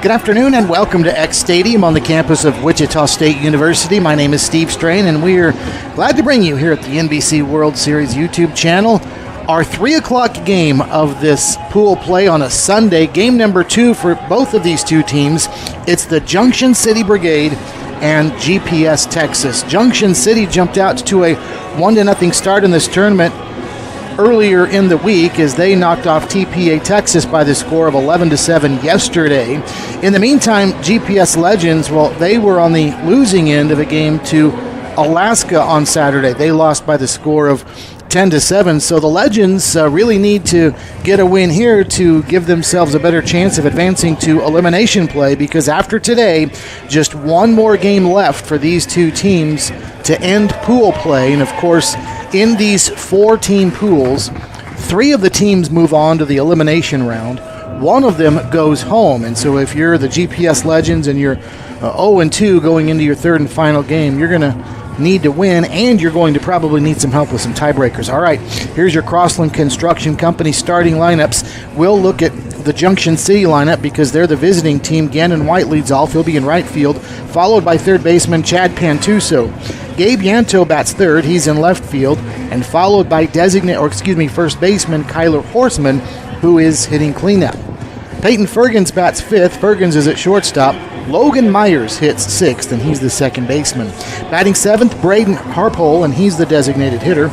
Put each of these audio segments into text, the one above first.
Good afternoon and welcome to X Stadium on the campus of Wichita State University. My name is Steve Strain and we're glad to bring you here at the NBC World Series YouTube channel our 3 o'clock game of this pool play on a Sunday, game number 2 for both of these two teams. It's the Junction City Brigade and GPS Texas. Junction City jumped out to a 1-0 start in this tournament earlier in the week as they knocked off TPA Texas by the score of 11-7 yesterday. In the meantime, GPS Legends, well, they were on the losing end of a game to Alaska on Saturday. They lost by the score of 10-7, so the Legends really need to get a win here to give themselves a better chance of advancing to elimination play, because after today, just one more game left for these two teams to end pool play. And of course, in these 4-team pools, 3 of the teams move on to the elimination round. 1 of them goes home. And so if you're the GPS Legends and you're 0-2 going into your third and final game, you're going to need to win, and you're going to probably need some help with some tiebreakers. All right, here's your Crossland Construction Company starting lineups. We'll look at the Junction City lineup because they're the visiting team. Gannon White leads off. He'll be in right field, followed by third baseman Chad Pantuso. Gabe Yanto bats third. He's in left field, and followed by first baseman Kyler Horseman, who is hitting cleanup. Peyton Fergens bats fifth. Fergens is at shortstop. Logan Myers hits sixth, and he's the second baseman. Batting seventh, Braden Harpole, and he's the designated hitter.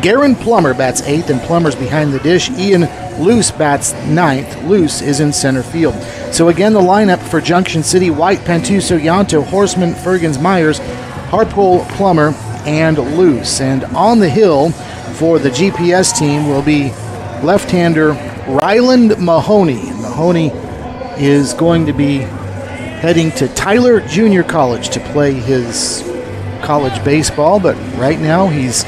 Garen Plummer bats eighth, and Plummer's behind the dish. Ian Luce bats ninth. Luce is in center field. So again, the lineup for Junction City: White, Pantuso, Yanto, Horseman, Fergens, Myers, Harpole, Plummer, and Luce. And on the hill for the GPS team will be left-hander Ryland Mahoney. Mahoney is going to be heading to Tyler Junior College to play his college baseball, but right now he's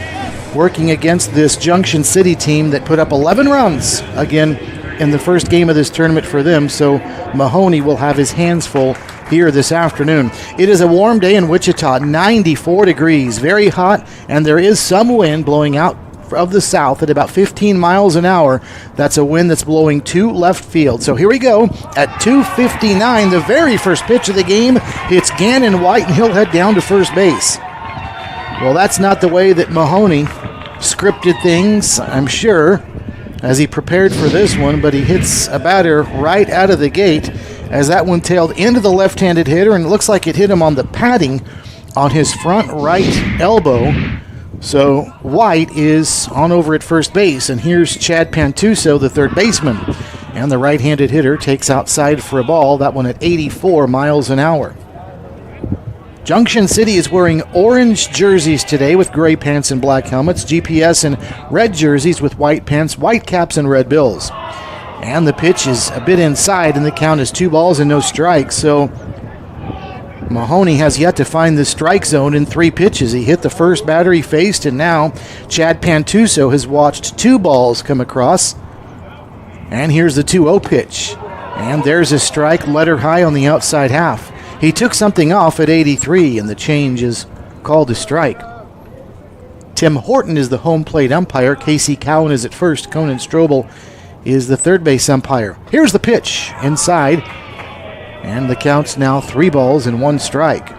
working against this Junction City team that put up 11 runs again in the first game of this tournament for them, so Mahoney will have his hands full here this afternoon. It is a warm day in Wichita, 94 degrees, very hot, and there is some wind blowing out of the south at about 15 miles an hour. That's a wind that's blowing to left field. So here we go at 2:59. The very first pitch of the game hits Gannon White, and he'll head down to first base. Well, that's not the way that Mahoney scripted things, I'm sure, as he prepared for this one, but he hits a batter right out of the gate as that one tailed into the left-handed hitter, and it looks like it hit him on the padding on his front right elbow. So White is on over at first base, and here's Chad Pantuso, the third baseman. And the right-handed hitter takes outside for a ball, that one at 84 miles an hour. Junction City is wearing orange jerseys today with gray pants and black helmets. GPS in red jerseys with white pants, white caps, and red bills. And the pitch is a bit inside, and the count is 2 balls and no strikes. So Mahoney has yet to find the strike zone in 3 pitches. He hit the first batter he faced, and now Chad Pantuso has watched 2 balls come across. And here's the 2-0 pitch. And there's a strike, letter high on the outside half. He took something off at 83, and the change is called a strike. Tim Horton is the home plate umpire. Casey Cowan is at first. Conan Strobel is the third base umpire. Here's the pitch inside. And the count's now 3 balls and 1 strike.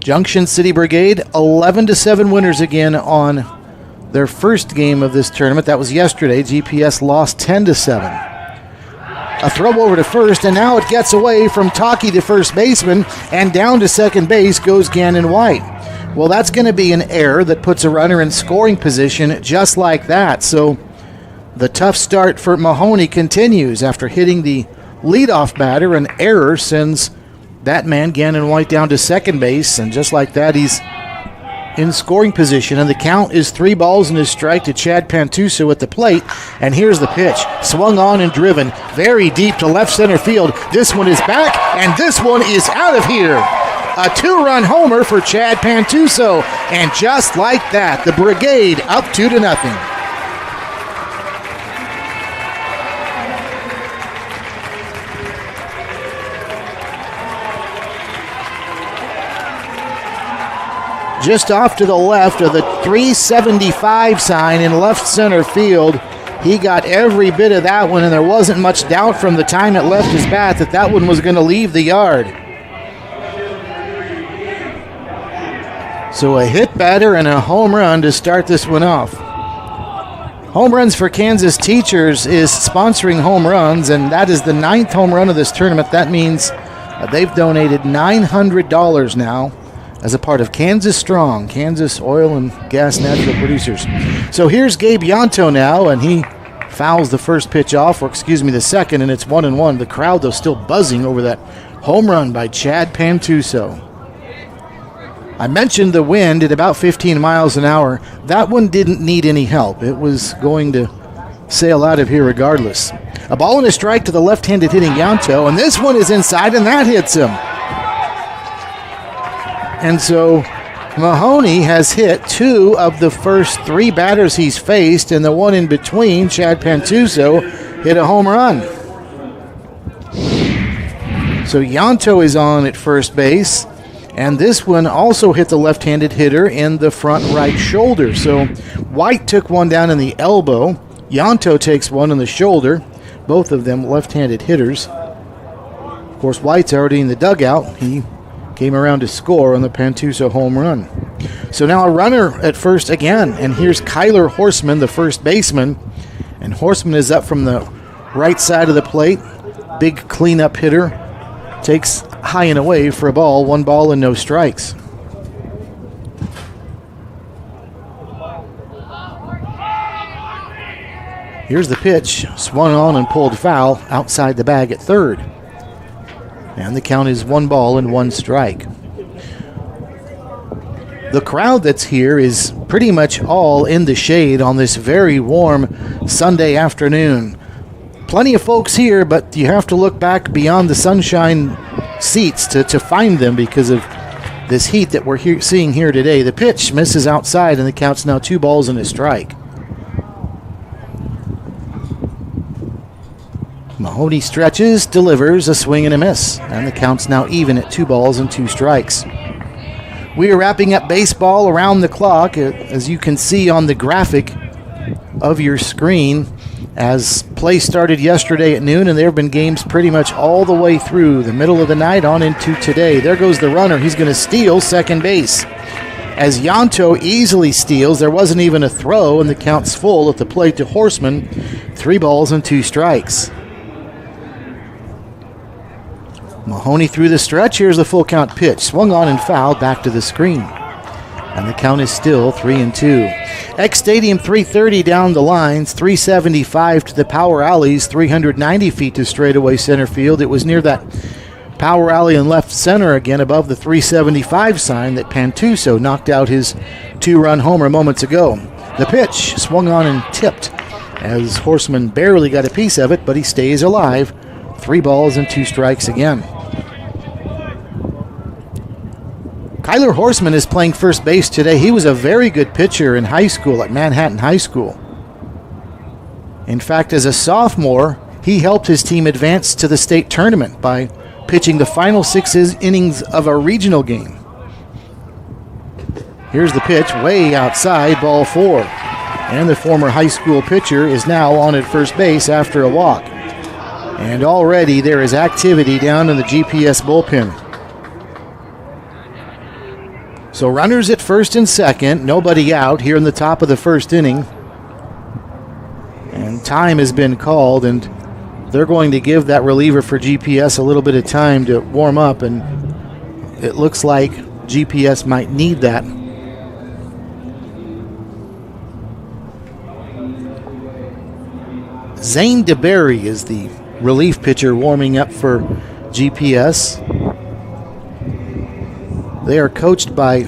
Junction City Brigade, 11-7 winners again on their first game of this tournament. That was yesterday. GPS lost 10-7. A throw over to first, and now it gets away from Taki, the first baseman, and down to second base goes Gannon White. Well, that's going to be an error that puts a runner in scoring position just like that. So the tough start for Mahoney continues after hitting the leadoff batter. An error sends that man, Gannon White, down to second base, and just like that, he's in scoring position, and the count is 3 balls and a strike to Chad Pantuso at the plate. And here's the pitch, swung on and driven very deep to left center field. This one is back, and this one is out of here. A 2-run homer for Chad Pantuso, and just like that, the Brigade up 2-0. Just off to the left of the 375 sign in left center field He got every bit of that one, and there wasn't much doubt from the time it left his bat that that one was going to leave the yard. So a hit batter and a home run to start this one off. Home Runs for Kansas Teachers is sponsoring home runs, and that is the 9th home run of this tournament. That means they've donated $900 now as a part of Kansas Strong, Kansas Oil and Gas Natural Producers. So here's Gabe Yanto now, and he fouls the first pitch off, or excuse me, the second, and it's 1-1. The crowd, though, still buzzing over that home run by Chad Pantuso. I mentioned the wind at about 15 miles an hour. That one didn't need any help. It was going to sail out of here regardless. A ball and a strike to the left-handed hitting Yanto, and this one is inside, and that hits him. And so Mahoney has hit 2 of the first 3 batters he's faced, and the one in between, Chad Pantuso, hit a home run. So Yanto is on at first base. And this one also hit the left-handed hitter in the front right shoulder. So White took one down in the elbow. Yanto takes one in the shoulder. Both of them left-handed hitters. Of course, White's already in the dugout. He came around to score on the Pantuso home run. So now a runner at first again. And here's Kyler Horseman, the first baseman. And Horseman is up from the right side of the plate. Big cleanup hitter. Takes high and away for a ball. 1 ball and no strikes. Here's the pitch. Swung on and pulled foul outside the bag at third. And the count is 1 ball and 1 strike. The crowd that's here is pretty much all in the shade on this very warm Sunday afternoon. Plenty of folks here, but you have to look back beyond the sunshine seats to find them because of this heat that we're seeing here today. The pitch misses outside, and the count's now 2 balls and a strike. Mahoney stretches, delivers a swing and a miss, and the count's now even at 2 balls and 2 strikes. We are wrapping up baseball around the clock, as you can see on the graphic of your screen. As play started yesterday at noon, and there have been games pretty much all the way through the middle of the night on into today. There goes the runner. He's going to steal second base. As Yanto easily steals, there wasn't even a throw, and the count's full at the plate to Horseman. 3 balls and 2 strikes. Mahoney through the stretch. Here's the full count pitch. Swung on and fouled back to the screen. And the count is still 3-2. X Stadium 330 down the lines, 375 to the power alleys, 390 feet to straightaway center field. It was near that power alley in left center again above the 375 sign that Pantuso knocked out his 2-run homer moments ago. The pitch swung on and tipped as Horseman barely got a piece of it, but he stays alive. 3 balls and 2 strikes again. Kyler Horseman is playing first base today. He was a very good pitcher in high school at Manhattan High School. In fact, as a sophomore, he helped his team advance to the state tournament by pitching the final 6 innings of a regional game. Here's the pitch, way outside, ball 4. And the former high school pitcher is now on at first base after a walk. And already there is activity down in the GPS bullpen. So runners at first and second, nobody out here in the top of the first inning. And time has been called, and they're going to give that reliever for GPS a little bit of time to warm up, and it looks like GPS might need that. Zane DeBerry is the relief pitcher warming up for GPS. They are coached by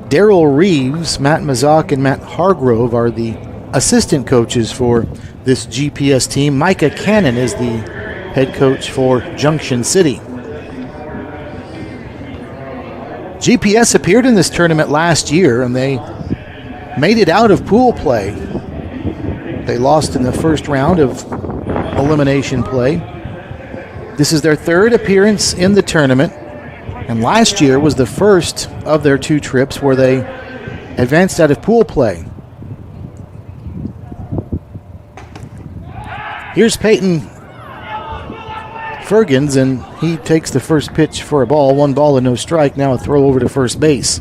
Darryl Reeves. Matt Mazak and Matt Hargrove are the assistant coaches for this GPS team. Micah Cannon is the head coach for Junction City. GPS appeared in this tournament last year, and they made it out of pool play. They lost in the first round of elimination play. This is their 3rd appearance in the tournament. And last year was the first of their 2 trips where they advanced out of pool play. Here's Peyton Fergens, and he takes the first pitch for a ball. 1 ball and no strike. Now a throw over to first base.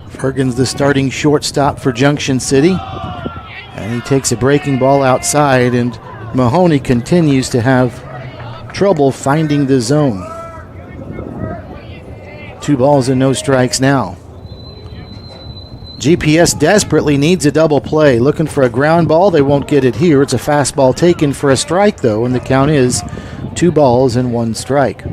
Fergens, the starting shortstop for Junction City. And he takes a breaking ball outside, and Mahoney continues to have trouble finding the zone. 2 balls and no strikes now. GPS desperately needs a double play. Looking for a ground ball. They won't get it here. It's a fastball taken for a strike, though, and the count is 2 balls and 1 strike.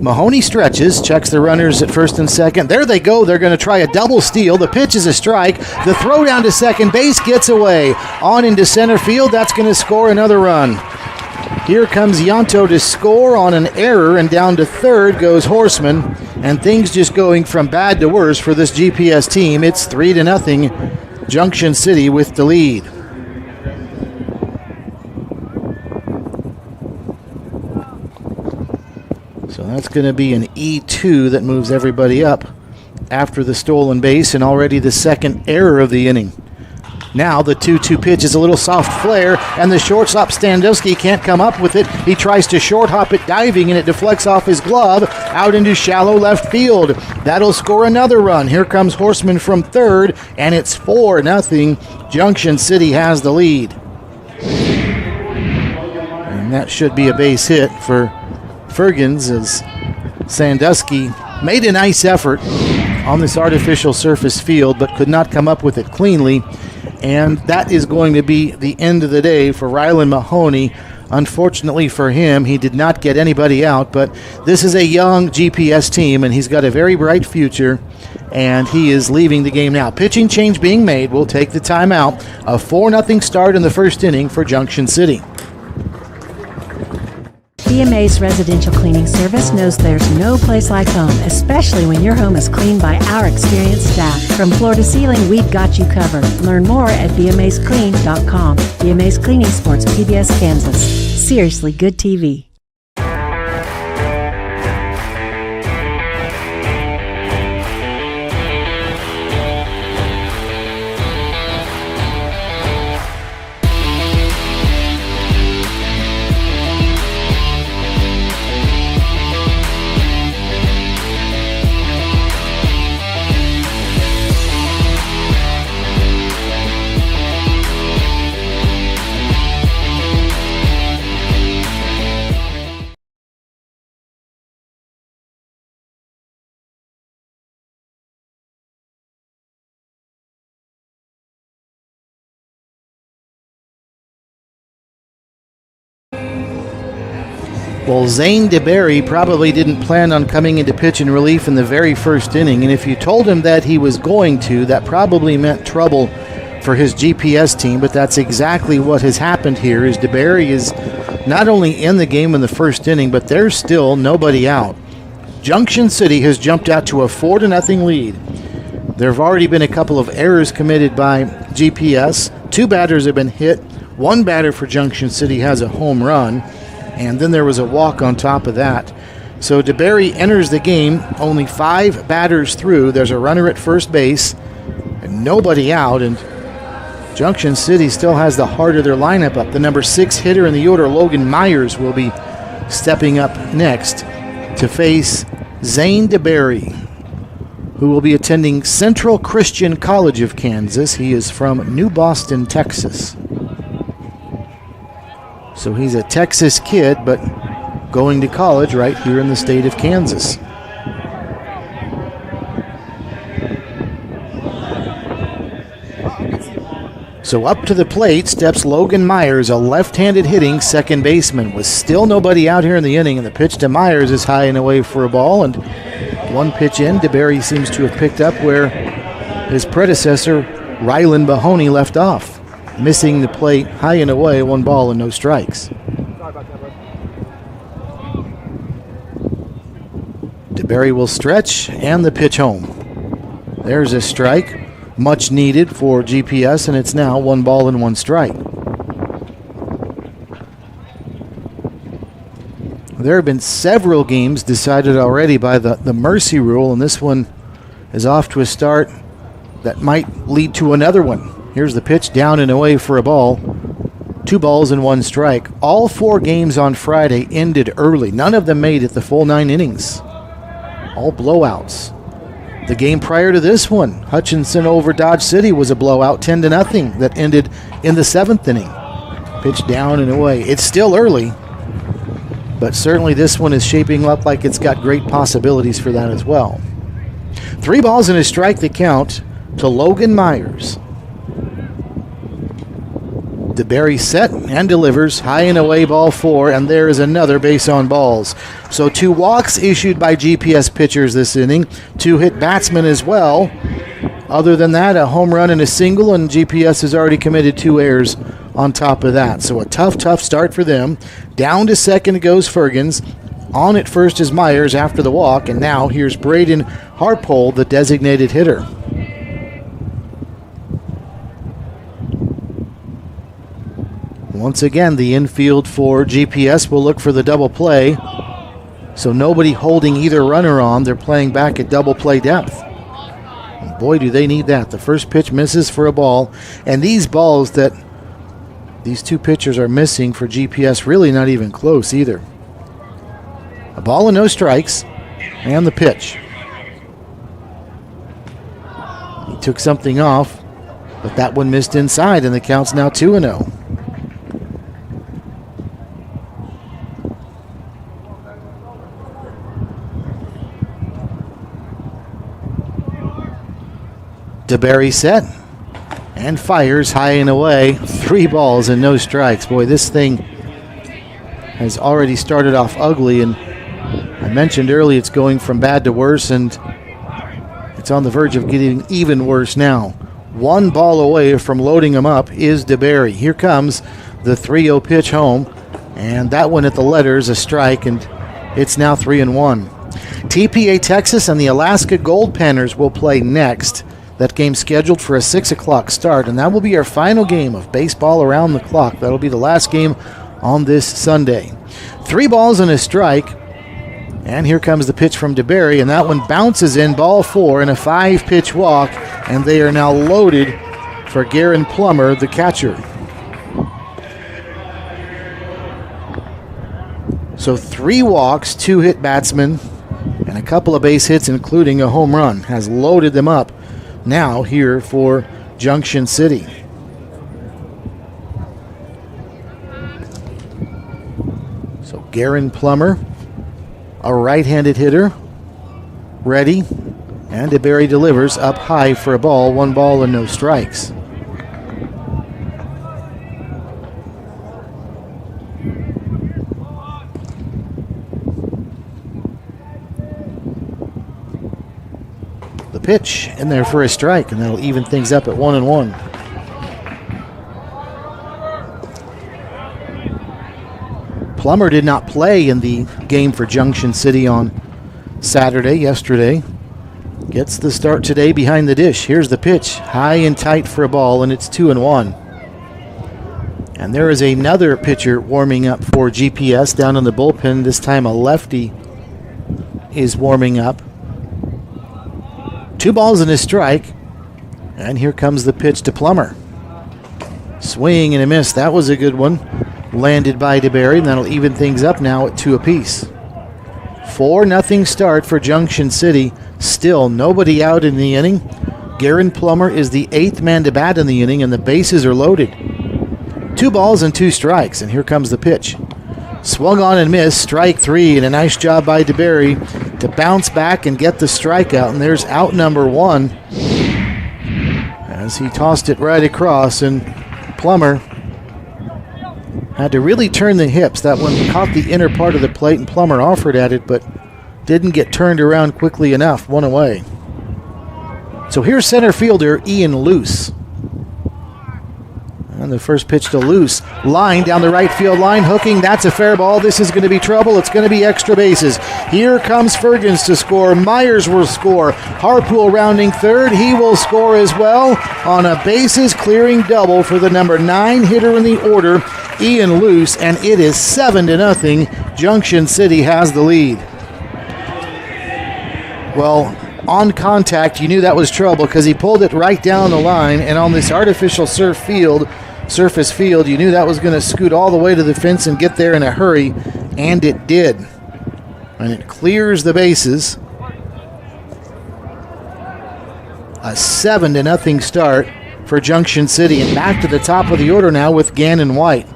Mahoney stretches, checks the runners at first and second. There they go. They're going to try a double steal. The pitch is a strike. The throw down to second base gets away. On into center field. That's going to score another run. Here comes Yanto to score on an error, and down to third goes Horseman. And things just going from bad to worse for this GPS team. It's 3-0. Junction City with the lead. So that's going to be an E2 that moves everybody up after the stolen base, and already the second error of the inning. Now the 2-2 pitch is a little soft flare, and the shortstop Standowski can't come up with it. He tries to short hop it diving, and it deflects off his glove out into shallow left field. That'll score another run. Here comes Horseman from third, and it's 4-0. Junction City has the lead. And that should be a base hit for Fergens, as Sandusky made a nice effort on this artificial surface field but could not come up with it cleanly, and that is going to be the end of the day for Rylan Mahoney. Unfortunately for him, he did not get anybody out, but this is a young GPS team, and he's got a very bright future, and he is leaving the game now. Pitching change being made. We'll take the timeout. A 4-0 start in the first inning for Junction City. BMA's residential cleaning service knows there's no place like home, especially when your home is cleaned by our experienced staff. From floor to ceiling, we've got you covered. Learn more at bmasclean.com. BMA's Cleaning Sports, PBS Kansas. Seriously good TV. Well, Zane DeBerry probably didn't plan on coming into pitch in relief in the very first inning, and if you told him that he was going to, that probably meant trouble for his GPS team, but that's exactly what has happened here. Is DeBerry is not only in the game in the first inning, but there's still nobody out. Junction City has jumped out to a 4-0 lead. There have already been a couple of errors committed by GPS. 2 batters have been hit. 1 batter for Junction City has a home run, and then there was a walk on top of that. So DeBerry enters the game, only 5 batters through. There's a runner at first base and nobody out, and Junction City still has the heart of their lineup up. The number 6 hitter in the order, Logan Myers, will be stepping up next to face Zane DeBerry, who will be attending Central Christian College of Kansas. He is from New Boston, Texas. So he's a Texas kid, but going to college right here in the state of Kansas. So up to the plate steps Logan Myers, a left-handed hitting second baseman, with still nobody out here in the inning, and the pitch to Myers is high and away for a ball, and 1 pitch in, DeBerry seems to have picked up where his predecessor, Rylan Mahoney, left off. Missing the plate, high and away, 1 ball and no strikes. DeBerry will stretch, and the pitch home. There's a strike, much needed for GPS, and it's now 1 ball and 1 strike. There have been several games decided already by the mercy rule, and this one is off to a start that might lead to another one. Here's the pitch, down and away for a ball. 2 balls and 1 strike. All 4 games on Friday ended early. None of them made it the full 9 innings. All blowouts. The game prior to this one, Hutchinson over Dodge City, was a blowout, 10-0, that ended in the 7th inning. Pitch down and away. It's still early, but certainly this one is shaping up like it's got great possibilities for that as well. 3 balls and a strike the count to Logan Myers. DeBerry set and delivers, high and away, ball 4, and there is another base on balls. So 2 walks issued by GPS pitchers this inning, 2 hit batsmen as well. Other than that, a home run and a single, and GPS has already committed 2 errors on top of that. So a tough start for them. Down to second goes Fergens. On at first is Myers after the walk, and now here's Braden Harpole, the designated hitter. Once again, the infield for GPS will look for the double play. So nobody holding either runner on. They're playing back at double play depth. And boy, do they need that. The first pitch misses for a ball. And these balls that these 2 pitchers are missing for GPS, really not even close either. A ball and no strikes. And the pitch. He took something off, but that one missed inside, and the count's now 2-0. DeBerry set and fires high and away. 3 balls and no strikes. Boy, this thing has already started off ugly, and I mentioned earlier it's going from bad to worse, and it's on the verge of getting even worse now. 1 ball away from loading him up is DeBerry. Here comes the 3-0 pitch home, and that one at the letters, a strike, and it's now 3-1. TPA Texas and the Alaska Gold Panners will play next. That game scheduled for a 6 o'clock start, and that will be our final game of baseball around the clock. That'll be the last game on this Sunday. 3 balls and a strike, and here comes the pitch from DeBerry, and that one bounces in, ball 4, and a 5-pitch walk, and they are now loaded for Garen Plummer, the catcher. So 3 walks, 2 hit batsmen, and a couple of base hits, including a home run, has loaded them up now here for Junction City. So Garen Plummer, a right-handed hitter, ready, and DeBerry delivers up high for a ball, 1 ball and no strikes. Pitch in there for a strike, and that'll even things up at 1-1. Plummer did not play in the game for Junction City on yesterday. Gets the start today behind the dish. Here's the pitch, high and tight for a ball, and it's 2-1. And there is another pitcher warming up for GPS down in the bullpen. This time a lefty is warming up. 2 balls and a strike, and here comes the pitch to Plummer. Swing and a miss. That was a good one. Landed by DeBerry, and that'll even things up now at 2 apiece. 4-0 start for Junction City. Still nobody out in the inning. Garen Plummer is the 8th man to bat in the inning, and the bases are loaded. 2 balls and 2 strikes, and here comes the pitch. Swung on and missed, strike 3, and a nice job by DeBerry to bounce back and get the strikeout, and there's out number 1 as he tossed it right across, and Plummer had to really turn the hips. That one caught the inner part of the plate, and Plummer offered at it, but didn't get turned around quickly enough. 1 away. So here's center fielder Ian Luce. And the first pitch to Luce. Line down the right field line, hooking. That's a fair ball. This is going to be trouble. It's going to be extra bases. Here comes Fergens to score. Myers will score. Harpool rounding third. He will score as well on a bases clearing double for the number 9 hitter in the order, Ian loose, and it is 7-0. Junction City has the lead. Well, on contact, you knew that was trouble because he pulled it right down the line, and on this artificial surface field, you knew that was going to scoot all the way to the fence and get there in a hurry, and it did. And it clears the bases. A 7-0 start for Junction City, and back to the top of the order now with Gannon White.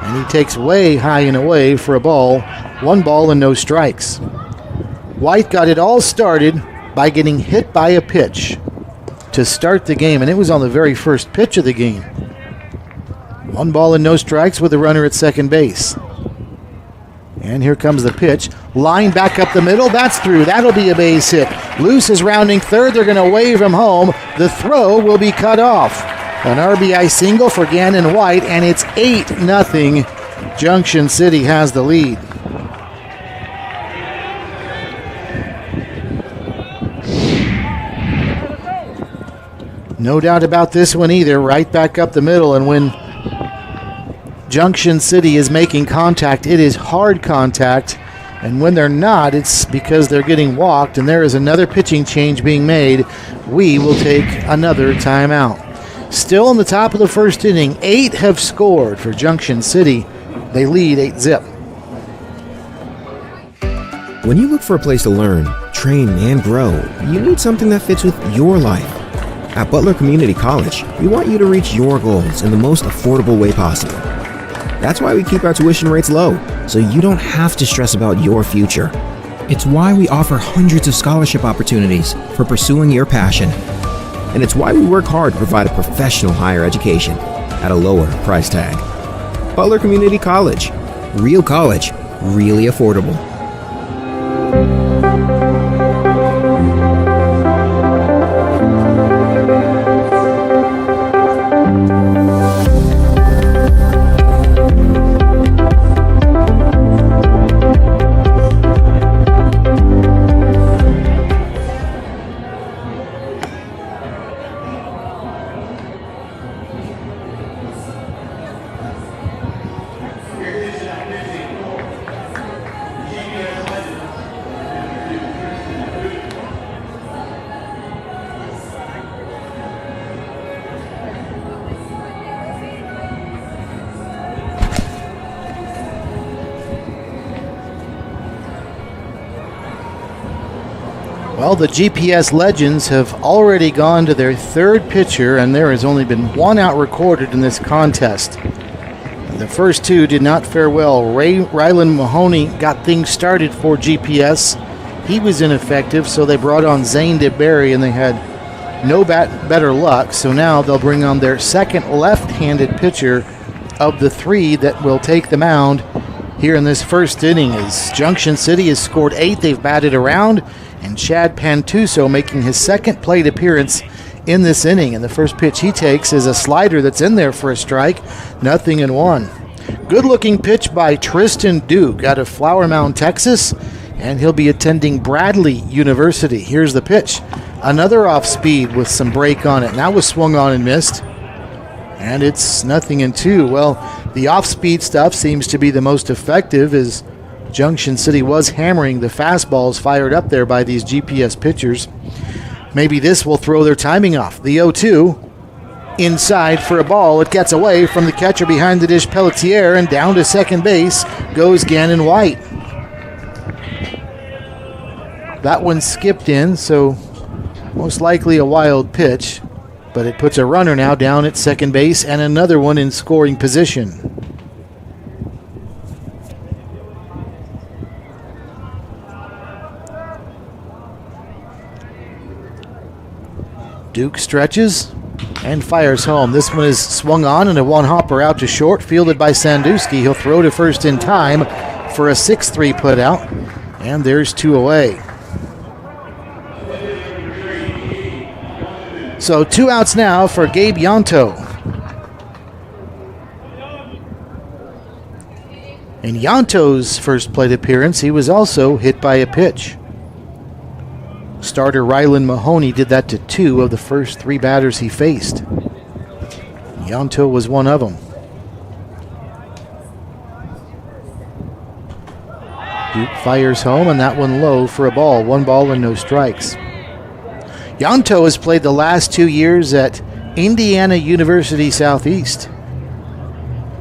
And he takes way high and away for a ball, 1 ball and no strikes. White got it all started by getting hit by a pitch to start the game, and it was on the very first pitch of the game. 1 ball and no strikes with a runner at second base. And here comes the pitch. Line back up the middle. That's through. That'll be a base hit. Luce is rounding third. They're going to wave him home. The throw will be cut off. An RBI single for Gannon White, and it's 8-0. Junction City has the lead. No doubt about this one either. Right back up the middle, and when Junction City is making contact, it is hard contact, and when they're not, it's because they're getting walked, and there is another pitching change being made. We will take another timeout. Still in the top of the first inning, 8 have scored for Junction City. They lead 8-0. When you look for a place to learn, train, and grow, you need something that fits with your life. At Butler Community College, we want you to reach your goals in the most affordable way possible. That's why we keep our tuition rates low, so you don't have to stress about your future. It's why we offer hundreds of scholarship opportunities for pursuing your passion. And it's why we work hard to provide a professional higher education at a lower price tag. Butler Community College. Real college, really affordable. Well, the GPS legends have already gone to their third pitcher, and there has only been 1 out recorded in this contest. The first 2 did not fare well. Rylan Mahoney got things started for GPS. He was ineffective, so they brought on Zane DeBerry, and they had no better luck. So now they'll bring on their second left-handed pitcher of the 3 that will take the mound here in this first inning. As Junction City has scored 8, they've batted around, and Chad Pantuso making his second plate appearance in this inning. And the first pitch he takes is a slider that's in there for a strike. 0-1. Good looking pitch by Tristan Duke out of Flower Mound, Texas, and he'll be attending Bradley University. Here's the pitch. Another off speed with some break on it. Now was swung on and missed. And it's 0-2. Well, the off speed stuff seems to be the most effective, as Junction City was hammering the fastballs fired up there by these GPS pitchers. Maybe this will throw their timing off. The 0-2 inside for a ball. It gets away from the catcher behind the dish, Pelletier, and down to second base goes Gannon White. That one skipped in, so most likely a wild pitch, but it puts a runner now down at second base and another one in scoring position. Duke stretches and fires home. This one is swung on and a one-hopper out to short, fielded by Sandusky. He'll throw to first in time for a 6-3 put out, and there's 2 away. So 2 outs now for Gabe Yanto. In Yanto's first plate appearance, he was also hit by a pitch. Starter Rylan Mahoney did that to 2 of the first 3 batters he faced. Yanto was one of them. Duke fires home, and that one low for a ball. 1 ball and no strikes. Yanto has played the last 2 years at Indiana University Southeast,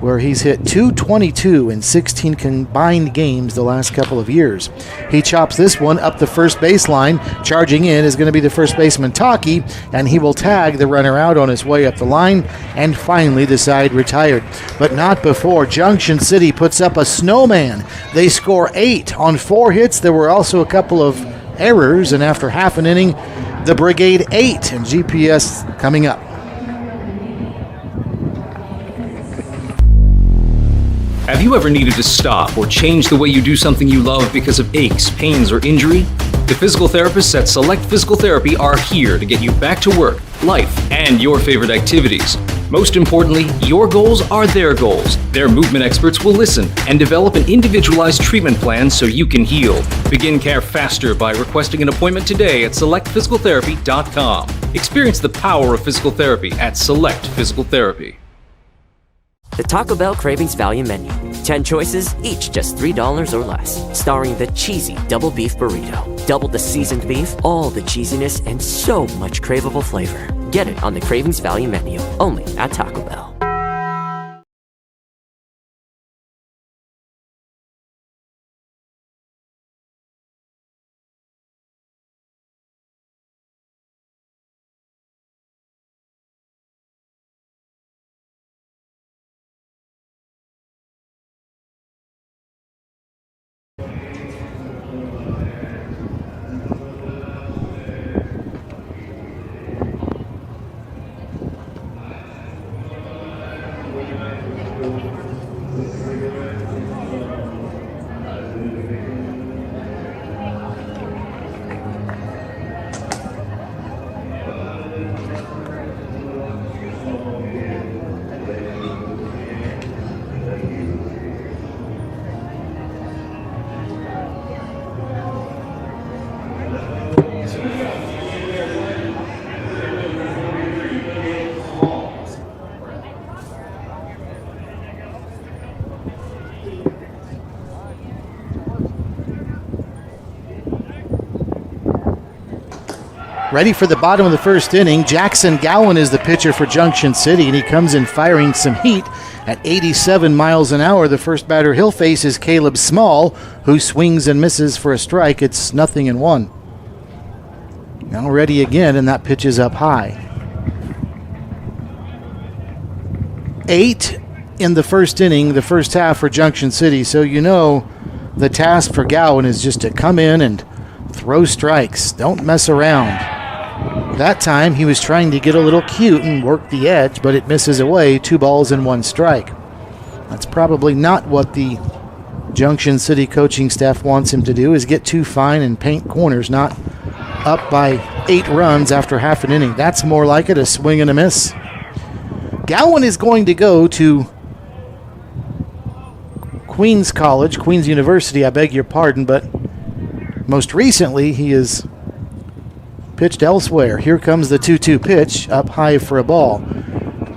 where he's hit .222 in 16 combined games the last couple of years. He chops this one up the first baseline. Charging in is going to be the first baseman, Taki, and he will tag the runner out on his way up the line, and finally the side retired. But not before Junction City puts up a snowman. They score 8 on 4 hits. There were also a couple of errors, and after half an inning, the Brigade 8, and GPS coming up. Have you ever needed to stop or change the way you do something you love because of aches, pains, or injury? The physical therapists at Select Physical Therapy are here to get you back to work, life, and your favorite activities. Most importantly, your goals are their goals. Their movement experts will listen and develop an individualized treatment plan so you can heal. Begin care faster by requesting an appointment today at selectphysicaltherapy.com. Experience the power of physical therapy at Select Physical Therapy. The Taco Bell Cravings Value Menu. 10 choices, each just $3 or less. Starring the cheesy double beef burrito. Double the seasoned beef, all the cheesiness, and so much craveable flavor. Get it on the Cravings Value Menu, only at Taco Bell. Ready for the bottom of the first inning. Jackson Gowan is the pitcher for Junction City, and he comes in firing some heat at 87 miles an hour. The first batter he'll face is Caleb Small, who swings and misses for a strike. It's 0-1. Now ready again, and that pitch is up high. 8 in the first inning, the first half for Junction City, so you know the task for Gowan is just to come in and throw strikes. Don't mess around. That time he was trying to get a little cute and work the edge, but it misses away. 2 balls and 1 strike. That's probably not what the Junction City coaching staff wants him to do, is get too fine and paint corners, not up by 8 runs after half an inning. That's more like it, a swing and a miss. Gowan is going to go to Queens University, I beg your pardon, but most recently he is pitched elsewhere. Here comes the 2-2 pitch, up high for a ball.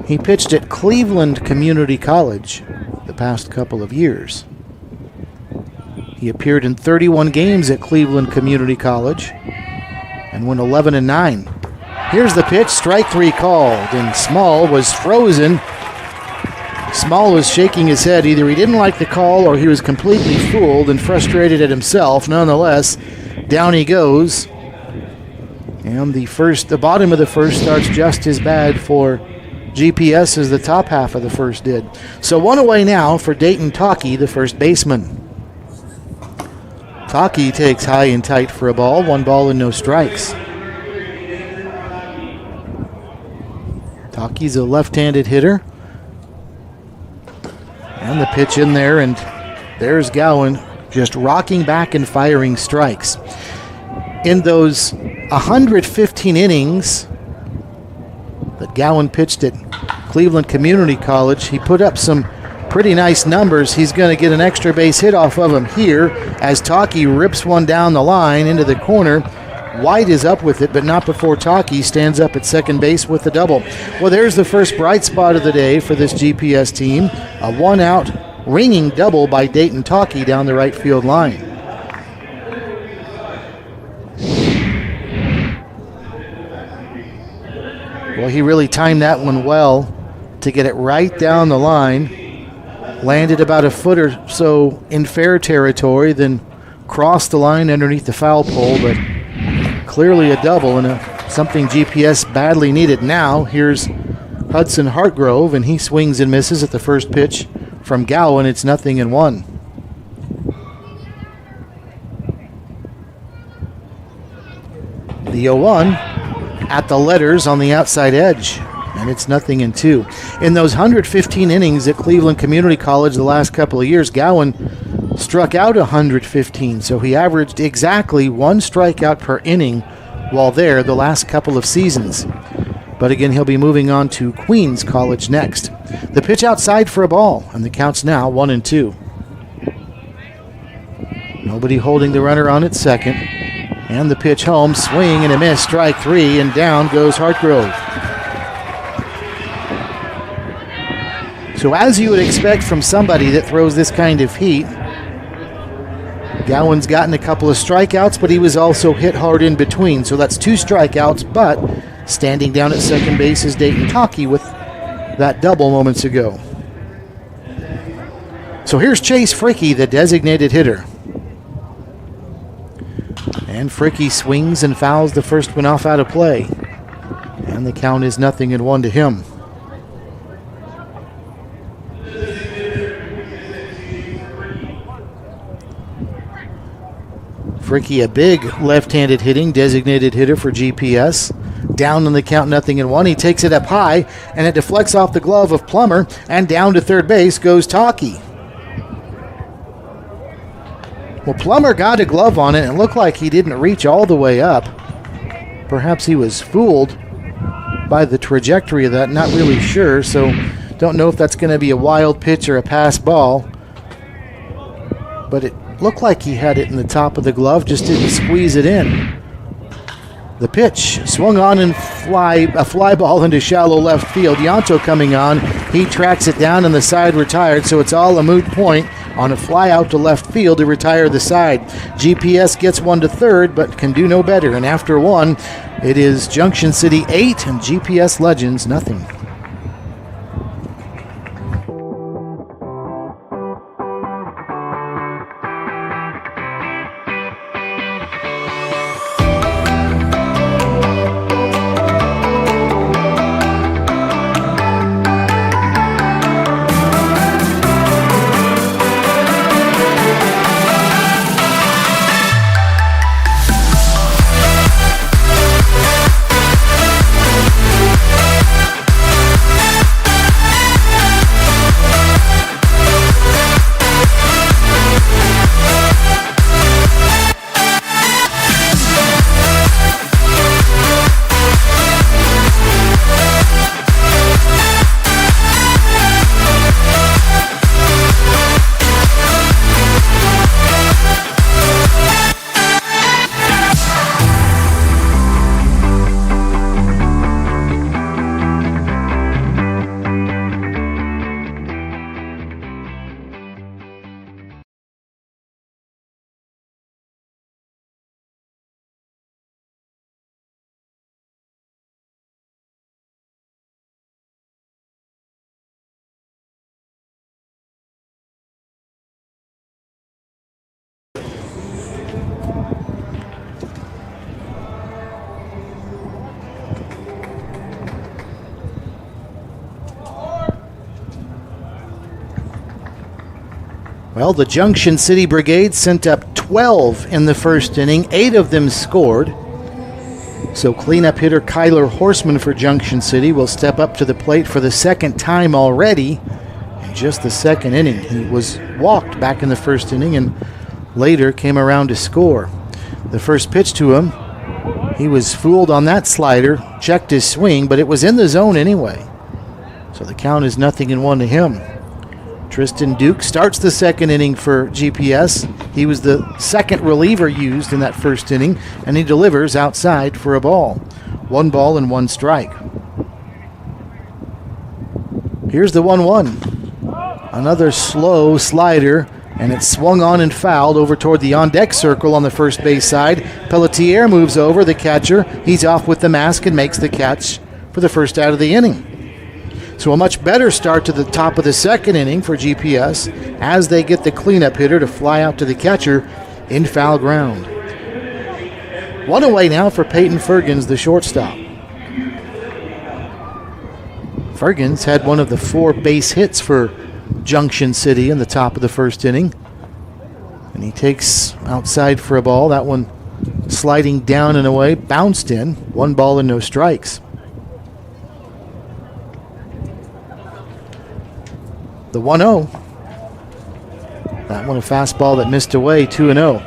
He pitched at Cleveland Community College the past couple of years. He appeared in 31 games at Cleveland Community College and went 11-9. Here's the pitch, strike 3 called, and Small was frozen. Small was shaking his head. Either he didn't like the call or he was completely fooled and frustrated at himself. Nonetheless, down he goes. And the bottom of the first starts just as bad for GPS as the top half of the first did. So 1 away now for Dayton Taki, the first baseman. Taki takes high and tight for a ball. 1 ball and no strikes. Taki's a left-handed hitter. And the pitch in there, and there's Gowan just rocking back and firing strikes. In those 115 innings that Gowan pitched at Cleveland Community College, he put up some pretty nice numbers. He's going to get an extra base hit off of him here as Taki rips one down the line into the corner. White is up with it, but not before Taki stands up at second base with the double. Well, there's the first bright spot of the day for this GPS team. A 1-out ringing double by Dayton Taki down the right field line. Well, he really timed that one well to get it right down the line. Landed about a foot or so in fair territory, then crossed the line underneath the foul pole, but clearly a double and something GPS badly needed. Now here's Hudson Hartgrove, and he swings and misses at the first pitch from Gowan. It's 0-1. The 0-1 at the letters on the outside edge, and it's 0-2. In those 115 innings at Cleveland Community College the last couple of years, Gowan struck out 115, so he averaged exactly one strikeout per inning while there the last couple of seasons. But again, he'll be moving on to Queens College next. The pitch outside for a ball, and the count's now 1-2. Nobody holding the runner on at second. And the pitch home, swing and a miss, strike three, and down goes Hartgrove. So as you would expect from somebody that throws this kind of heat, Gowan's gotten a couple of strikeouts, but he was also hit hard in between. So that's 2 strikeouts, but standing down at second base is Dayton Talkie with that double moments ago. So here's Chase Fricke, the designated hitter. And Fricke swings and fouls the first one off out of play. And the count is 0-1 to him. Fricke, a big left-handed hitting designated hitter for GPS. Down on the count, 0-1. He takes it up high, and it deflects off the glove of Plummer, and down to third base goes Talkie. Well, Plummer got a glove on it and looked like he didn't reach all the way up. Perhaps he was fooled by the trajectory of that, not really sure, so don't know if that's going to be a wild pitch or a pass ball. But it looked like he had it in the top of the glove, just didn't squeeze it in. The pitch swung on and a fly ball into shallow left field. Yanto coming on, he tracks it down and the side retired, so it's all a moot point on a fly out to left field to retire the side. GPS gets one to third, but can do no better, and after one, it is Junction City 8 and GPS Legends 0. Well, the Junction City Brigade sent up 12 in the first inning. 8 of them scored. So cleanup hitter Kyler Horseman for Junction City will step up to the plate for the second time already in just the second inning. He was walked back in the first inning and later came around to score. The first pitch to him, he was fooled on that slider, checked his swing, but it was in the zone anyway. So the count is 0-1 to him. Tristan Duke starts the second inning for GPS. He was the second reliever used in that first inning, and he delivers outside for a ball. 1 ball and 1 strike. Here's the 1-1. Another slow slider, and it's swung on and fouled over toward the on-deck circle on the first base side. Pelletier moves over, the catcher. He's off with the mask and makes the catch for the first out of the inning. So a much better start to the top of the second inning for GPS as they get the cleanup hitter to fly out to the catcher in foul ground. One away now for Peyton Fergens, the shortstop. Fergens had one of the 4 base hits for Junction City in the top of the first inning. And he takes outside for a ball. That one sliding down and away, bounced in. 1 ball and no strikes. The 1-0. That one a fastball that missed away, 2-0.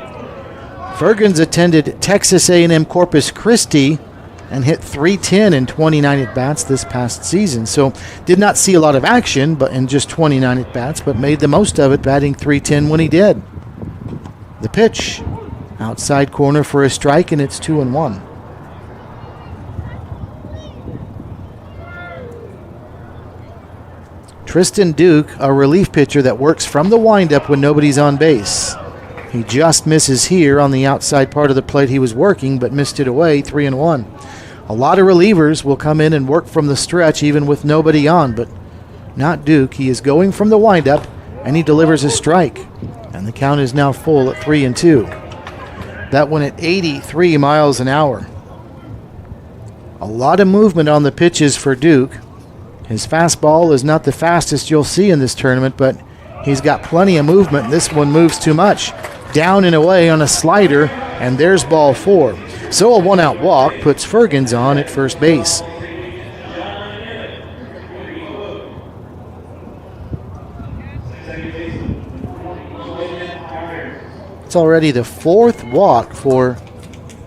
Fergens attended Texas A&M Corpus Christi and hit .310 in 29 at-bats this past season. So did not see a lot of action but in just 29 at-bats, but made the most of it, batting .310 when he did. The pitch, outside corner for a strike, and it's 2-1. Tristan Duke, a relief pitcher that works from the windup when nobody's on base. He just misses here on the outside part of the plate he was working, but missed it away, 3-1. A lot of relievers will come in and work from the stretch even with nobody on, but not Duke. He is going from the windup, and he delivers a strike. And the count is now full at 3-2. That one at 83 miles an hour. A lot of movement on the pitches for Duke. His fastball is not the fastest you'll see in this tournament, but he's got plenty of movement. This one moves too much. Down and away on a slider, and there's ball 4. So a 1-out walk puts Fergens on at first base. It's already the 4th walk for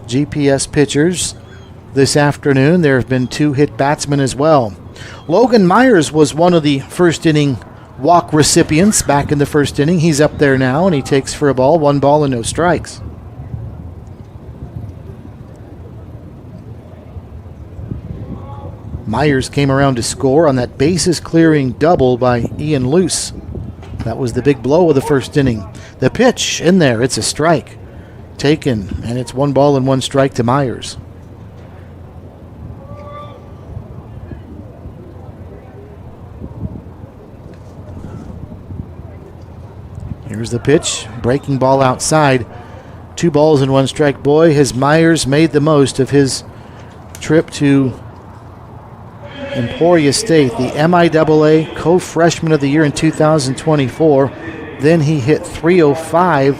GPS pitchers this afternoon. There have been 2 hit batsmen as well. Logan Myers was one of the first inning walk recipients back in the first inning. He's up there now, and he takes for a ball, 1 ball and no strikes. Myers came around to score on that bases clearing double by Ian Luce. That was the big blow of the first inning. The pitch in there, it's a strike. Taken, and it's 1 ball and 1 strike to Myers. Here's the pitch, breaking ball outside. 2 balls and 1 strike. Boy, has Myers made the most of his trip to Emporia State, the MIAA Co-Freshman of the Year in 2024. Then he hit .305,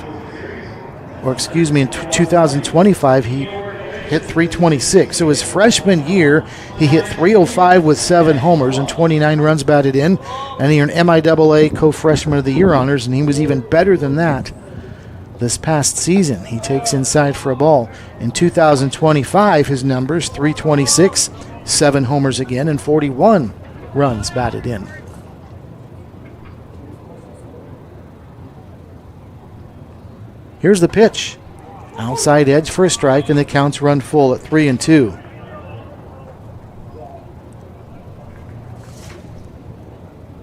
in 2025 he hit .326. So his freshman year, he hit .305 with 7 homers and 29 runs batted in, and he earned MIAA Co-Freshman of the Year honors, and he was even better than that this past season. He takes inside for a ball. In 2025, his numbers, .326, 7 homers again, and 41 runs batted in. Here's the pitch. Outside edge for a strike, and the counts run full at 3-2.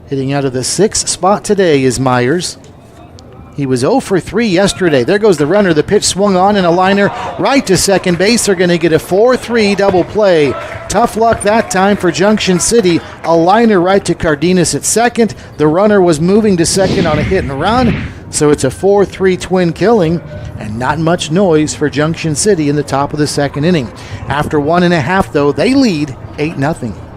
Hitting out of the 6th spot today is Myers. He was 0 for 3 yesterday. There goes the runner. The pitch swung on, and a liner right to second base. They're going to get a 4-3 double play. Tough luck that time for Junction City. A liner right to Cardenas at second. The runner was moving to second on a hit and run. So it's a 4-3 twin killing, and not much noise for Junction City in the top of the second inning. After 1.5, though, they lead 8-0.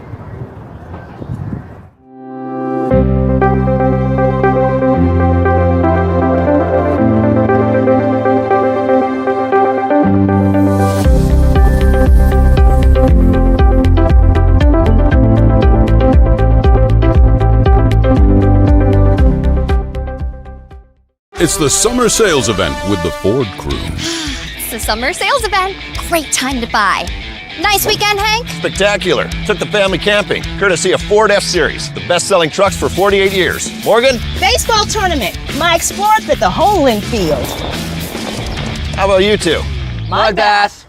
It's the summer sales event with the Ford crew. It's the summer sales event. Great time to buy. Nice weekend, Hank? Spectacular. Took the family camping, courtesy of Ford F-Series, the best-selling trucks for 48 years. Morgan? Baseball tournament. My Explorer at the Homeland Field. How about you two? Mud bath.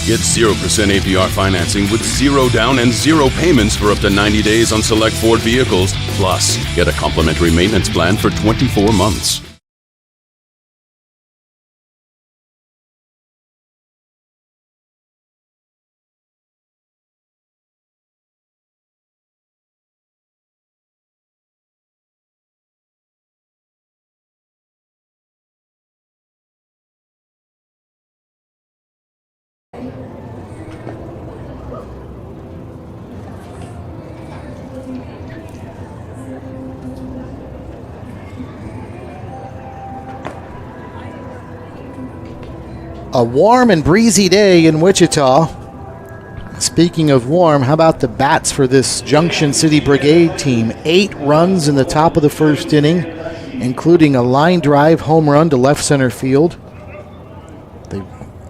Get 0% APR financing with 0 down and 0 payments for up to 90 days on select Ford vehicles. Plus, get a complimentary maintenance plan for 24 months. A warm and breezy day in Wichita. Speaking of warm, how about the bats for this Junction City Brigade team? 8 runs in the top of the first inning, including a line drive home run to left center field. They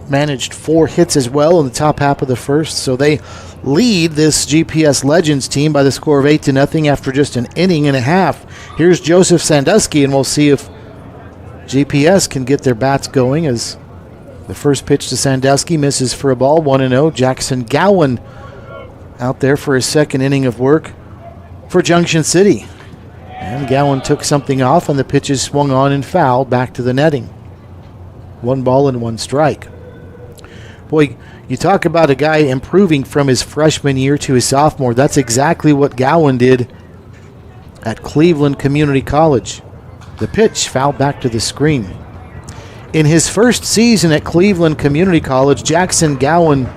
managed 4 hits as well in the top half of the first, so they lead this GPS Legends team by the score of 8-0 after just an inning and a half. Here's Joseph Sandusky, and we'll see if GPS can get their bats going as the first pitch to Sandusky misses for a ball, 1-0. Jackson Gowan out there for his second inning of work for Junction City. And Gowan took something off, and the pitch is swung on and fouled back to the netting. 1 ball and 1 strike. Boy, you talk about a guy improving from his freshman year to his sophomore. That's exactly what Gowan did at Cleveland Community College. The pitch fouled back to the screen. In his first season at Cleveland Community College, Jackson Gowan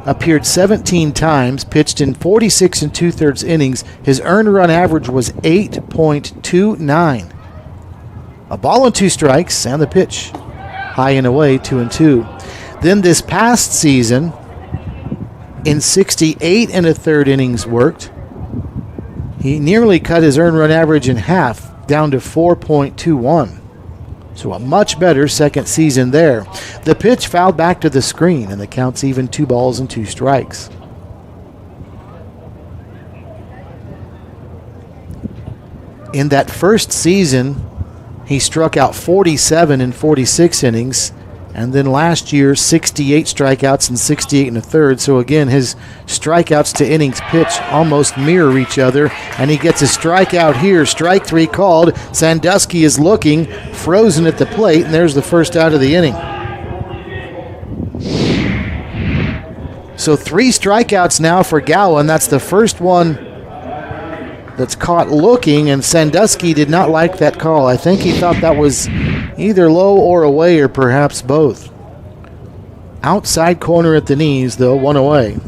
appeared 17 times, pitched in 46 2/3 innings. His earned run average was 8.29. A ball and 2 strikes, and the pitch high and away, 2-2. Then this past season, in 68 1/3 innings worked, he nearly cut his earned run average in half, down to 4.21. So a much better second season there. The pitch fouled back to the screen, and the count's even, 2 balls and 2 strikes. In that first season, he struck out 47 in 46 innings, and then last year 68 strikeouts in 68 1/3. So again, his strikeouts to innings pitch almost mirror each other, and he gets a strikeout here. Strike 3 called. Sandusky is looking, frozen at the plate, and there's the first out of the inning. So 3 strikeouts now for Gowan. That's the first one that's caught looking, and Sandusky did not like that call. I think he thought that was either low or away, or perhaps both. Outside corner at the knees, though, 1 away.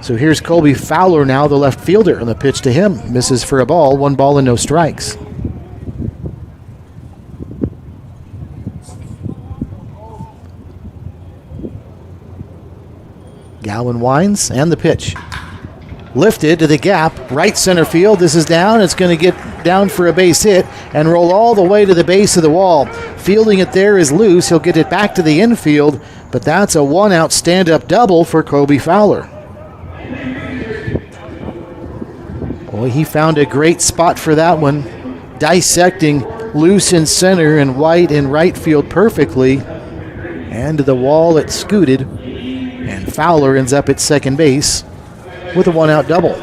So here's Colby Fowler now, the left fielder, and the pitch to him misses for a ball, 1 ball and no strikes. Gowan winds, and the pitch. Lifted to the gap, right center field. This is down. It's going to get down for a base hit and roll all the way to the base of the wall. Fielding it there is loose. He'll get it back to the infield, but that's a 1-out stand-up double for Colby Fowler. Boy, he found a great spot for that one, dissecting loose in center and White in right field perfectly. And to the wall it scooted, and Fowler ends up at second base with a 1-out double.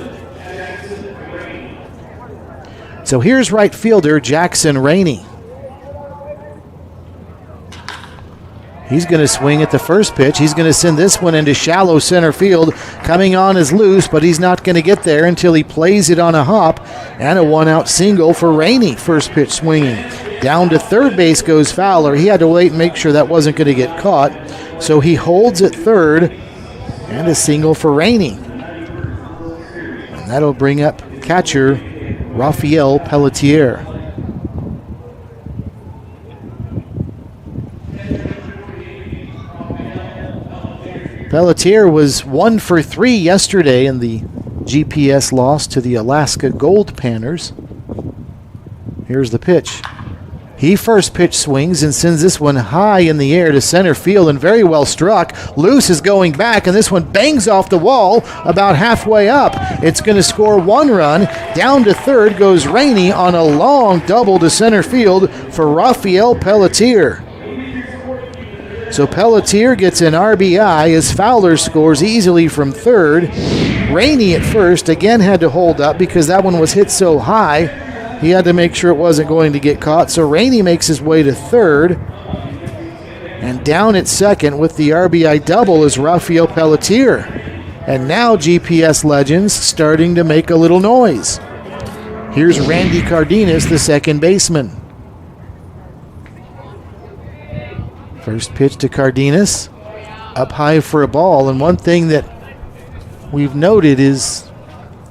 So here's right fielder Jackson Rainey. He's going to swing at the first pitch. He's going to send this one into shallow center field. Coming on is loose, but he's not going to get there until he plays it on a hop, and a 1-out single for Rainey. First pitch swinging. Down to third base goes Fowler. He had to wait and make sure that wasn't going to get caught, so he holds at third, and a single for Rainey. That'll bring up catcher Rafael Pelletier. Pelletier was 1 for 3 yesterday in the GPS loss to the Alaska Gold Panners. Here's the pitch. He first pitch swings and sends this one high in the air to center field, and very well struck. Loose is going back, and this one bangs off the wall about halfway up. It's going to score 1 run. Down to third goes Rainey on a long double to center field for Rafael Pelletier. So Pelletier gets an RBI as Fowler scores easily from third. Rainey at first again had to hold up because that one was hit so high. He had to make sure it wasn't going to get caught. So Rainey makes his way to third. And down at second with the RBI double is Rafael Pelletier. And now GPS Legends starting to make a little noise. Here's Randy Cardenas, the second baseman. First pitch to Cardenas. up high for a ball. And one thing that we've noted is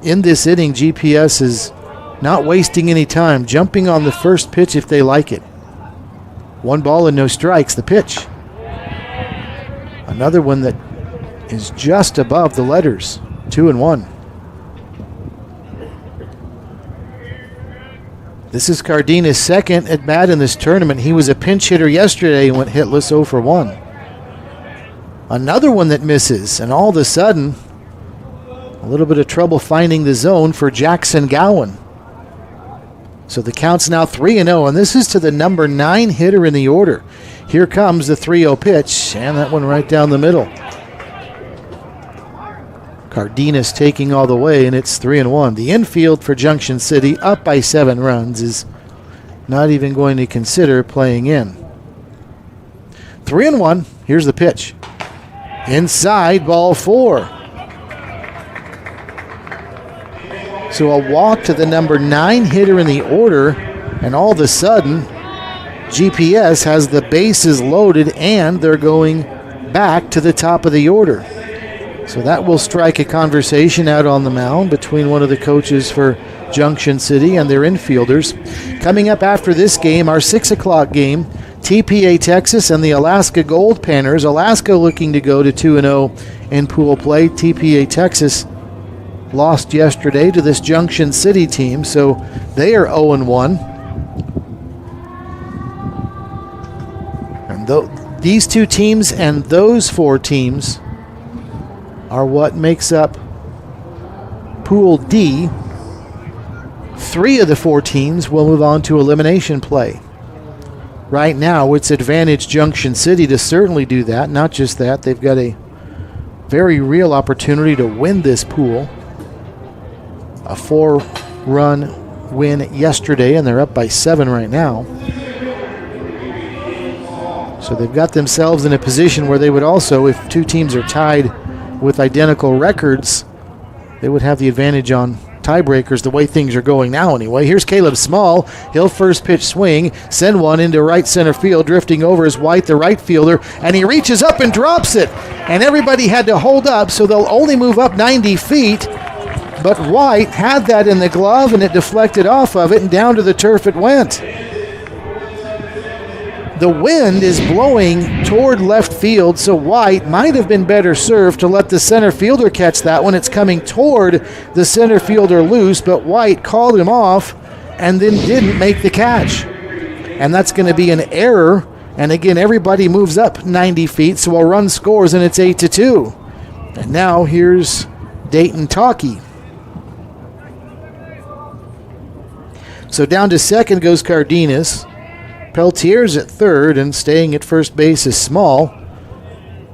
in this inning, GPS is not wasting any time, jumping on the first pitch if they like it. 1 ball and no strikes, the pitch. Another one that is just above the letters, 2-1. This is Cardenas' second at bat in this tournament. He was a pinch hitter yesterday and went hitless 0 for 1. Another one that misses, and all of a sudden, a little bit of trouble finding the zone for Jackson Gowan. So the count's now 3-0, and this is to the number 9 hitter in the order. Here comes the 3-0 pitch, and that one right down the middle. Cardenas taking all the way, and it's 3-1. The infield for Junction City, up by 7 runs, is not even going to consider playing in. 3-1. Here's the pitch. Inside, ball 4. So a walk to the number 9 hitter in the order, and all of a sudden, GPS has the bases loaded, and they're going back to the top of the order. So that will strike a conversation out on the mound between one of the coaches for Junction City and their infielders. Coming up after this game, our 6 o'clock game, TPA Texas and the Alaska Gold Panners. Alaska looking to go to 2-0 in pool play. TPA Texas lost yesterday to this Junction City team, so they are 0-1. And these 2 teams and those 4 teams are what makes up Pool D. 3 of the 4 teams will move on to elimination play. Right now, it's advantage Junction City to certainly do that. Not just that, they've got a very real opportunity to win this pool. A 4-run win yesterday, and they're up by 7 right now. So they've got themselves in a position where they would also, if 2 teams are tied with identical records, they would have the advantage on tiebreakers the way things are going now anyway. Here's Caleb Small. He'll first pitch swing, send one into right center field. Drifting over is White, the right fielder, and he reaches up and drops it. And everybody had to hold up, so they'll only move up 90 feet. But White had that in the glove, and it deflected off of it, and down to the turf it went. The wind is blowing toward left field, so White might have been better served to let the center fielder catch that one. It's coming toward the center fielder loose, but White called him off and then didn't make the catch. And that's going to be an error. And again, everybody moves up 90 feet, so a run scores, and it's 8-2. And now here's Dayton Talkie. So down to second goes Cardenas. Peltier's at third, and staying at first base is Small.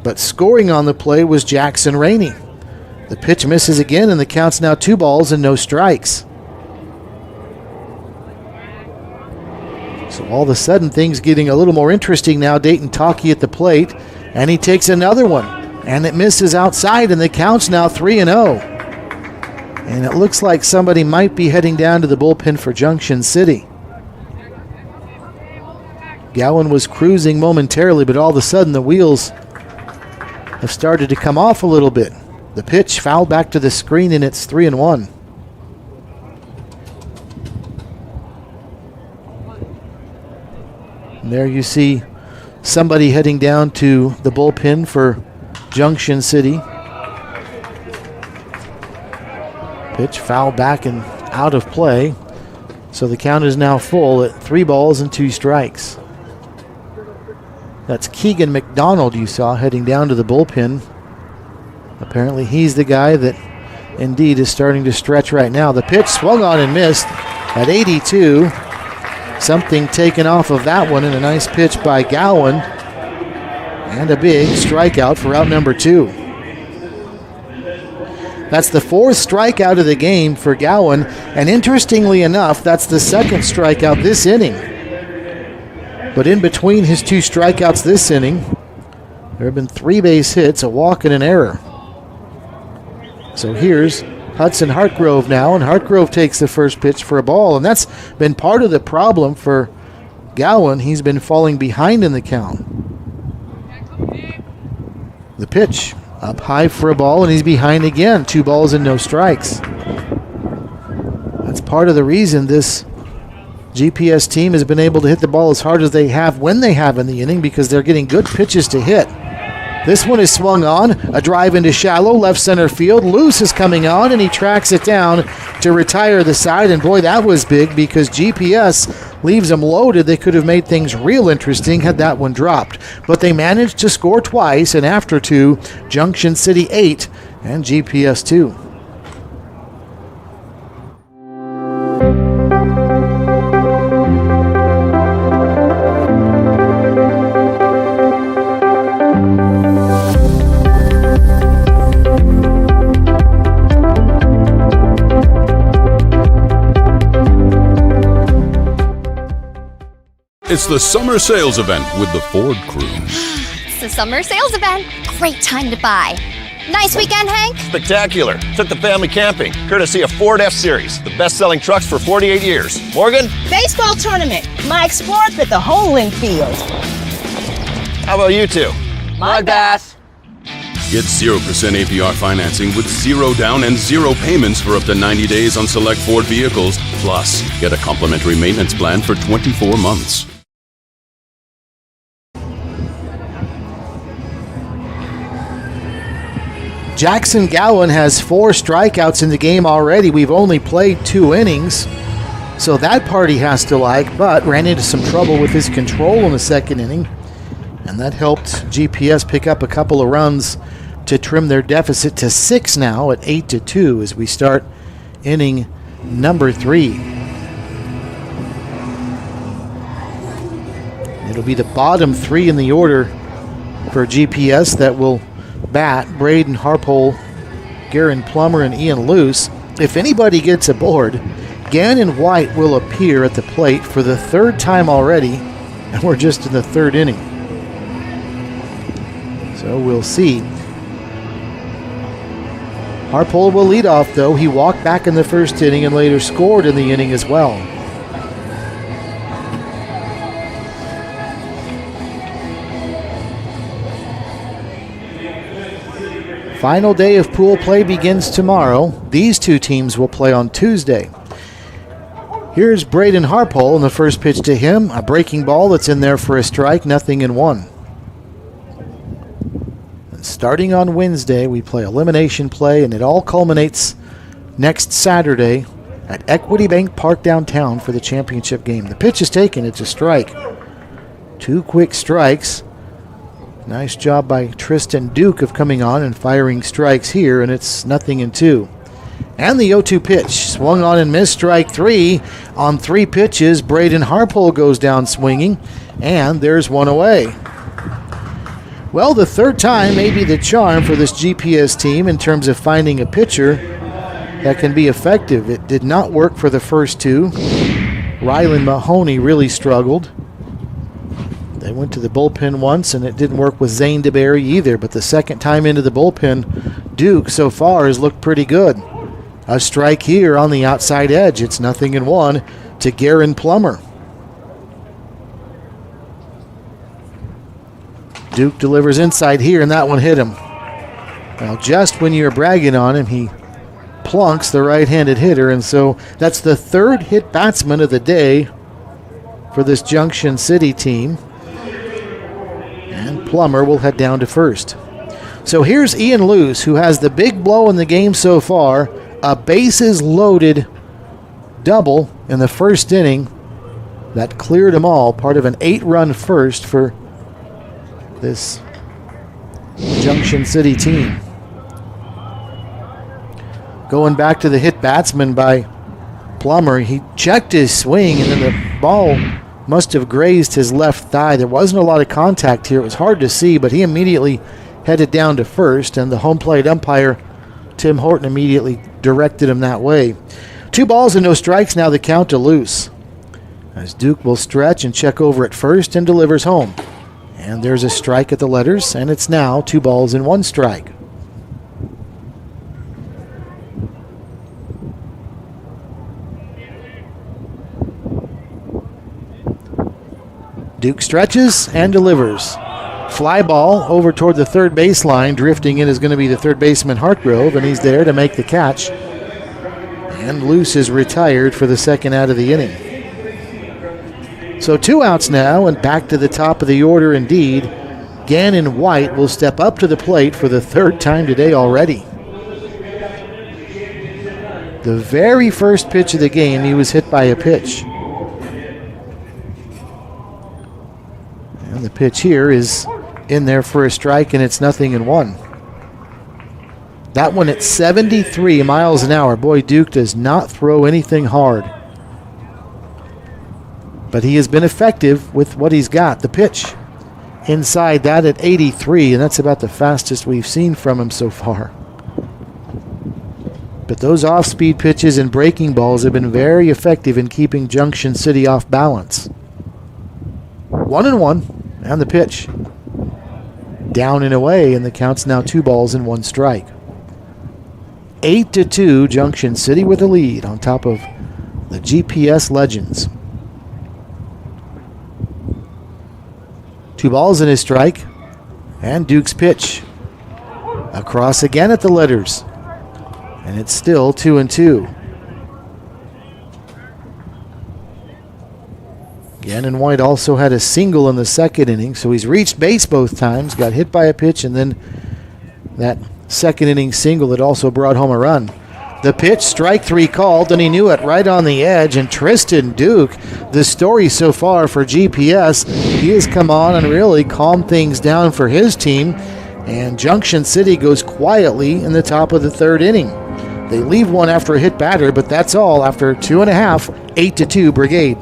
But scoring on the play was Jackson Rainey. The pitch misses again, and the count's now 2 balls and no strikes. So all of a sudden, things getting a little more interesting now. Dayton Talkie at the plate, and he takes another one, and it misses outside, and the count's now 3-0. And it looks like somebody might be heading down to the bullpen for Junction City. Gowan was cruising momentarily, but all of a sudden the wheels have started to come off a little bit. The pitch fouled back to the screen, and it's 3-1. And there you see somebody heading down to the bullpen for Junction City. Pitch fouled back and out of play. So the count is now full at 3 balls and 2 strikes. That's Keegan McDonald you saw heading down to the bullpen. Apparently he's the guy that indeed is starting to stretch right now. The pitch swung on and missed at 82. Something taken off of that one, and a nice pitch by Gowan. And a big strikeout for out number 2. That's the 4th strikeout of the game for Gowan, and interestingly enough, that's the 2nd strikeout this inning. But in between his 2 strikeouts this inning, there have been 3 base hits, a walk, and an error. So here's Hudson Hartgrove now, and Hartgrove takes the first pitch for a ball, and that's been part of the problem for Gowan. He's been falling behind in the count. The pitch up high for a ball, and he's behind again. 2 balls and no strikes. That's part of the reason this GPS team has been able to hit the ball as hard as they have when they have in the inning, because they're getting good pitches to hit. This one is swung on, a drive into shallow left center field. Luce is coming on, and he tracks it down to retire the side. And boy, that was big, because GPS leaves them loaded. They could have made things real interesting had that one dropped. But they managed to score twice, and after 2, Junction City 8 and GPS 2. It's the summer sales event with the Ford crew. It's the summer sales event. Great time to buy. Nice weekend, Hank? Spectacular. Took the family camping, courtesy of Ford F-Series, the best-selling trucks for 48 years. Morgan? Baseball tournament. Mike Sports with the whole infield. How about you two? My bass. Get 0% APR financing with 0 down and 0 payments for up to 90 days on select Ford vehicles. Plus, get a complimentary maintenance plan for 24 months. Jackson Gowan has 4 strikeouts in the game already. We've only played 2 innings, so that part he has to like, but ran into some trouble with his control in the second inning, and that helped GPS pick up a couple of runs to trim their deficit to 6 now at 8-2 as we start inning number 3. It'll be the bottom 3 in the order for GPS that will bat: Braden Harpole, Garen Plummer, and Ian Luce. If anybody gets aboard, Gannon White will appear at the plate for the 3rd time already, and we're just in the 3rd inning. So we'll see. Harpole will lead off, though. He walked back in the 1st inning and later scored in the inning as well. Final day of pool play begins tomorrow. These 2 teams will play on Tuesday. Here's Braden Harpole, and the first pitch to him, a breaking ball that's in there for a strike, 0-1. And starting on Wednesday, we play elimination play, and it all culminates next Saturday at Equity Bank Park downtown for the championship game. The pitch is taken, it's a strike. 2 quick strikes. Nice job by Tristan Duke of coming on and firing strikes here, and it's 0-2. And the 0-2 pitch, swung on and missed, strike 3. On 3 pitches, Braden Harpole goes down swinging, and there's 1 away. Well, the 3rd time may be the charm for this GPS team in terms of finding a pitcher that can be effective. It did not work for the first 2. Rylan Mahoney really struggled. They went to the bullpen once, and it didn't work with Zane DeBerry either. But the 2nd time into the bullpen, Duke so far has looked pretty good. A strike here on the outside edge. It's 0-1 to Garen Plummer. Duke delivers inside here, and that one hit him. Well, just when you're bragging on him, he plunks the right-handed hitter, and so that's the 3rd hit batsman of the day for this Junction City team. And Plummer will head down to first. So here's Ian Luce, who has the big blow in the game so far, a bases-loaded double in the 1st inning that cleared them all, part of an 8-run first for this Junction City team. Going back to the hit batsman by Plummer, he checked his swing, and then the ball must have grazed his left thigh. There wasn't a lot of contact here. It was hard to see, but he immediately headed down to first, and the home plate umpire, Tim Horton, immediately directed him that way. 2 balls and no strikes now, the count to Luce, as Duke will stretch and check over at first and delivers home. And there's a strike at the letters, and it's now 2 balls and 1 strike. Duke stretches and delivers. Fly ball over toward the third baseline. Drifting in is going to be the third baseman Hartgrove, and he's there to make the catch. And Luce is retired for the second out of the inning. So 2 outs now, and back to the top of the order indeed. Gannon White will step up to the plate for the third time today already. The very first pitch of the game, he was hit by a pitch. And the pitch here is in there for a strike, and it's 0-1. That one at 73 miles an hour. Boy, Duke does not throw anything hard. But he has been effective with what he's got. The pitch inside that at 83, and that's about the fastest we've seen from him so far. But those off-speed pitches and breaking balls have been very effective in keeping Junction City off balance. 1-1, and the pitch. Down and away, and the count's now 2-1 strike. 8-2, Junction City with a lead on top of the GPS Legends. 2 balls and a strike, and Duke's pitch. Across again at the letters, and it's still 2-2. Gannon White also had a single in the second inning, so he's reached base both times, got hit by a pitch, and then that second inning single that also brought home a run. The pitch, strike 3 called, and he knew it right on the edge. And Tristan Duke, the story so far for GPS, he has come on and really calmed things down for his team. And Junction City goes quietly in the top of the third inning. They leave one after a hit batter, but that's all after 2.5, 8-2 Brigade.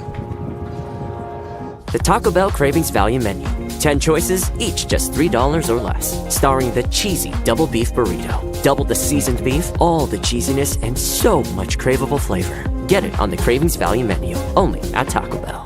The Taco Bell Cravings Value Menu. 10 choices, each just $3 or less. Starring the cheesy double beef burrito. Double the seasoned beef, all the cheesiness, and so much craveable flavor. Get it on the Cravings Value Menu, only at Taco Bell.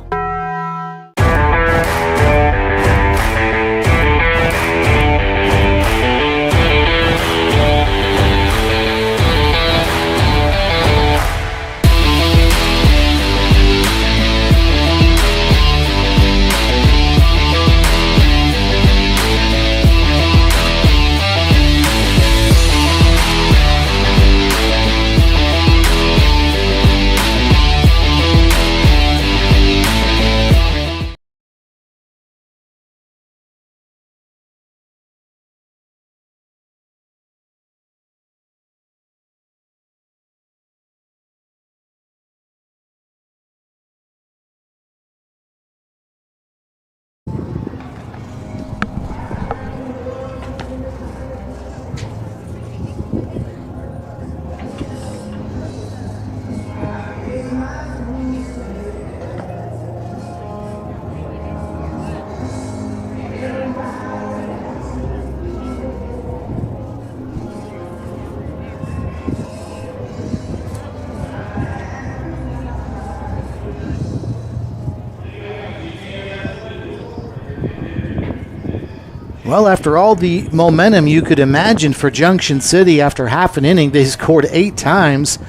Well, after all the momentum you could imagine for Junction City after half an inning, they scored 8 times.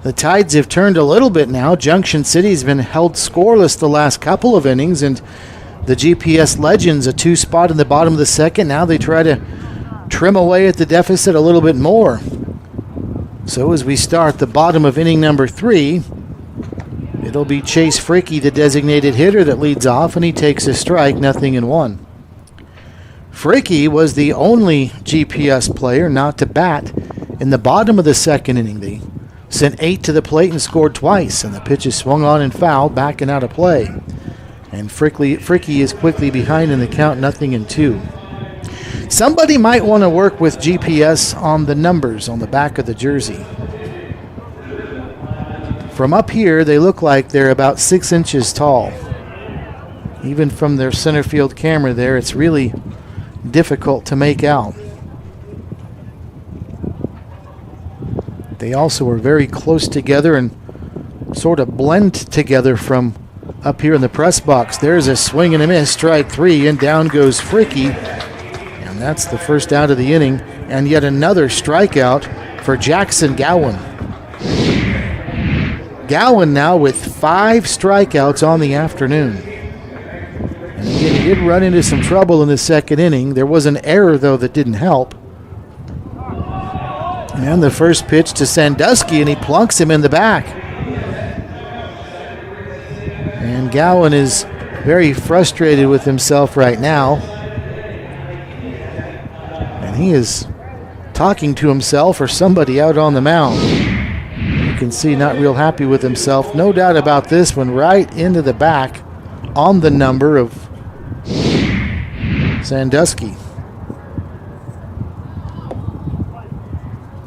The tides have turned a little bit now. Junction City's been held scoreless the last couple of innings, and the GPS Legends, a 2 spot in the bottom of the second. Now they try to trim away at the deficit a little bit more. So as we start the bottom of inning number 3, it'll be Chase Fricky, the designated hitter, that leads off, and he takes a strike, 0-1. Fricky was the only GPS player not to bat in the bottom of the second inning. They sent 8 to the plate and scored twice, and the pitch is swung on and fouled, backing out of play. And Fricky is quickly behind in the count, 0-2. Somebody might want to work with GPS on the numbers on the back of the jersey. From up here, they look like they're about 6 inches tall. Even from their center field camera there, it's really difficult to make out. They also are very close together and sort of blend together from up here in the press box. There's a swing and a miss, strike 3, and down goes Fricky. And that's the first out of the inning, and yet another strikeout for Jackson Gowan. Gowan now with 5 strikeouts on the afternoon. And again, he did run into some trouble in the second inning. There was an error, though, that didn't help. And the first pitch to Sandusky, and he plunks him in the back. And Gowan is very frustrated with himself right now. And he is talking to himself or somebody out on the mound. You can see not real happy with himself. No doubt about this one, right into the back on the number of Sandusky.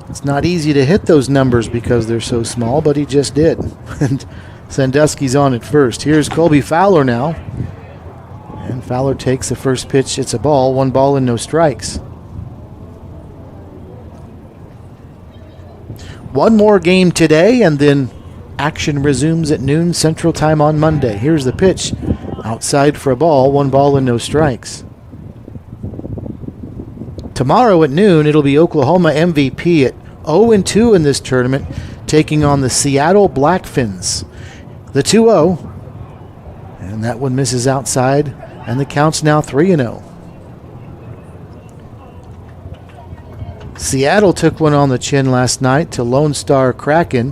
It's not easy to hit those numbers because they're so small, but he just did. And Sandusky's on at first. Here's Colby Fowler now. And Fowler takes the first pitch. It's a ball. 1 ball and no strikes. One more game today, and then action resumes at noon Central Time on Monday. Here's the pitch. Outside for a ball. 1 ball and no strikes. Tomorrow at noon, it'll be Oklahoma MVP at 0-2 in this tournament, taking on the Seattle Blackfins. The 2-0, and that one misses outside, and the count's now 3-0. Seattle took one on the chin last night to Lone Star Kraken,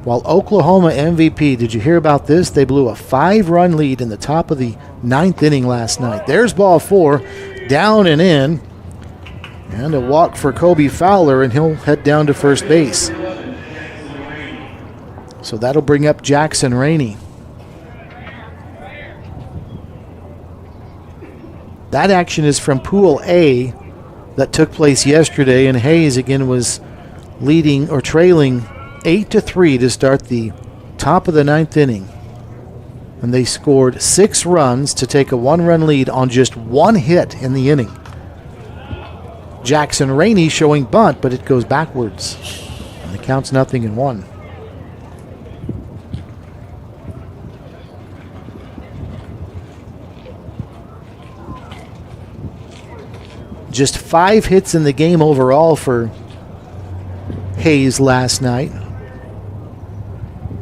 while Oklahoma MVP, did you hear about this? They blew a 5-run lead in the top of the 9th inning last night. There's ball 4, down and in. And a walk for Colby Fowler, and he'll head down to first base. So that'll bring up Jackson Rainey. That action is from Pool A that took place yesterday, and Hayes again was leading or trailing 8-3 to start the top of the 9th inning. And they scored 6 runs to take a 1-run lead on just 1 hit in the inning. Jackson Rainey showing bunt, but it goes backwards. And the count's 0-1. Just 5 hits in the game overall for Hayes last night.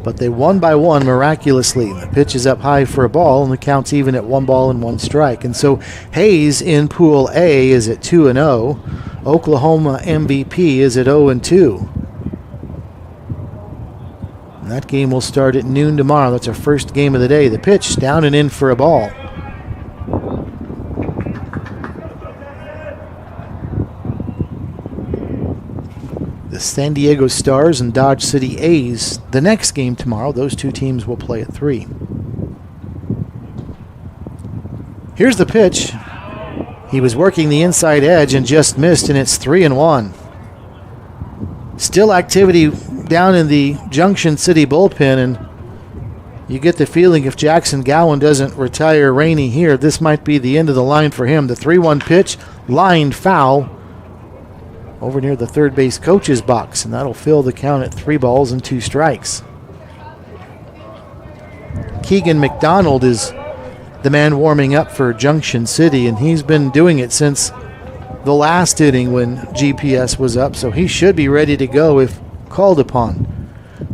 But they won by 1 miraculously. The pitch is up high for a ball, and the count's even at 1 ball and 1 strike. And so Hayes in Pool A is at 2-0. Oklahoma MVP is at 0-2. And that game will start at noon tomorrow. That's our first game of the day. The pitch down and in for a ball. The San Diego Stars and Dodge City A's, the next game tomorrow. Those two teams will play at 3. Here's the pitch. He was working the inside edge and just missed, and it's 3-1. Still activity down in the Junction City bullpen, and you get the feeling if Jackson Gowan doesn't retire Rainey here, this might be the end of the line for him. The 3-1 pitch, lined foul over near the third base coach's box, and that'll fill the count at 3 balls and 2 strikes. Keegan McDonald is the man warming up for Junction City, and he's been doing it since the last inning when GPS was up, so he should be ready to go if called upon.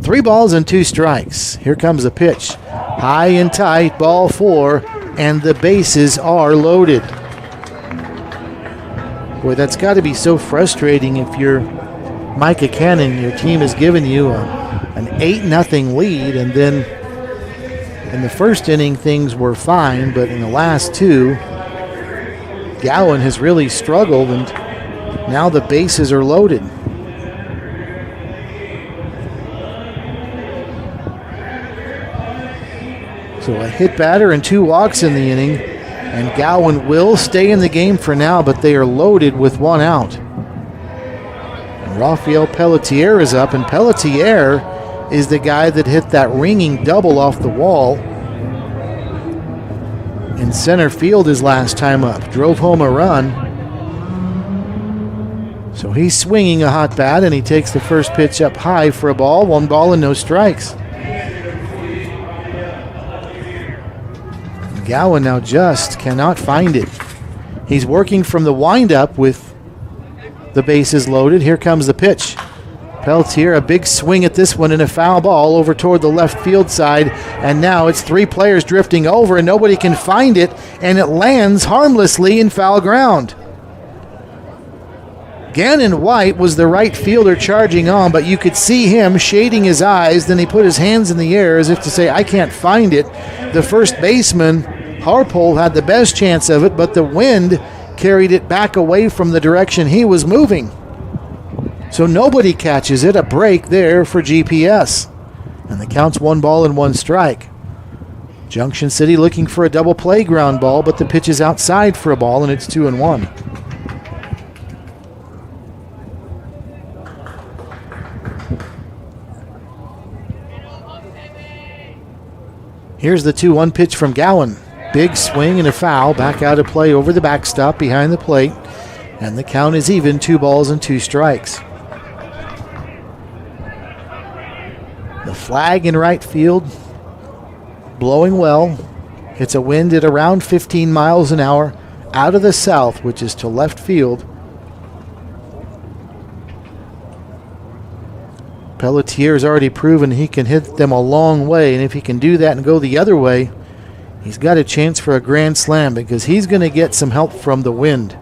3 balls and 2 strikes. Here comes the pitch. High and tight, ball 4, and the bases are loaded. Boy, that's got to be so frustrating if you're Micah Cannon. Your team has given you an 8-0 lead, and then in the first inning things were fine, but in the last 2, Gowan has really struggled, and now the bases are loaded. So a hit batter and 2 walks in the inning. And Gowan will stay in the game for now, but they are loaded with 1 out. And Rafael Pelletier is up, and Pelletier is the guy that hit that ringing double off the wall in center field his last time up. Drove home a run. So he's swinging a hot bat, and he takes the first pitch up high for a ball. 1 ball and no strikes. Gowan now just cannot find it. He's working from the windup with the bases loaded. Here comes the pitch. Peltier, a big swing at this one and a foul ball over toward the left field side. And now it's three players drifting over and nobody can find it. And it lands harmlessly in foul ground. Gannon White was the right fielder charging on, but you could see him shading his eyes. Then he put his hands in the air as if to say, I can't find it. The first baseman, Harpole, had the best chance of it, but the wind carried it back away from the direction he was moving. So nobody catches it. A break there for GPS. And the count's 1 ball and 1 strike. Junction City looking for a double play ground ball, but the pitch is outside for a ball, and it's 2-1. Here's the 2-1 pitch from Gowan. Big swing and a foul. Back out of play over the backstop behind the plate. And the count is even, 2 balls and 2 strikes. The flag in right field, blowing well. It's a wind at around 15 miles an hour out of the south, which is to left field. Pelletier has already proven he can hit them a long way, and if he can do that and go the other way, he's got a chance for a grand slam because he's going to get some help from the wind.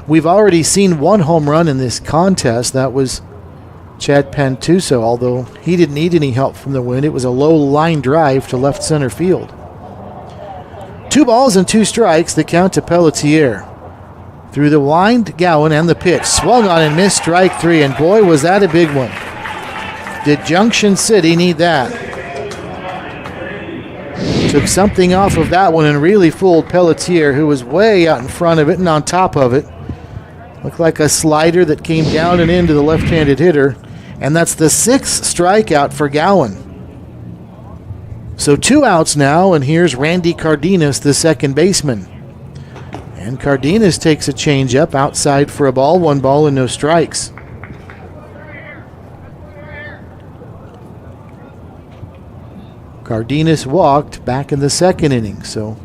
We've already seen 1 home run in this contest. That was Chad Pantuso, although he didn't need any help from the wind. It was a low line drive to left center field. 2 balls and 2 strikes, the count to Pelletier. Through the wind, Gowan, and the pitch. Swung on and missed, strike 3, and boy, was that a big one. Did Junction City need that? Took something off of that one and really fooled Pelletier, who was way out in front of it and on top of it. Looked like a slider that came down and into the left-handed hitter. And that's the 6th strikeout for Gowan. So 2 outs now, and here's Randy Cardenas, the second baseman. And Cardenas takes a changeup outside for a ball, 1 ball and no strikes. Cardenas walked back in the second inning, so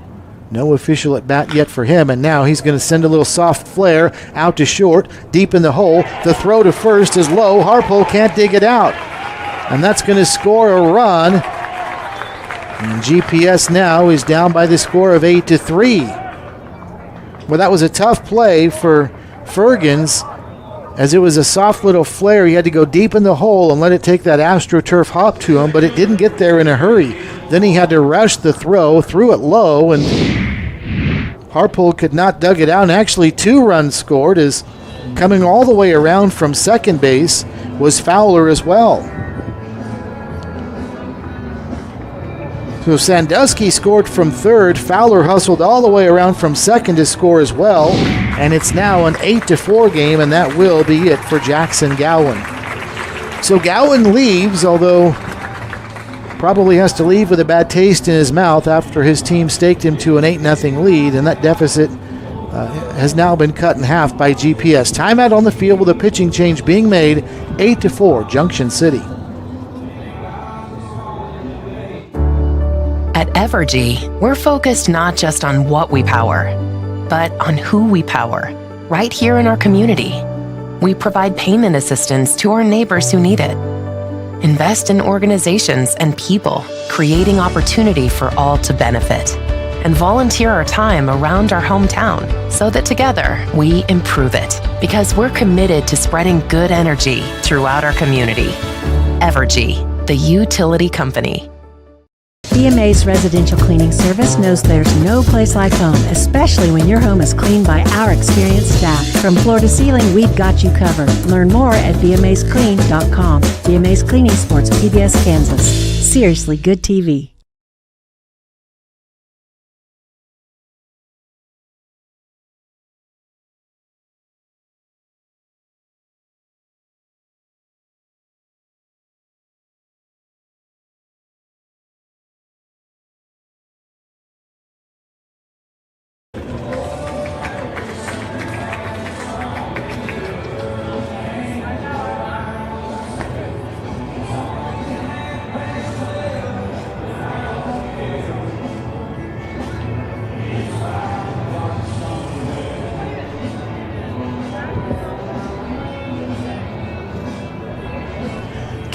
no official at bat yet for him, and now he's going to send a little soft flare out to short, deep in the hole. The throw to first is low. Harpole can't dig it out, and that's going to score a run. And GPS now is down by the score of 8-3. Well, that was a tough play for Fergens, as it was a soft little flare. He had to go deep in the hole and let it take that AstroTurf hop to him, but it didn't get there in a hurry. Then he had to rush the throw, threw it low, and Harpole could not dug it out. And actually 2 runs scored, as coming all the way around from second base was Fowler as well. So Sandusky scored from third. Fowler hustled all the way around from second to score as well. And it's now an 8-4 game, and that will be it for Jackson Gowan. So Gowan leaves, although probably has to leave with a bad taste in his mouth after his team staked him to an 8-0 lead, and that deficit has now been cut in half by GPS. Timeout on the field with a pitching change being made. 8-4, Junction City. At Evergy, we're focused not just on what we power, but on who we power, right here in our community. We provide payment assistance to our neighbors who need it. Invest in organizations and people, creating opportunity for all to benefit. And volunteer our time around our hometown so that together we improve it, because we're committed to spreading good energy throughout our community. Evergy, the utility company. BMA's residential cleaning service knows there's no place like home, especially when your home is cleaned by our experienced staff. From floor to ceiling, we've got you covered. Learn more at bmasclean.com. BMA's Cleaning Sports, PBS, Kansas. Seriously good TV.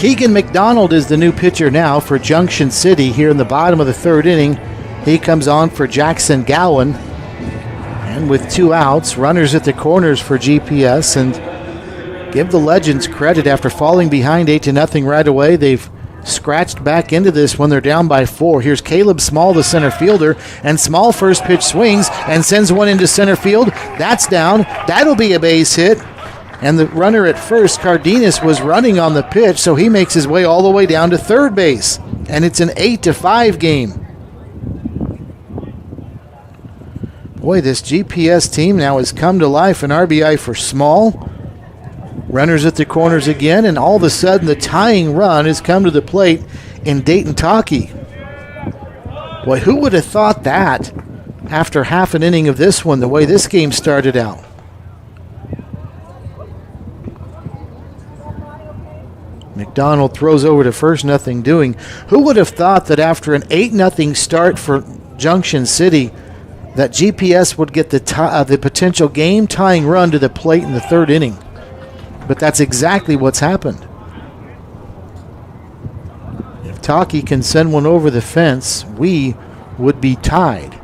Keegan McDonald is the new pitcher now for Junction City here in the bottom of the third inning. He comes on for Jackson Gowan. And with 2 outs, runners at the corners for GPS. And give the Legends credit, after falling behind 8-0 right away, they've scratched back into this when they're down by 4. Here's Caleb Small, the center fielder, and Small first pitch swings and sends one into center field. That's down. That'll be a base hit. And the runner at first, Cardenas, was running on the pitch, so he makes his way all the way down to third base. And it's an 8-5 game. Boy, this GPS team now has come to life. An RBI for Small. Runners at the corners again, and all of a sudden the tying run has come to the plate in Dayton Taki. Boy, who would have thought that after half an inning of this one, the way this game started out? McDonald throws over to first, nothing doing. Who would have thought that after an 8-0 start for Junction City, that GPS would get the potential game-tying run to the plate in the third inning? But that's exactly what's happened. If Taki can send one over the fence, we would be tied.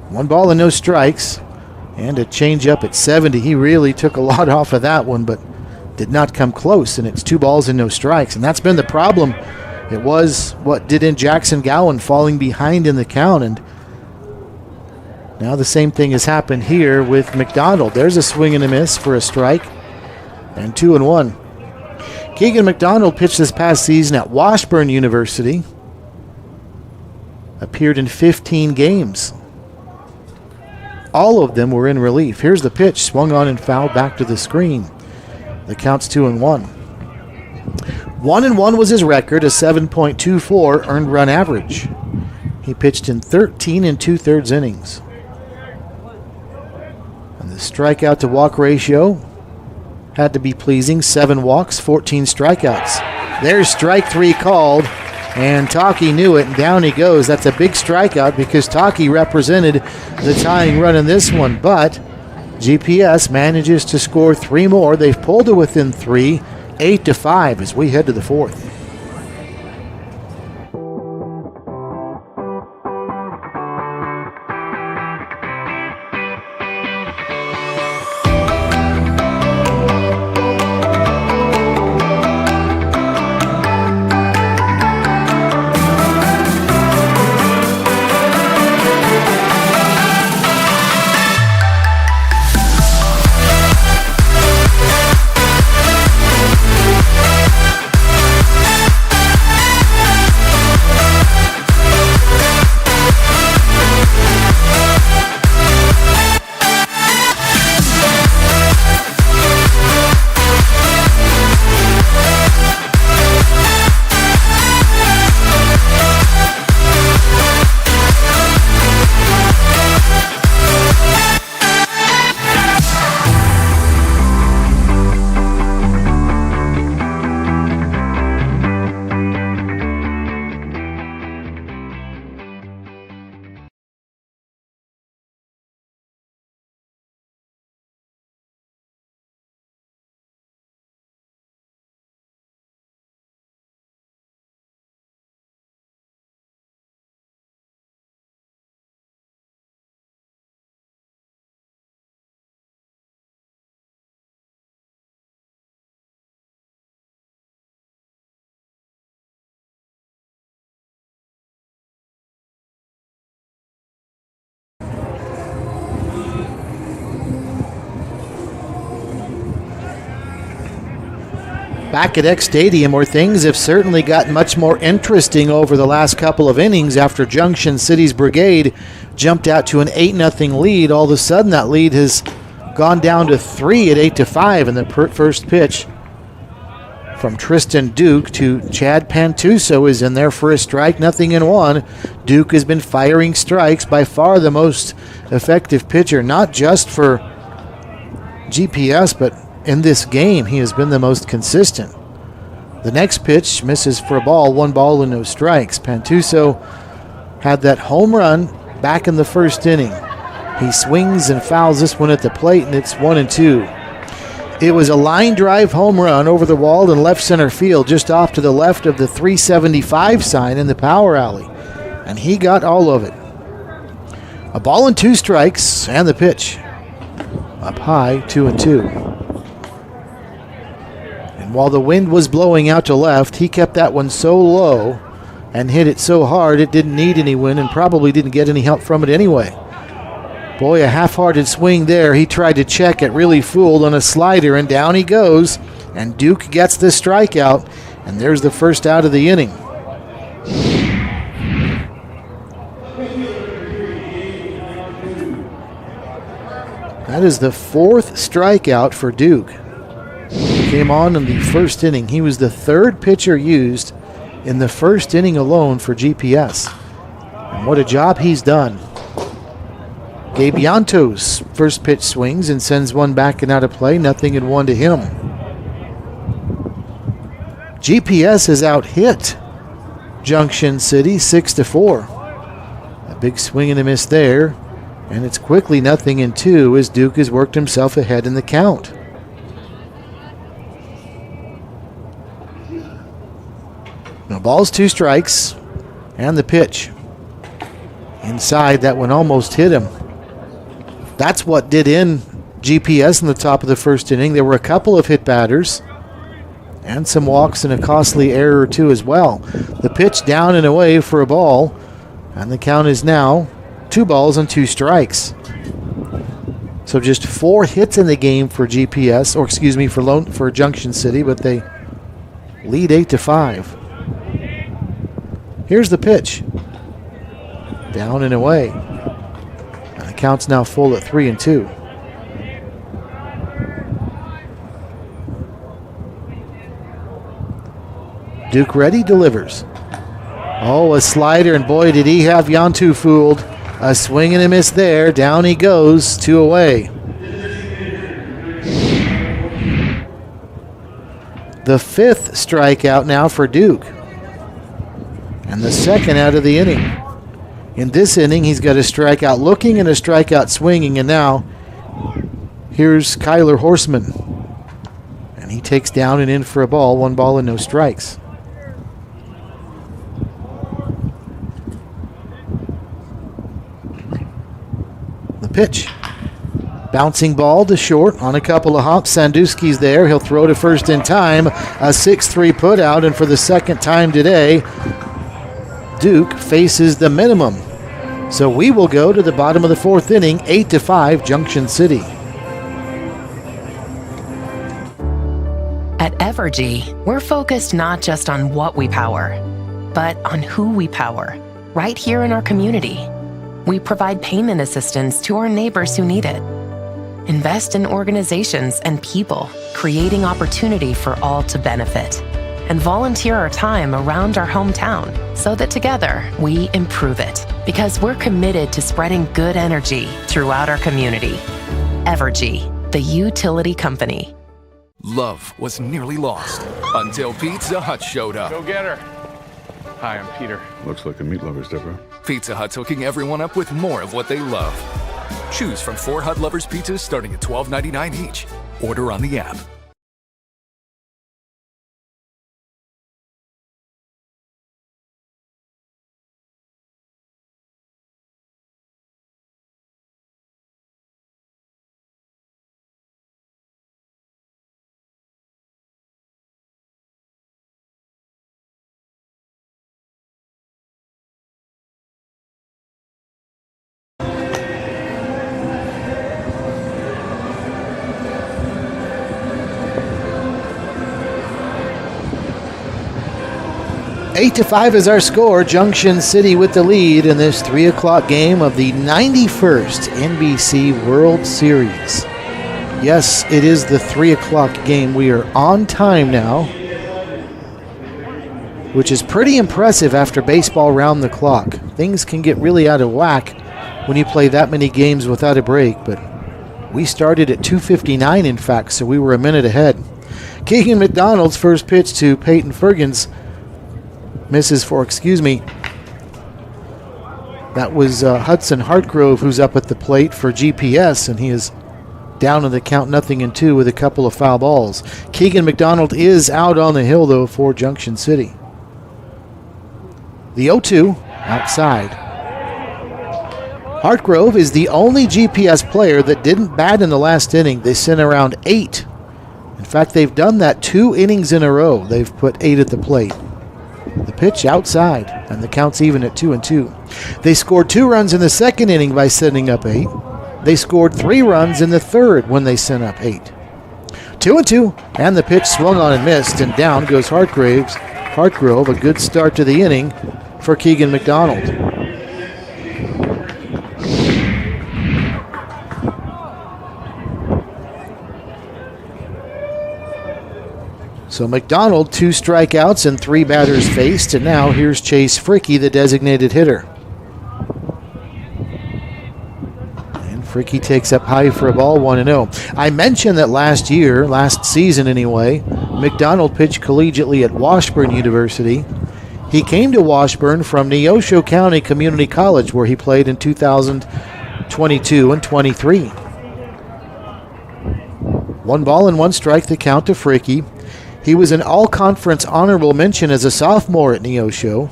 1 ball and no strikes, and a changeup at 70. He really took a lot off of that one, but did not come close, and it's 2 balls and no strikes. And that's been the problem. It was what did in Jackson Gowan, falling behind in the count, and now the same thing has happened here with McDonald. There's a swing and a miss for a strike, and 2-1. Keegan McDonald pitched this past season at Washburn University. Appeared in 15 games. All of them were in relief. Here's the pitch, swung on and fouled back to the screen. The count's 2-1. 1-1 was his record, a 7.24 earned run average. He pitched in 13 2/3 innings. And the strikeout to walk ratio had to be pleasing. 7 walks, 14 strikeouts. There's strike 3 called, and Taki knew it, and down he goes. That's a big strikeout because Taki represented the tying run in this one, but GPS manages to score 3 more. They've pulled to within 3, 8-5 as we head to the 4th. Back at X Stadium, where things have certainly gotten much more interesting over the last couple of innings after Junction City's Brigade jumped out to an 8-0 lead. All of a sudden, that lead has gone down to 3 at 8-5 in the first pitch from Tristan Duke to Chad Pantuso is in there for a strike, 0-1. Duke has been firing strikes, by far the most effective pitcher, not just for GPS, but in this game, he has been the most consistent. The next pitch misses for a ball, 1 ball and no strikes. Pantuso had that home run back in the first inning. He swings and fouls this one at the plate, and it's 1-2. It was a line drive home run over the wall in left center field, just off to the left of the 375 sign in the power alley. And he got all of it. A ball and 2 strikes, and the pitch. Up high, 2-2. And while the wind was blowing out to left, he kept that one so low and hit it so hard it didn't need any wind and probably didn't get any help from it anyway. Boy, a half-hearted swing there. He tried to check it, really fooled on a slider, and down he goes. And Duke gets the strikeout, and there's the first out of the inning. That is the 4th strikeout for Duke. He came on in the first inning. He was the 3rd pitcher used in the first inning alone for GPS. And what a job he's done. Gabe Yanto's first pitch swings and sends one back and out of play, 0-1 to him. GPS has out-hit Junction City 6-4. A big swing and a miss there, and it's quickly 0-2 as Duke has worked himself ahead in the count. Now balls, 2 strikes, and the pitch. Inside, that one almost hit him. That's what did in GPS in the top of the first inning. There were a couple of hit batters and some walks and a costly error or 2 as well. The pitch down and away for a ball, and the count is now 2 balls and 2 strikes. So just 4 hits in the game for GPS, or excuse me, for Junction City, but they lead 8-5. Here's the pitch. Down and away. Count's now full at 3-2. Duke ready, delivers. Oh, a slider, and boy, did he have Yantu fooled. A swing and a miss there. Down he goes, 2 away. The 5th strikeout now for Duke. And the 2nd out of the inning. In this inning, he's got a strikeout looking and a strikeout swinging, and now here's Kyler Horseman. And he takes down and in for a ball, 1 ball and no strikes. The pitch. Bouncing ball to short on a couple of hops. Sandusky's there. He'll throw to first in time. A 6-3 put out, and for the 2nd time today, Duke faces the minimum. So we will go to the bottom of the 4th inning, 8-5 Junction City. At Evergy, we're focused not just on what we power, but on who we power, right here in our community. We provide payment assistance to our neighbors who need it. Invest in organizations and people, creating opportunity for all to benefit. And volunteer our time around our hometown so that together we improve it, because we're committed to spreading good energy throughout our community. Evergy, the utility company. Love was nearly lost until Pizza Hut showed up. Go get her. Hi, I'm Peter. Looks like the meat lovers, Deborah. Pizza Hut's hooking everyone up with more of what they love. Choose from 4 Hut Lovers pizzas starting at $12.99 each. Order on the app. Eight to 5 is our score. Junction City with the lead in this 3 o'clock game of the 91st NBC World Series. Yes, it is the 3 o'clock game. We are on time now, which is pretty impressive after baseball round the clock. Things can get really out of whack when you play that many games without a break, but we started at 2:59, in fact, so we were a minute ahead. Keegan McDonald's first pitch to Peyton Fergans misses for, that was Hudson Hartgrove, who's up at the plate for GPS, and he is down in the count 0-2 with a couple of foul balls. Keegan McDonald is out on the hill, though, for Junction City. The 0-2 outside. Hartgrove is the only GPS player that didn't bat in the last inning. They sent around 8. In fact, they've done that 2 innings in a row. They've put 8 at the plate. The pitch outside, and the count's even at 2-2. They scored 2 runs in the second inning by sending up 8. They scored 3 runs in the third when they sent up 8. 2-2, and the pitch swung on and missed, and down goes Hartgrove. A good start to the inning for Keegan McDonald. So McDonald, 2 strikeouts and 3 batters faced, and now here's Chase Fricke, the designated hitter. And Fricke takes up high for a ball, 1-0. I mentioned that last season anyway, McDonald pitched collegiately at Washburn University. He came to Washburn from Neosho County Community College, where he played in 2022 and 23. 1 ball and 1 strike, the count to Fricke. He was an all-conference honorable mention as a sophomore at Neosho,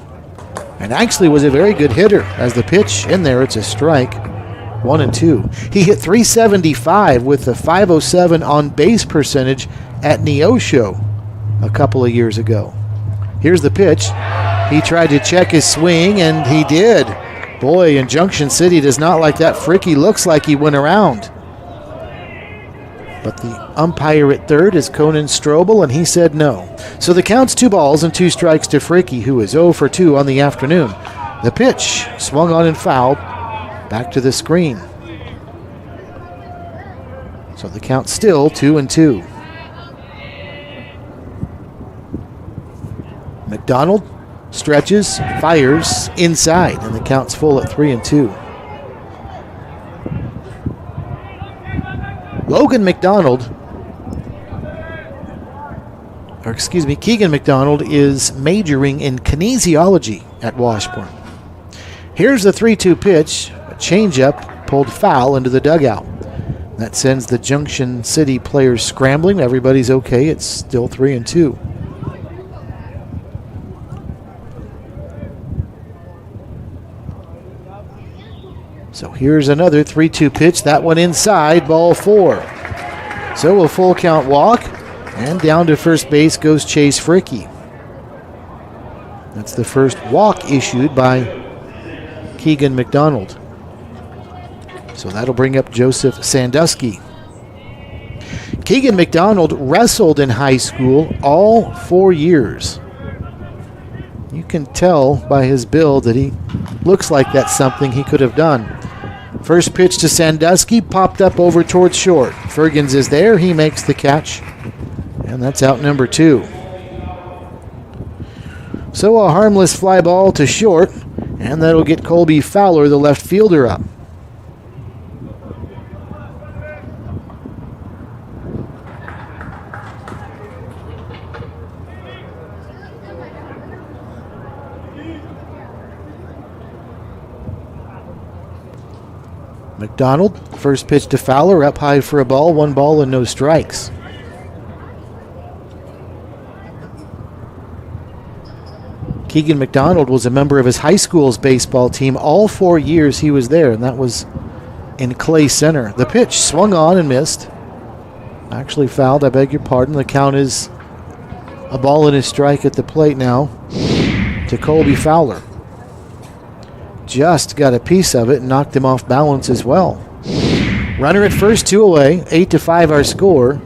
and actually was a very good hitter. As the pitch in there, it's a strike, 1-2. He hit .375 with a .507 on-base percentage at Neosho a couple of years ago. Here's the pitch. He tried to check his swing, and he did. Boy, and Junction City does not like that. Fricke looks like he went around. But the umpire at third is Conan Strobel, and he said no. So the count's 2 balls and 2 strikes to Fricke, who is 0 for 2 on the afternoon. The pitch swung on and fouled. Back to the screen. So the count's still 2-2. McDonald stretches, fires inside, and the count's full at 3-2. Keegan McDonald is majoring in kinesiology at Washburn. Here's the 3-2 pitch, a changeup pulled foul into the dugout. That sends the Junction City players scrambling. Everybody's okay. It's still 3-2. So here's another 3-2 pitch. That one inside, ball 4. So a full count walk, and down to first base goes Chase Fricke. That's the first walk issued by Keegan McDonald. So that'll bring up Joseph Sandusky. Keegan McDonald wrestled in high school all 4 years. You can tell by his build that he looks like that's something he could have done. First pitch to Sandusky, popped up over towards short. Fergens is there, he makes the catch, and that's out number 2. So a harmless fly ball to short, and that'll get Colby Fowler, the left fielder, up. McDonald, first pitch to Fowler, up high for a ball, 1 ball and no strikes. Keegan McDonald was a member of his high school's baseball team all 4 years he was there, and that was in Clay Center. The pitch swung on and missed. Actually fouled, I beg your pardon. The count is a ball and a strike at the plate now to Colby Fowler. Just got a piece of it and knocked him off balance as well. Runner at first, 2 away, 8-5 our score.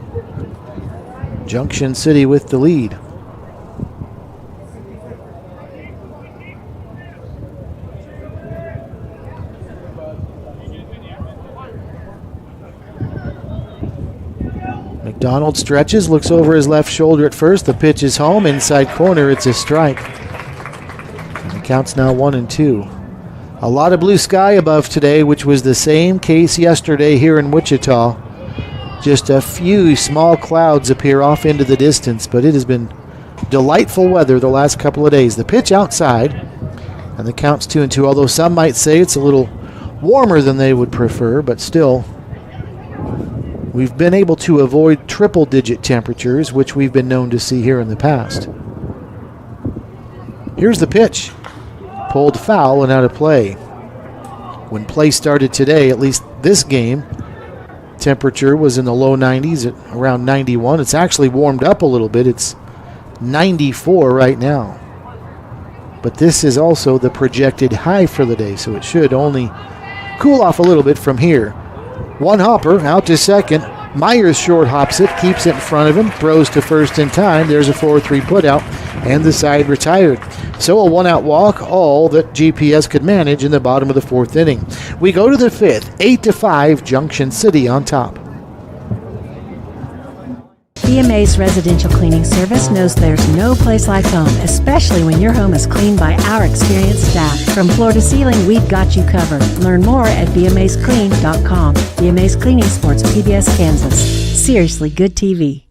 Junction City with the lead. McDonald stretches, looks over his left shoulder at first. The pitch is home, inside corner, it's a strike. And the count's now 1-2. A lot of blue sky above today, which was the same case yesterday here in Wichita. Just a few small clouds appear off into the distance, but it has been delightful weather the last couple of days. The pitch outside, and the count's 2-2, although some might say it's a little warmer than they would prefer, but still We've been able to avoid triple-digit temperatures, which we've been known to see here in the past. Here's the pitch. Pulled foul and out of play. When play started today, at least this game, temperature was in the low 90s at around 91. It's actually warmed up a little bit. It's 94 right now. But this is also the projected high for the day, so it should only cool off a little bit from here. One hopper out to second. Myers short hops it, keeps it in front of him, throws to first in time. There's a 4-3 putout, and the side retired. So a one-out walk, all that GPS could manage in the bottom of the fourth inning. We go to the fifth, 8-5, Junction City on top. BMA's residential cleaning service knows there's no place like home, especially when your home is cleaned by our experienced staff. From floor to ceiling, we've got you covered. Learn more at bmasclean.com. BMA's Cleaning Sports, PBS, Kansas. Seriously good TV.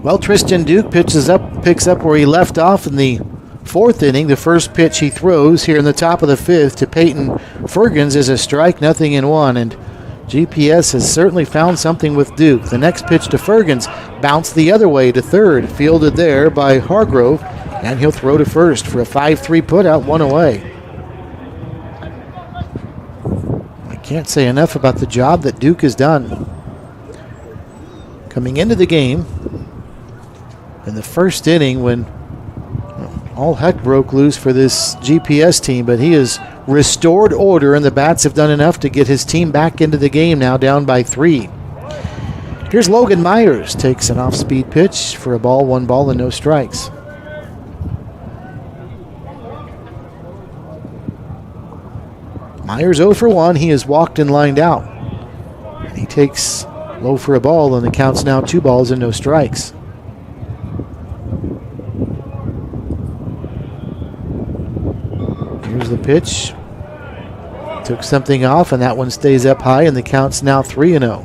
Well, Tristan Duke picks up where he left off in the fourth inning. The first pitch he throws here in the top of the fifth to Peyton Fergens is a strike, 0-1, and GPS has certainly found something with Duke. The next pitch to Fergens bounced the other way to third, fielded there by Hargrove, and he'll throw to first for a 5-3 putout, one away. I can't say enough about the job that Duke has done. Coming into the game, in the first inning when all heck broke loose for this GPS team, but he has restored order and the bats have done enough to get his team back into the game now, down by 3. Here's Logan Myers, takes an off-speed pitch for a ball, 1 ball and no strikes. Myers 0 for 1, he is walked and lined out. He takes low for a ball and the count's now 2 balls and no strikes. Here's the pitch. Took something off, and that one stays up high, and the count's now 3-0.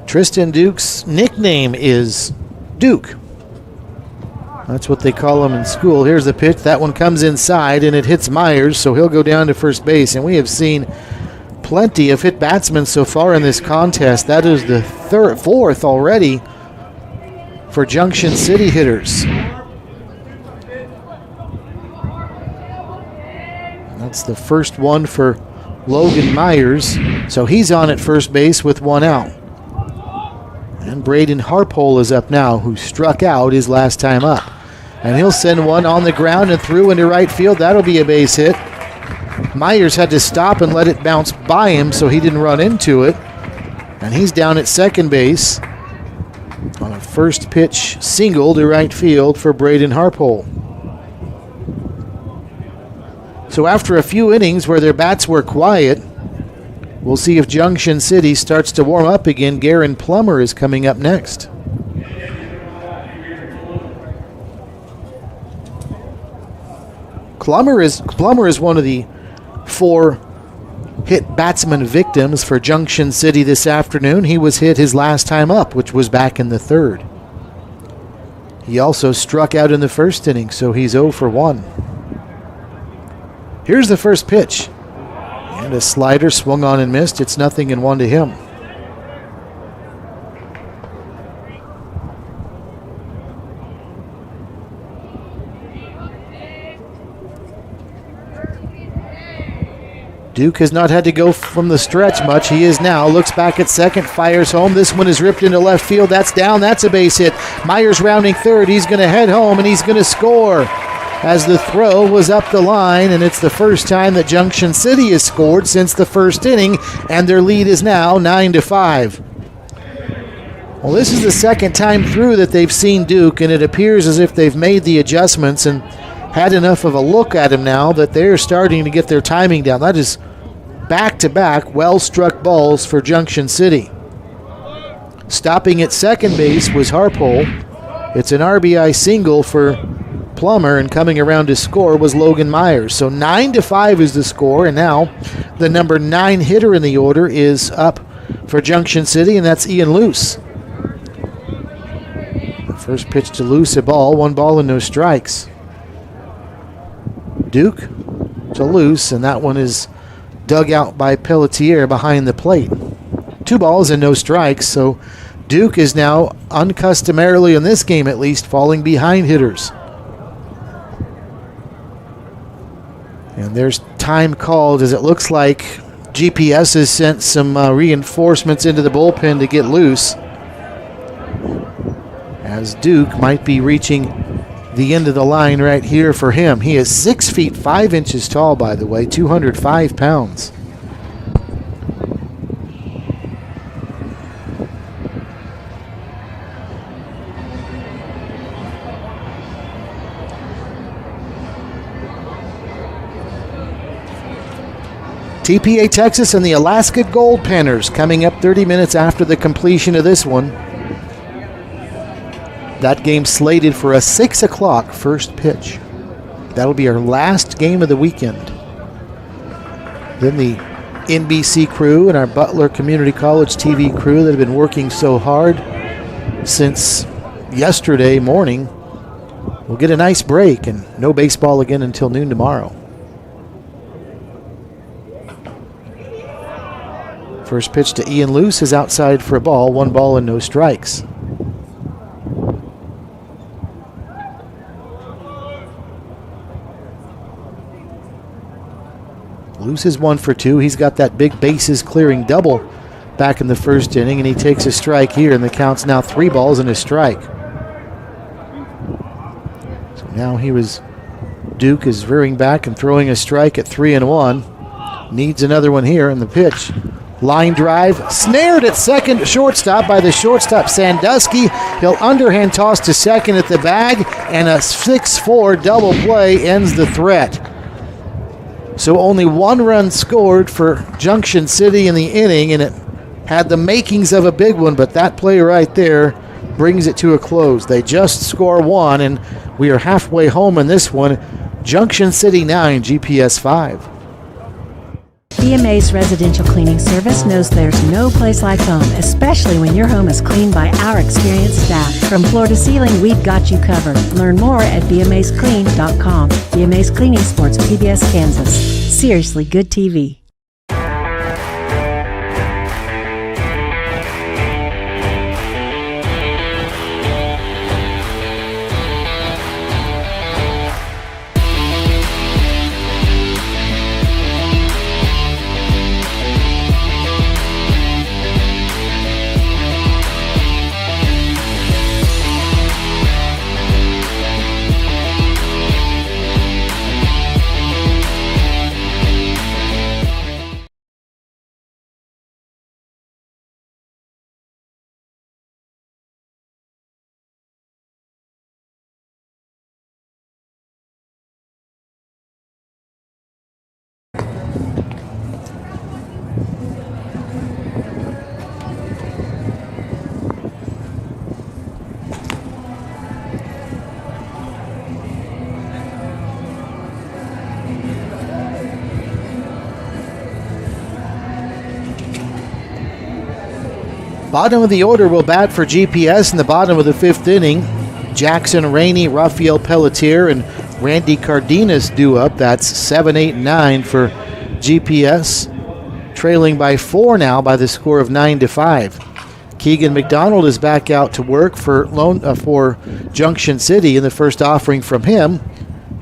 Tristan Duke's nickname is Duke. That's what they call him in school. Here's the pitch. That one comes inside, and it hits Myers, so he'll go down to first base, and we have seen plenty of hit batsmen so far in this contest. That is the fourth already for Junction City hitters. That's the first one for Logan Myers, so he's on at first base with 1 out. And Braden Harpole is up now, who struck out his last time up. And he'll send one on the ground and through into right field. That'll be a base hit. Myers had to stop and let it bounce by him so he didn't run into it. And he's down at second base on a first pitch single to right field for Braden Harpole. So after a few innings where their bats were quiet, We'll see if Junction City starts to warm up again. Garen Plummer is coming up next. Plummer is one of the 4 hit batsman victims for Junction City this afternoon. He was hit his last time up, which was back in the 3rd. He also struck out in the 1st inning, so he's 0 for 1. Here's the first pitch. And a slider swung on and missed. It's 0-1 to him. Duke has not had to go from the stretch much. He is now. Looks back at second. Fires home. This one is ripped into left field. That's down. That's a base hit. Myers rounding third. He's going to head home, and he's going to score. As the throw was up the line, and it's the first time that Junction City has scored since the 1st inning, and their lead is now 9-5. Well, this is the second time through that they've seen Duke, and it appears as if they've made the adjustments and had enough of a look at him now that they're starting to get their timing down. That is back-to-back well-struck balls for Junction City. Stopping at second base was Harpole. It's an RBI single for Plummer, and coming around to score was Logan Myers. So 9-5 is the score, and now the number 9 hitter in the order is up for Junction City, and that's Ian Luce. The first pitch to Luce, a ball, 1 ball and no strikes. Duke to Luce, and that one is dug out by Pelletier behind the plate. 2 balls and no strikes, so Duke is now, uncustomarily in this game at least, falling behind hitters. And there's time called, as it looks like GPS has sent some reinforcements into the bullpen to get Luce, as Duke might be reaching the end of the line right here for him. He is 6 feet 5 inches tall, by the way, 205 pounds. TPA Texas and the Alaska Gold Penners coming up 30 minutes after the completion of this one. That game slated for a 6 o'clock first pitch. That'll be our last game of the weekend. Then the NBC crew and our Butler Community College TV crew that have been working so hard since yesterday morning will get a nice break, and no baseball again until noon tomorrow. First pitch to Ian Luce is outside for a ball, 1 ball and no strikes. Luce is 1 for 2. He's got that big bases clearing double back in the 1st inning, and he takes a strike here, and the count's now 3 balls and a strike. So now Duke is veering back and throwing a strike at 3-1. Needs another one here, and the pitch. Line drive, snared at second, shortstop by the shortstop Sandusky. He'll underhand toss to second at the bag, and a 6-4 double play ends the threat. So only 1 run scored for Junction City in the inning, and it had the makings of a big one, but that play right there brings it to a close. They just score 1, and we are halfway home in this one. Junction City 9, GPS 5. BMA's residential cleaning service knows there's no place like home, especially when your home is cleaned by our experienced staff. From floor to ceiling, we've got you covered. Learn more at bmasclean.com. BMA's Cleaning Sports, PBS Kansas. Seriously good TV. Bottom of the order will bat for GPS in the bottom of the 5th inning. Jackson Rainey, Rafael Pelletier, and Randy Cardenas due up. That's 7, 8, 9 for GPS. Trailing by 4 now by the score of 9-5. Keegan McDonald is back out to work for Junction City, and the first offering from him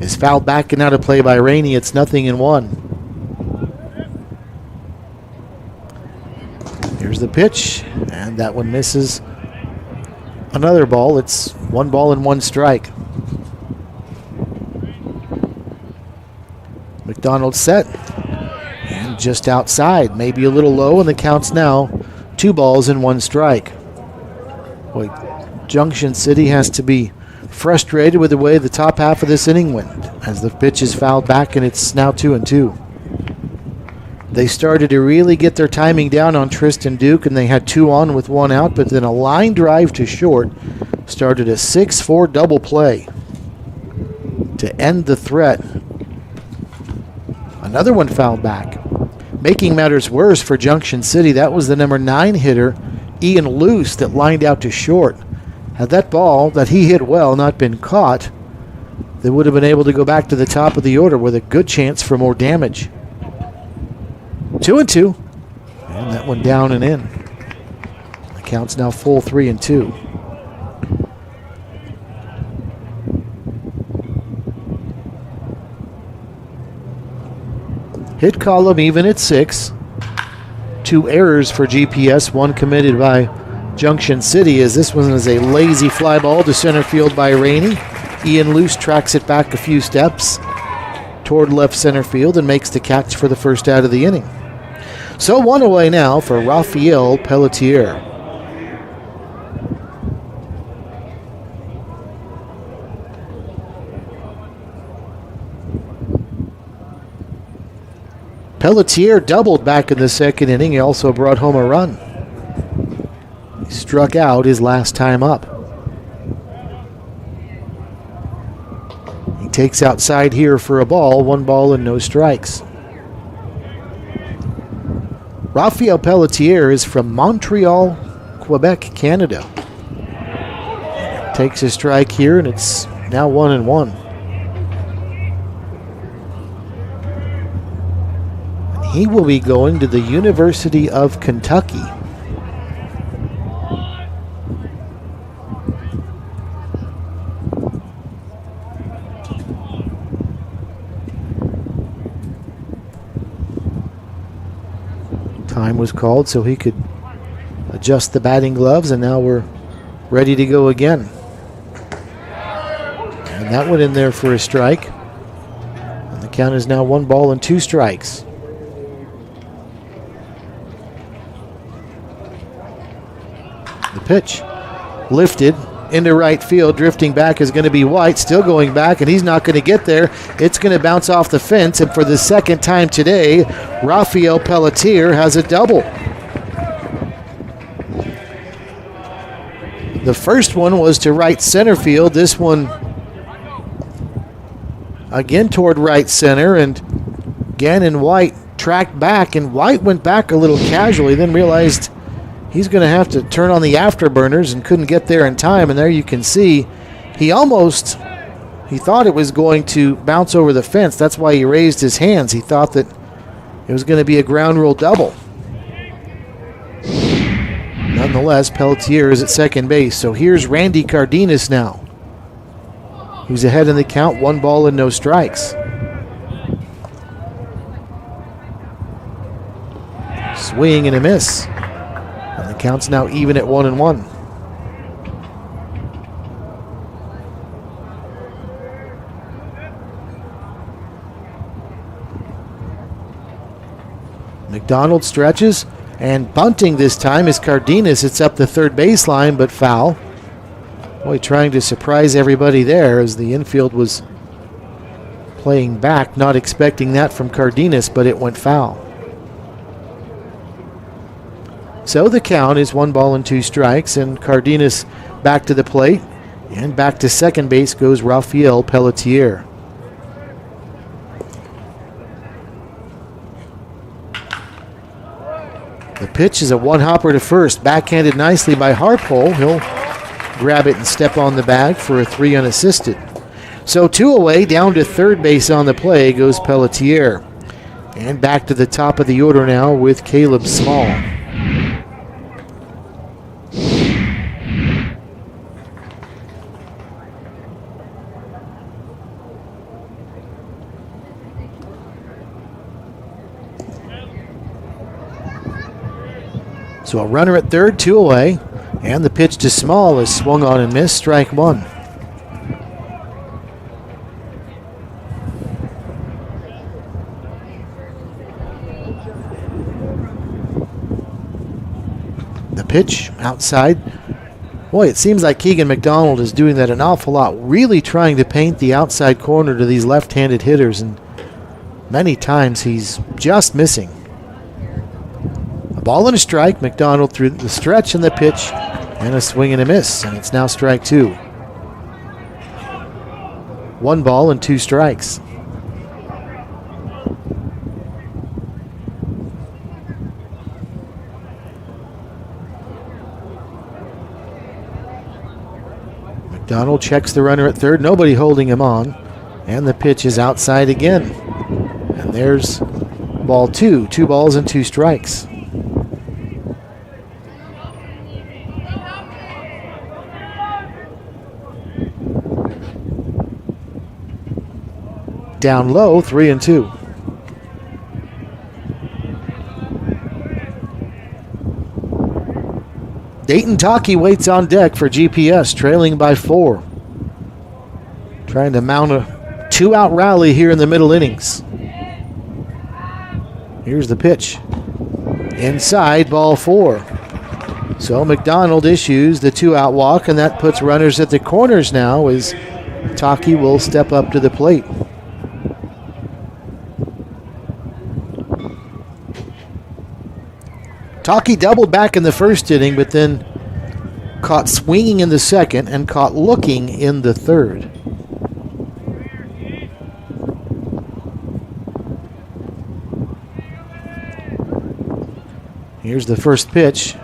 is fouled back and out of play by Rainey. It's 0-1. Here's the pitch, and that one misses. Another ball. It's 1 ball and 1 strike. McDonald set, and just outside, maybe a little low, and the count's now 2 balls and 1 strike. Boy, Junction City has to be frustrated with the way the top half of this inning went, as the pitch is fouled back, and it's now 2-2. They started to really get their timing down on Tristan Duke, and they had 2 on with 1 out, but then a line drive to short started a 6-4 double play to end the threat. Another one fouled back. Making matters worse for Junction City, that was the number 9 hitter, Ian Luce, that lined out to short. Had that ball that he hit well not been caught, they would have been able to go back to the top of the order with a good chance for more damage. 2-2, and that one down and in. The count's now full 3-2. Hit column even at 6. 2 errors for GPS, 1 committed by Junction City, as this one is a lazy fly ball to center field by Rainey. Ian Luce tracks it back a few steps toward left center field and makes the catch for the first out of the inning. So 1 away now for Rafael Pelletier. Pelletier doubled back in the 2nd inning. He also brought home a run. He struck out his last time up. He takes outside here for a ball, 1 ball and no strikes. Rafael Pelletier is from Montreal, Quebec, Canada. Takes a strike here, and it's now 1-1. He will be going to the University of Kentucky. Time was called so he could adjust the batting gloves, and now we're ready to go again. And that went in there for a strike. And the count is now 1 ball and 2 strikes. The pitch lifted into right field. Drifting back is going to be White. Still going back, and he's not going to get there. It's going to bounce off the fence, and for the 2nd time today, Rafael Pelletier has a double. The first one was to right center field. This one again toward right center, and Gannon White tracked back, and White went back a little casually, then realized he's going to have to turn on the afterburners and couldn't get there in time. And there you can see he thought it was going to bounce over the fence. That's why he raised his hands. He thought that it was going to be a ground rule double. Nonetheless, Pelletier is at second base. So here's Randy Cardenas now, who's ahead in the count, 1 ball and no strikes. Swing and a miss. And the count's now even at 1-1. McDonald stretches, and bunting this time is Cardenas. It's up the third baseline, but foul. Boy, trying to surprise everybody there as the infield was playing back, not expecting that from Cardenas, but it went foul. So the count is 1 ball and 2 strikes, and Cardenas back to the plate, and back to second base goes Rafael Pelletier. The pitch is a one-hopper to first, backhanded nicely by Harpole. He'll grab it and step on the bag for a 3 unassisted. So 2 away, down to third base on the play goes Pelletier. And back to the top of the order now with Caleb Small. So a runner at third, 2 away. And the pitch to Small is swung on and missed, strike 1. The pitch outside. Boy, it seems like Keegan McDonald is doing that an awful lot, really trying to paint the outside corner to these left-handed hitters, and many times he's just missing. A ball and a strike. McDonald through the stretch and the pitch, and a swing and a miss, and it's now strike 2. 1 ball and 2 strikes. McDonald checks the runner at third, nobody holding him on, and the pitch is outside again. And there's ball 2, 2 balls and 2 strikes. Down low, 3-2. Dayton Taki waits on deck for GPS, trailing by 4. Trying to mount a 2-out rally here in the middle innings. Here's the pitch. Inside, ball 4. So McDonald issues the 2-out walk, and that puts runners at the corners now as Taki will step up to the plate. Taki doubled back in the first inning, but then caught swinging in the second and caught looking in the third. Here's the first pitch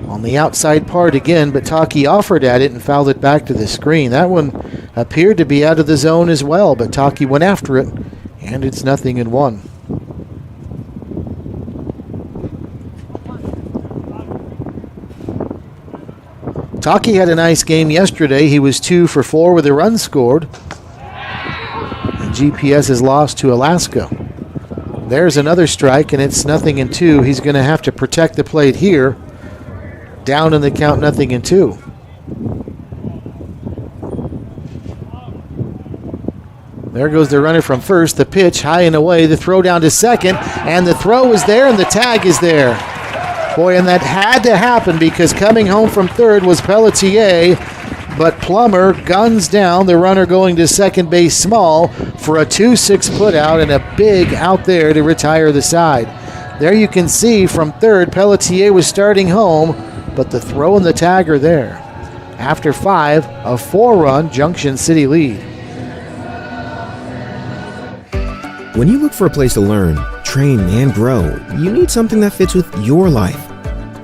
on the outside part again, but Taki offered at it and fouled it back to the screen. That one appeared to be out of the zone as well, but Taki went after it, and it's 0-1. Taki had a nice game yesterday. He was 2 for 4 with a run scored. And GPS is lost to Alaska. There's another strike, and it's 0-2. He's going to have to protect the plate here. Down in the count, 0-2. There goes the runner from first. The pitch high and away. The throw down to second, and the throw is there, and the tag is there. Boy, and that had to happen because coming home from third was Pelletier, but Plummer guns down the runner going to second base Small for a 2-6 putout and a big out there to retire the side. There you can see from third, Pelletier was starting home, but the throw and the tag are there. After 5, a 4-run Junction City lead. When you look for a place to learn, train, and grow, you need something that fits with your life.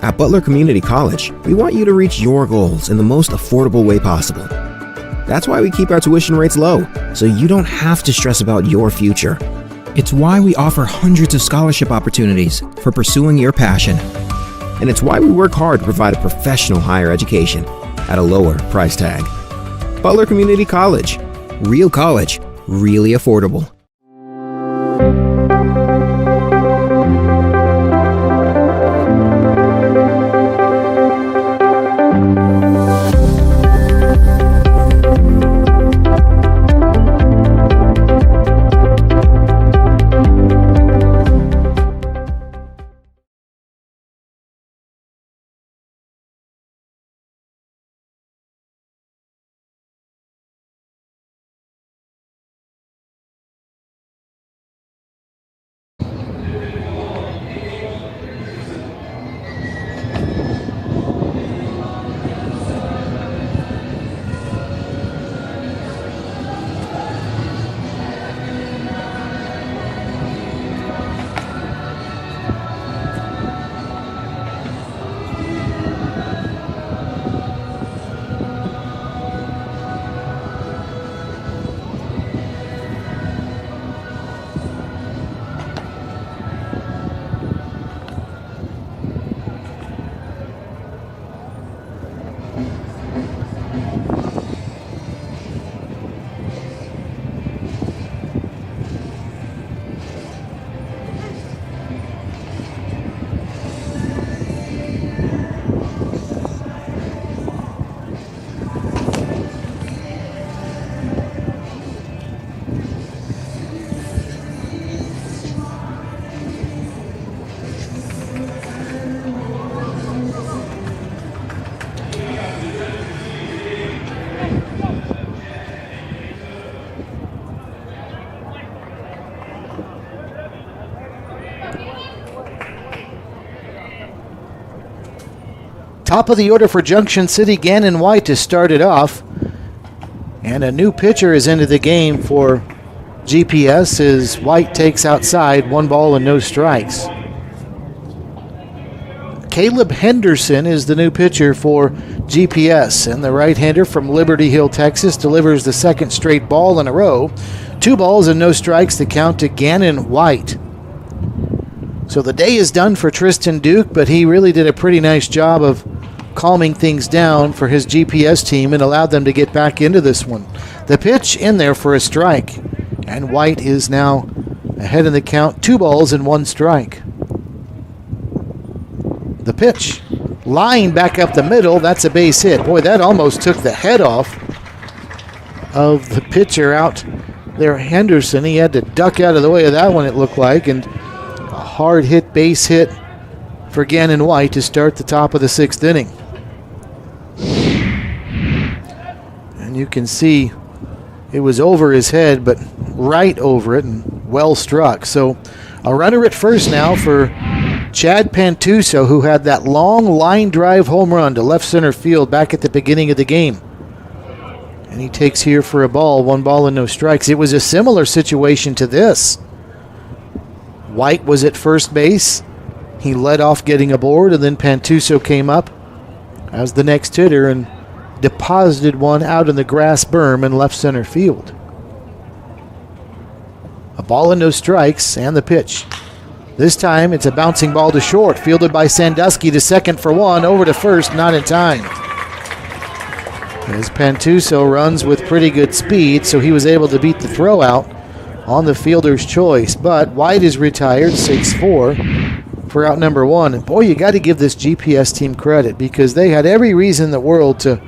At Butler Community College, we want you to reach your goals in the most affordable way possible. That's why we keep our tuition rates low, so you don't have to stress about your future. It's why we offer hundreds of scholarship opportunities for pursuing your passion. And it's why we work hard to provide a professional higher education at a lower price tag. Butler Community College. Real college, really affordable. Top of the order for Junction City, Gannon White to start it off. And a new pitcher is into the game for GPS as White takes outside, 1 ball and no strikes. Caleb Henderson is the new pitcher for GPS, and the right-hander from Liberty Hill, Texas, delivers the second straight ball in a row. 2 balls and no strikes, the count to Gannon White. So the day is done for Tristan Duke, but he really did a pretty nice job of calming things down for his GPS team and allowed them to get back into this one. The pitch in there for a strike, and White is now ahead in the count, 2 balls and 1 strike. The pitch, line back up the middle, that's a base hit. Boy, that almost took the head off of the pitcher out there, Henderson. He had to duck out of the way of that one, it looked like, and a hard hit base hit for Gannon White to start the top of the 6th inning. And you can see it was over his head, but right over it and well struck. So a runner at first now for Chad Pantuso, who had that long line drive home run to left center field back at the beginning of the game. And he takes here for a ball, 1 ball and no strikes. It was a similar situation to this. White was at first base. He led off getting aboard, and then Pantuso came up as the next hitter and deposited one out in the grass berm in left center field. A ball and no strikes, and the pitch. This time it's a bouncing ball to short, fielded by Sandusky to second for 1, over to first, not in time. As Pantuso runs with pretty good speed, so he was able to beat the throw out on the fielder's choice. But White is retired, 6-4 for out number 1. And boy, you got to give this GPS team credit because they had every reason in the world to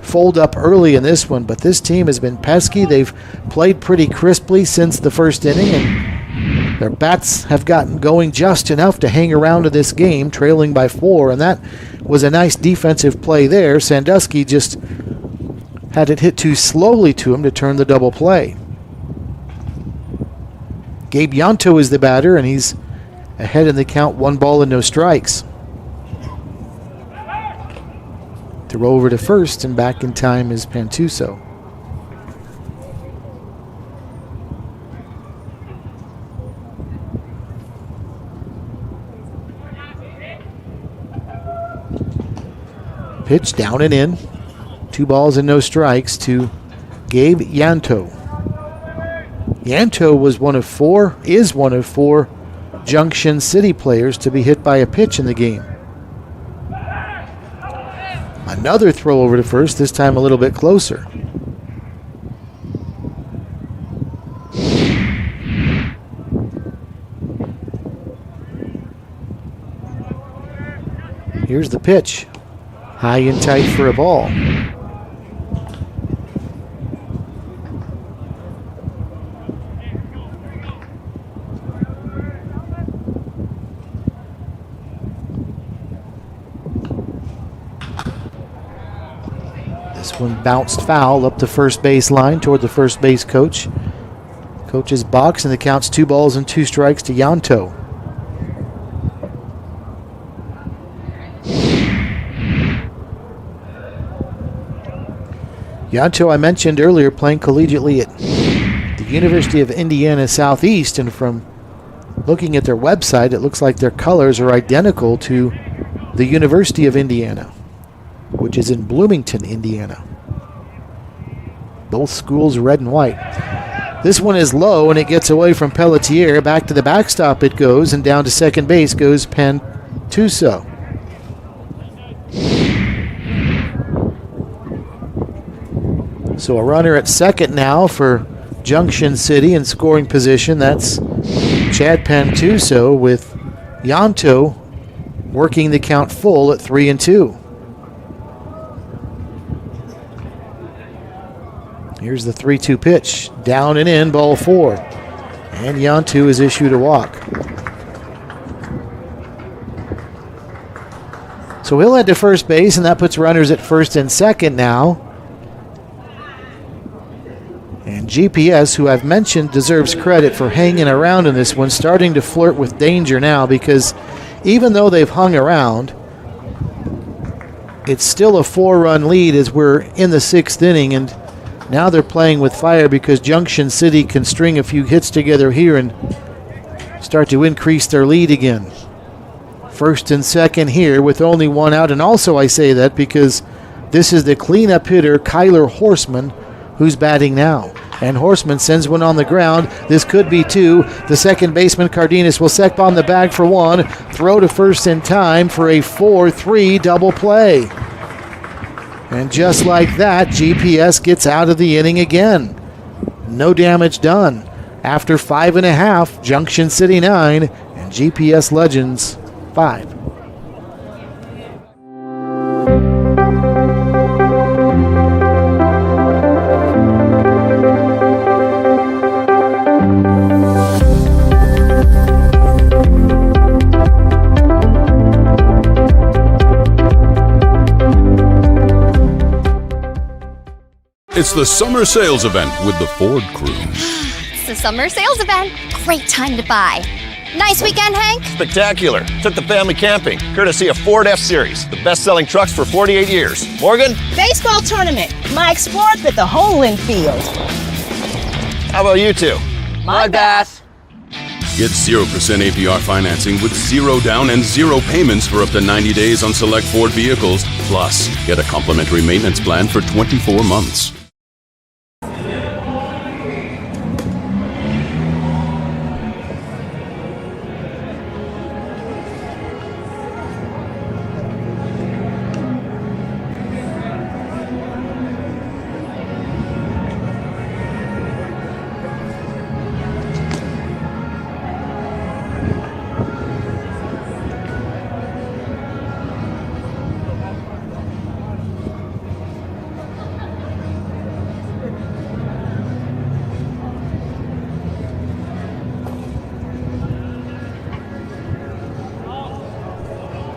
fold up early in this one, but this team has been pesky. They've played pretty crisply since the first inning, and their bats have gotten going just enough to hang around to this game, trailing by 4, and that was a nice defensive play there. Sandusky just had it hit too slowly to him to turn the double play. Gabe Yanto is the batter, and he's ahead in the count, 1 ball and no strikes. Throw over to first, and back in time is Pantuso. Pitch down and in. 2 balls and no strikes to Gabe Yanto. Yanto is one of four Junction City players to be hit by a pitch in the game. Another throw over to first, this time a little bit closer. Here's the pitch. High and tight for a ball. This one bounced foul up the first base line toward the first base coach. Coach's box, and the count's 2 balls and 2 strikes to Yanto. Yanto, I mentioned earlier, playing collegiately at the University of Indiana Southeast, and from looking at their website, it looks like their colors are identical to the University of Indiana, which is in Bloomington, Indiana. Both schools red and white. This one is low, and it gets away from Pelletier. Back to the backstop it goes, and down to second base goes Pantuso. So a runner at second now for Junction City in scoring position. That's Chad Pantuso, with Yanto working the count full at 3-2. Here's the 3-2 pitch. Down and in, ball 4. And Yanto is issued a walk. So he'll head to first base, and that puts runners at first and second now. And GPS, who I've mentioned deserves credit for hanging around in this one, starting to flirt with danger now, because even though they've hung around, it's still a 4-run lead as we're in the 6th inning, and now they're playing with fire because Junction City can string a few hits together here and start to increase their lead again. First and second here with only one out, and also I say that because this is the cleanup hitter, Kyler Horseman, who's batting now. And Horseman sends one on the ground. This could be two. The second baseman, Cardenas, will set on the bag for one. Throw to first in time for a 4-3 double play. And just like that, GPS gets out of the inning again. No damage done. After 5.5, Junction City 9 and GPS Legends 5. It's the summer sales event with the Ford crew. It's the summer sales event. Great time to buy. Nice weekend, Hank? Spectacular. Took the family camping, courtesy of Ford F-Series, the best-selling trucks for 48 years. Morgan? Baseball tournament. My Explorer at the whole infield. How about you two? My bass. Get 0% APR financing with 0 down and 0 payments for up to 90 days on select Ford vehicles. Plus, get a complimentary maintenance plan for 24 months.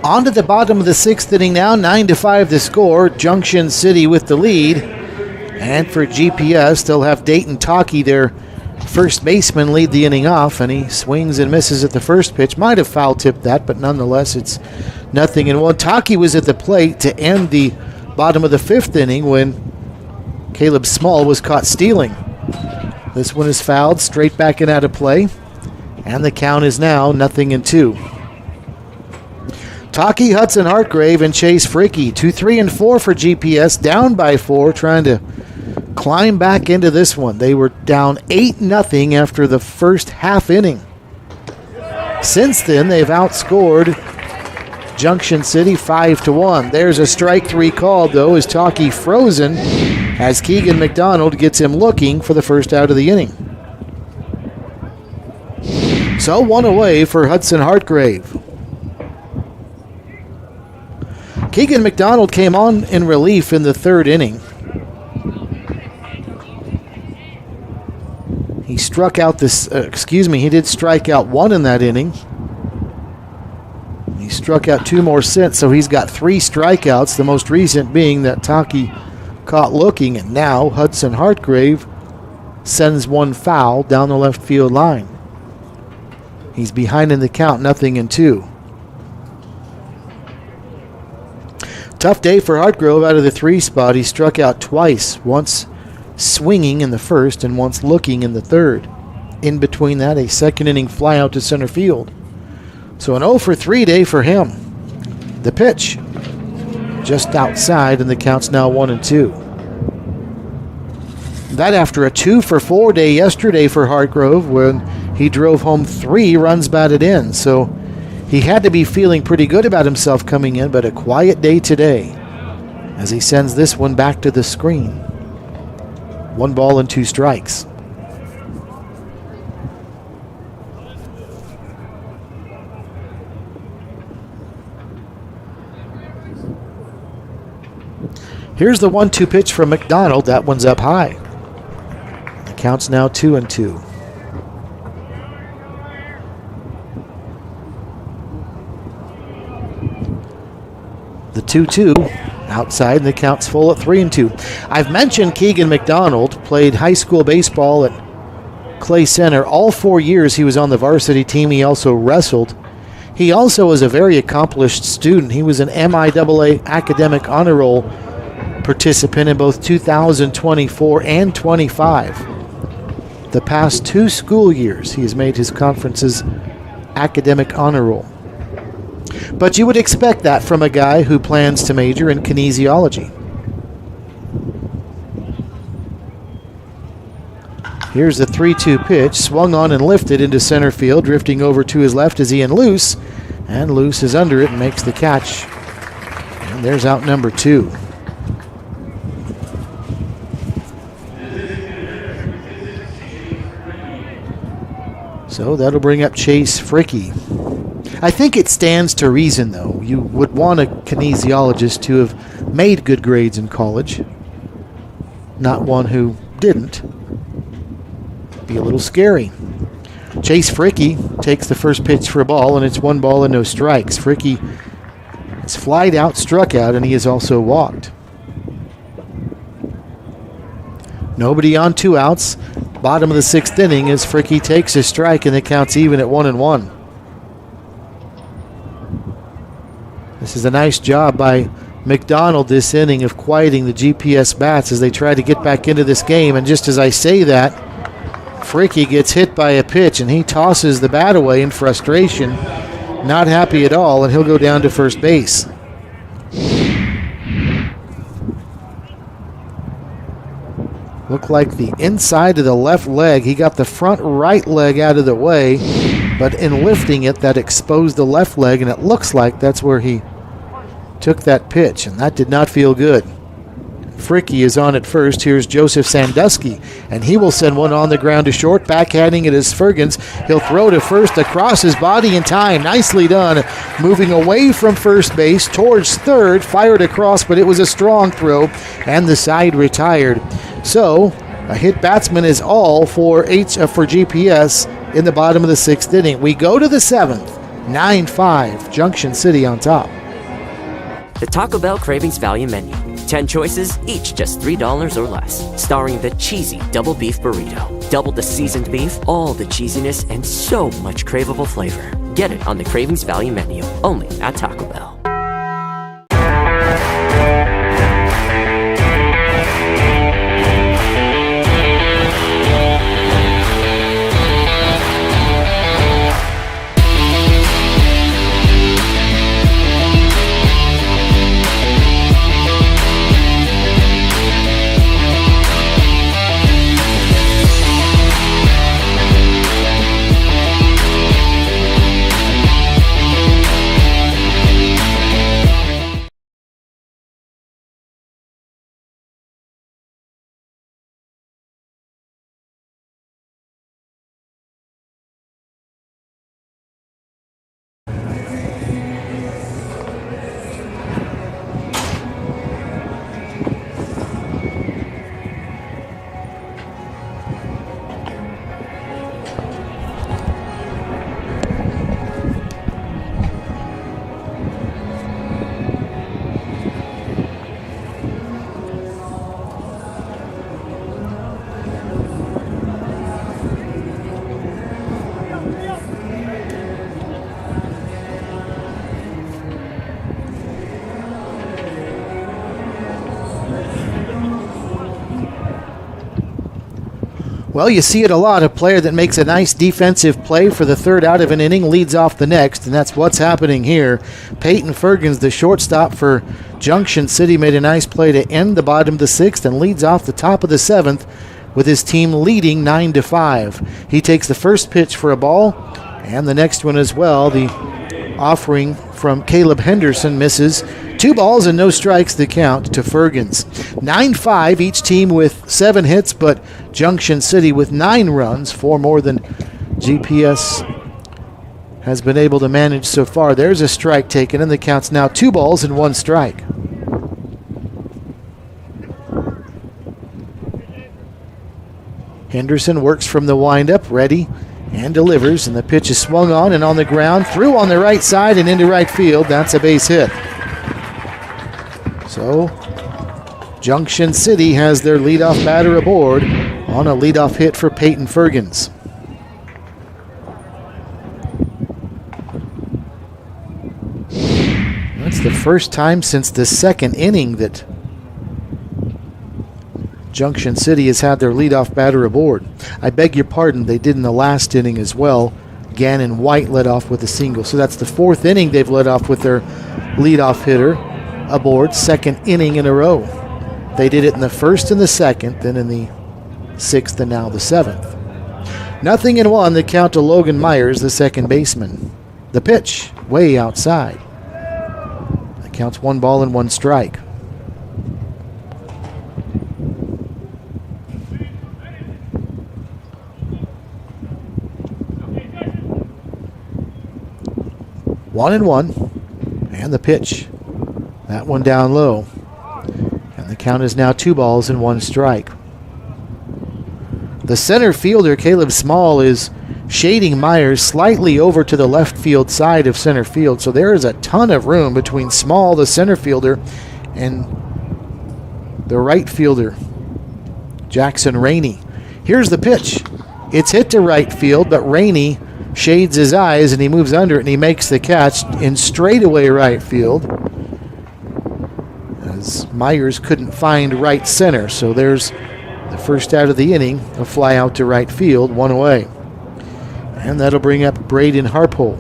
On to the bottom of the 6th inning now, 9-5 the score. Junction City with the lead. And for GPS, they'll have Dayton Taki, their first baseman, lead the inning off, and he swings and misses at the first pitch. Might have foul tipped that, but nonetheless, it's 0-1. Taki was at the plate to end the bottom of the 5th inning when Caleb Small was caught stealing. This one is fouled, straight back and out of play, and the count is now 0-2. Taki, Hudson Hartgrave, and Chase Fricky. 2, 3, and 4 for GPS, down by 4, trying to climb back into this one. They were down 8-0 after the first half inning. Since then, they've outscored Junction City 5-1. There's a strike 3 called, though, as Taki frozen as Keegan McDonald gets him looking for the first out of the inning. So 1 away for Hudson Hartgrave. Keegan McDonald came on in relief in the 3rd inning. He struck out this, he did strike out 1 in that inning. He struck out 2 more since, so he's got 3 strikeouts, the most recent being that Taki caught looking, and now Hudson Hartgrave sends one foul down the left field line. He's behind in the count, 0-2. Tough day for Hartgrove out of the 3 spot. He struck out twice, once swinging in the 1st and once looking in the 3rd. In between that, a 2nd inning fly out to center field. So an 0-for-3 day for him. The pitch just outside, and the count's now 1-2. That after a 2-for-4 day yesterday for Hartgrove when he drove home 3 runs batted in. So he had to be feeling pretty good about himself coming in, but a quiet day today as he sends this one back to the screen. 1 ball and 2 strikes. Here's the 1-2 pitch from McDonald. That one's up high. The count's now 2-2. The 2-2 outside, and the count's full at 3-2. I've mentioned Keegan McDonald played high school baseball at Clay Center. All 4 years he was on the varsity team. He also wrestled. He also was a very accomplished student. He was an MIAA academic honor roll participant in both 2024 and 25. The past 2 school years, he has made his conference's academic honor roll. But you would expect that from a guy who plans to major in kinesiology. Here's the 3-2 pitch, swung on and lifted into center field, drifting over to his left is Ian Luce, and Luce is under it and makes the catch. And there's out number 2. So that'll bring up Chase Fricke. I think it stands to reason, though. You would want a kinesiologist to have made good grades in college, not one who didn't. Be a little scary. Chase Fricke takes the first pitch for a ball, and it's 1 ball and no strikes. Fricke is flied out, struck out, and he has also walked. Nobody on 2 outs. Bottom of the 6th inning as Fricke takes a strike, and the count's even at 1-1. This is a nice job by McDonald this inning of quieting the GPS bats as they try to get back into this game. And just as I say that, Fricke gets hit by a pitch, and he tosses the bat away in frustration. Not happy at all, and he'll go down to first base. Looked like the inside of the left leg. He got the front right leg out of the way, but in lifting it, that exposed the left leg, and it looks like that's where he took that pitch, and that did not feel good. Fricke is on at first. Here's Joseph Sandusky, and he will send one on the ground to short. Backhanding it is Fergens. He'll throw to first across his body in time. Nicely done. Moving away from first base towards third. Fired across, but it was a strong throw, and the side retired. So a hit batsman is all for GPS in the bottom of the 6th inning. We go to the 7th. 9-5. Junction City on top. The Taco Bell Cravings Value Menu. 10 choices, each just $3 or less. Starring the cheesy double beef burrito. Double the seasoned beef, all the cheesiness, and so much craveable flavor. Get it on the Cravings Value Menu, only at Taco Bell. Well, you see it a lot. A player that makes a nice defensive play for the 3rd out of an inning leads off the next, and that's what's happening here. Peyton Fergens, the shortstop for Junction City, made a nice play to end the bottom of the 6th and leads off the top of the 7th with his team leading 9-5. He takes the first pitch for a ball, and the next one as well. The offering from Caleb Henderson misses. 2 balls and no strikes the count to Fergens. 9-5, each team with 7 hits, but Junction City with 9 runs, 4 more than GPS has been able to manage so far. There's a strike taken, and the count's now 2 balls and 1 strike. Henderson works from the windup, ready, and delivers, and the pitch is swung on and on the ground, through on the right side and into right field. That's a base hit. So Junction City has their leadoff batter aboard on a leadoff hit for Peyton Fergens. first time since the second inning that Junction City has had their leadoff batter aboard. I beg your pardon, they did in the last inning as well. Gannon White led off with a single. So that's the fourth inning they've led off with their leadoff hitter aboard, second inning in a row. They did it in the first and the second, then in the sixth and now the seventh. 0-1, the count to Logan Myers, the second baseman. The pitch, way outside. The count's 1 ball and 1 strike. One and one, and the pitch. That one down low. And the count is now 2 balls and 1 strike. The center fielder, Caleb Small, is shading Myers slightly over to the left field side of center field. So there is a ton of room between Small, the center fielder, and the right fielder, Jackson Rainey. Here's the pitch. It's hit to right field, but Rainey shades his eyes and he moves under it and he makes the catch in straightaway right field, as Myers couldn't find right center. So there's the first out of the inning, a fly out to right field, 1 away. And that'll bring up Braden Harpole.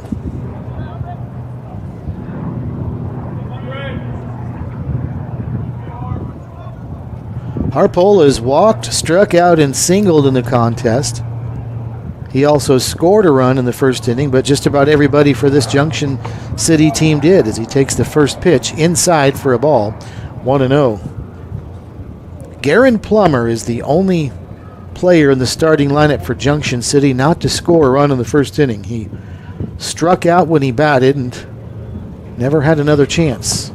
Harpole has walked, struck out, and singled in the contest. He also scored a run in the first inning, but just about everybody for this Junction City team did, as he takes the first pitch inside for a ball, 1-0. Garen Plummer is the only player in the starting lineup for Junction City not to score a run in the first inning. He struck out when he batted and never had another chance.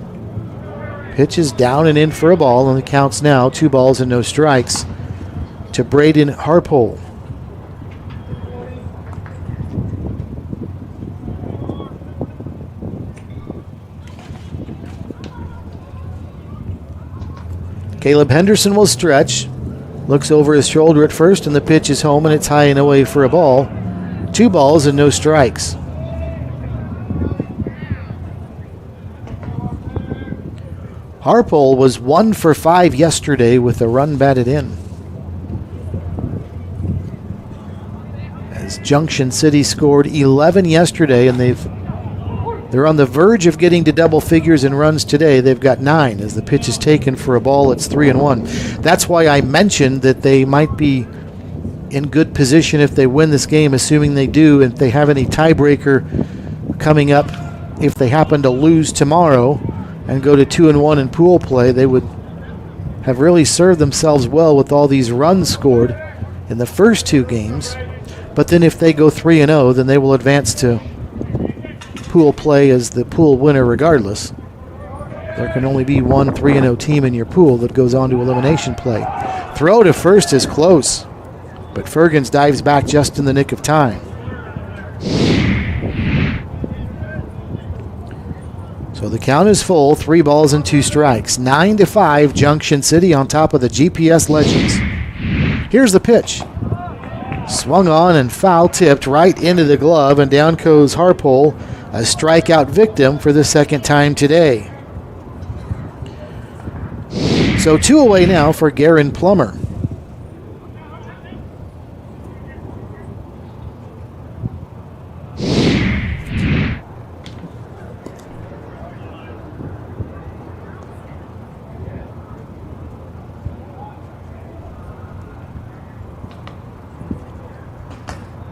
Pitch is down and in for a ball, and the count's now 2 balls and no strikes to Braden Harpole. Caleb Henderson will stretch, looks over his shoulder at first, and the pitch is home and it's high and away for a ball. 2 balls and no strikes. Harpole was 1 for 5 yesterday with a run batted in, as Junction City scored 11 yesterday, and they're on the verge of getting to double figures in runs today. They've got 9 as the pitch is taken for a ball. It's 3-1. That's why I mentioned that they might be in good position if they win this game, assuming they do. If they have any tiebreaker coming up, if they happen to lose tomorrow and go to 2-1 in pool play, they would have really served themselves well with all these runs scored in the first 2 games. But then if they go 3-0, then they will advance to pool play as the pool winner regardless. There can only be one 3-0 team in your pool that goes on to elimination play. Throw to first is close, but Fergens dives back just in the nick of time. So the count is full, 3 balls and 2 strikes. 9-5, Junction City on top of the GPS Legends. Here's the pitch. Swung on and foul tipped right into the glove, and down goes Harpole, a strikeout victim for the second time today. So 2 away now for Garen Plummer.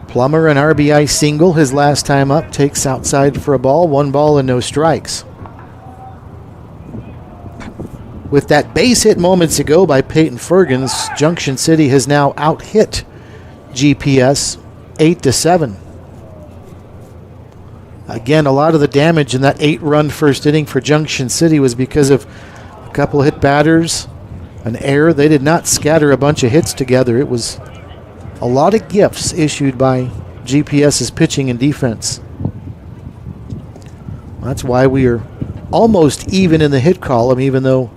Plummer, an RBI single his last time up, takes outside for a ball, 1 ball and no strikes. With that base hit moments ago by Peyton Fergens, Junction City has now out-hit GPS 8-7. Again, a lot of the damage in that 8-run first inning for Junction City was because of a couple hit batters, an error. They did not scatter a bunch of hits together. It was a lot of gifts issued by GPS's pitching and defense. That's why we are almost even in the hit column, even though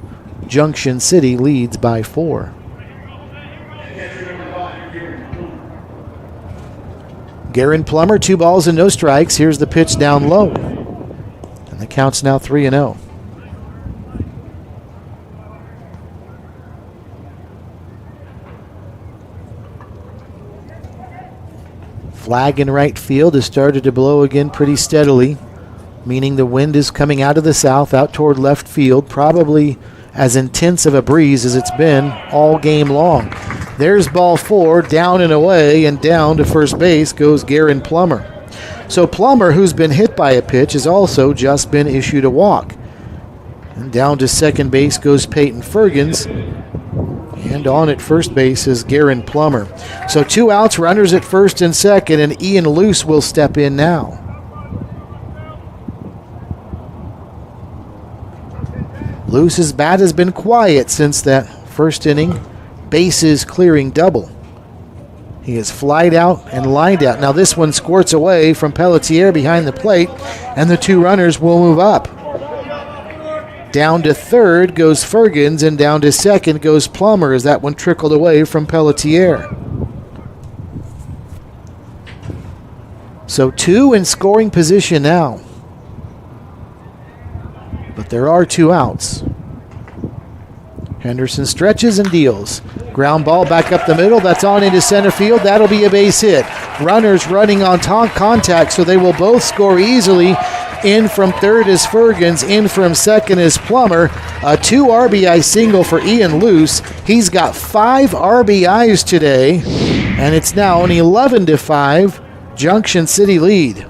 Junction City leads by 4. Garen Plummer, 2 balls and no strikes. Here's the pitch down low, and the count's now 3-0. Flag in right field has started to blow again pretty steadily, meaning the wind is coming out of the south, out toward left field, probably as intense of a breeze as it's been all game long. There's ball 4, down and away, and down to first base goes Garen Plummer. So Plummer, who's been hit by a pitch, has also just been issued a walk. And down to second base goes Peyton Fergens. And on at first base is Garen Plummer. So 2 outs, runners at first and second, and Ian Luce will step in now. Luce's bat has been quiet since that first inning bases clearing double. He has flied out and lined out. Now this one squirts away from Pelletier behind the plate, and the 2 runners will move up. Down to third goes Fergens, and down to second goes Plummer as that one trickled away from Pelletier. So 2 in scoring position now. But there are 2 outs. Henderson stretches and deals. Ground ball back up the middle. That's on into center field. That'll be a base hit. Runners running on contact, so they will both score easily. In from third is Fergens. In from second is Plummer. A 2 RBI single for Ian Luce. He's got 5 RBIs today, and it's now an 11-5 Junction City lead.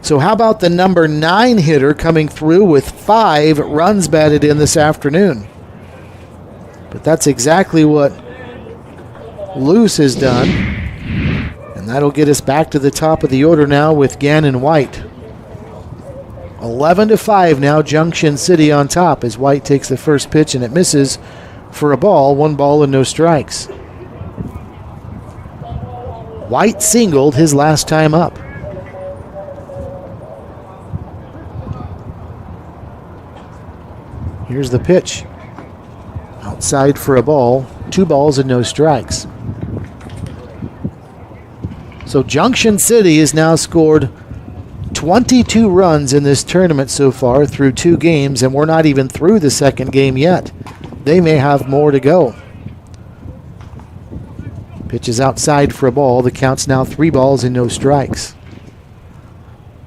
So how about the number 9 hitter coming through with 5 runs batted in this afternoon? But that's exactly what Luce has done. And that'll get us back to the top of the order now with Gannon White. 11-5 now, Junction City on top as White takes the first pitch and it misses for a ball. 1 ball and no strikes. White singled his last time up. Here's the pitch. Outside for a ball. 2 balls and no strikes. So Junction City has now scored 22 runs in this tournament so far through 2 games, and we're not even through the second game yet. They may have more to go. Pitch is outside for a ball. The count's now 3 balls and no strikes.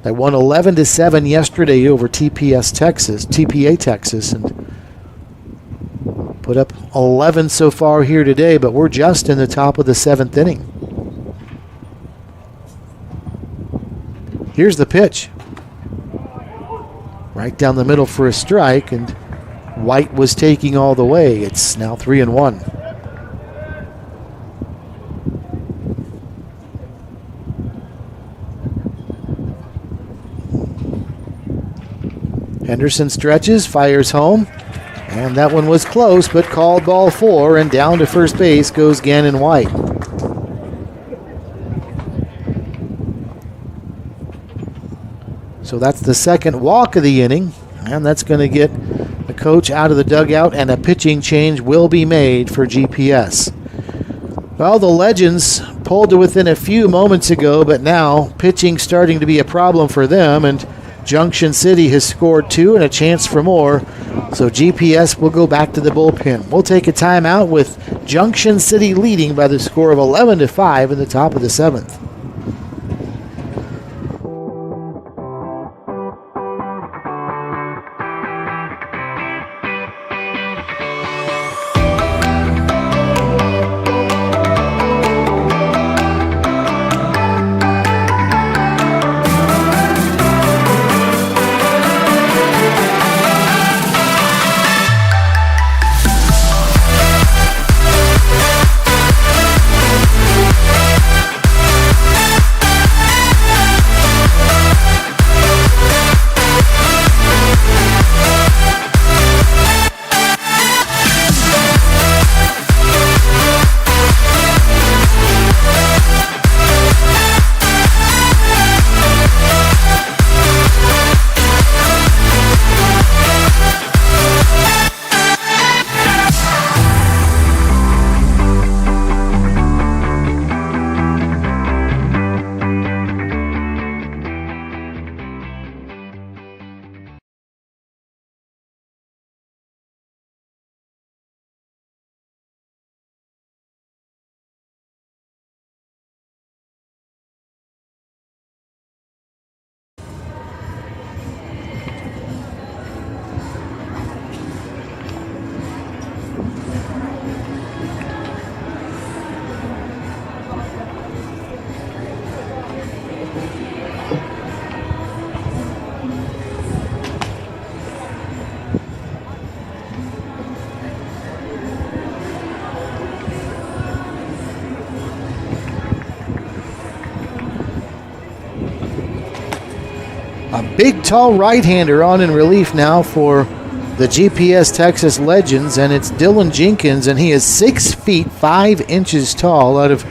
They won 11-7 yesterday over TPA Texas, and put up 11 so far here today, but we're just in the top of the 7th inning. Here's the pitch. Right down the middle for a strike, and White was taking all the way. It's now 3-1. Henderson stretches, fires home, and that one was close, but called ball 4, and down to first base goes Gannon White. So that's the second walk of the inning, and that's going to get the coach out of the dugout, and a pitching change will be made for GPS. Well, the Legends pulled to within a few moments ago, but now pitching starting to be a problem for them, and Junction City has scored 2 and a chance for more, so GPS will go back to the bullpen. We'll take a timeout with Junction City leading by the score of 11-5 in the top of the 7th. A big, tall right-hander on in relief now for the GPS Texas Legends, and it's Dylan Jenkins, and he is 6 feet 5 inches tall out of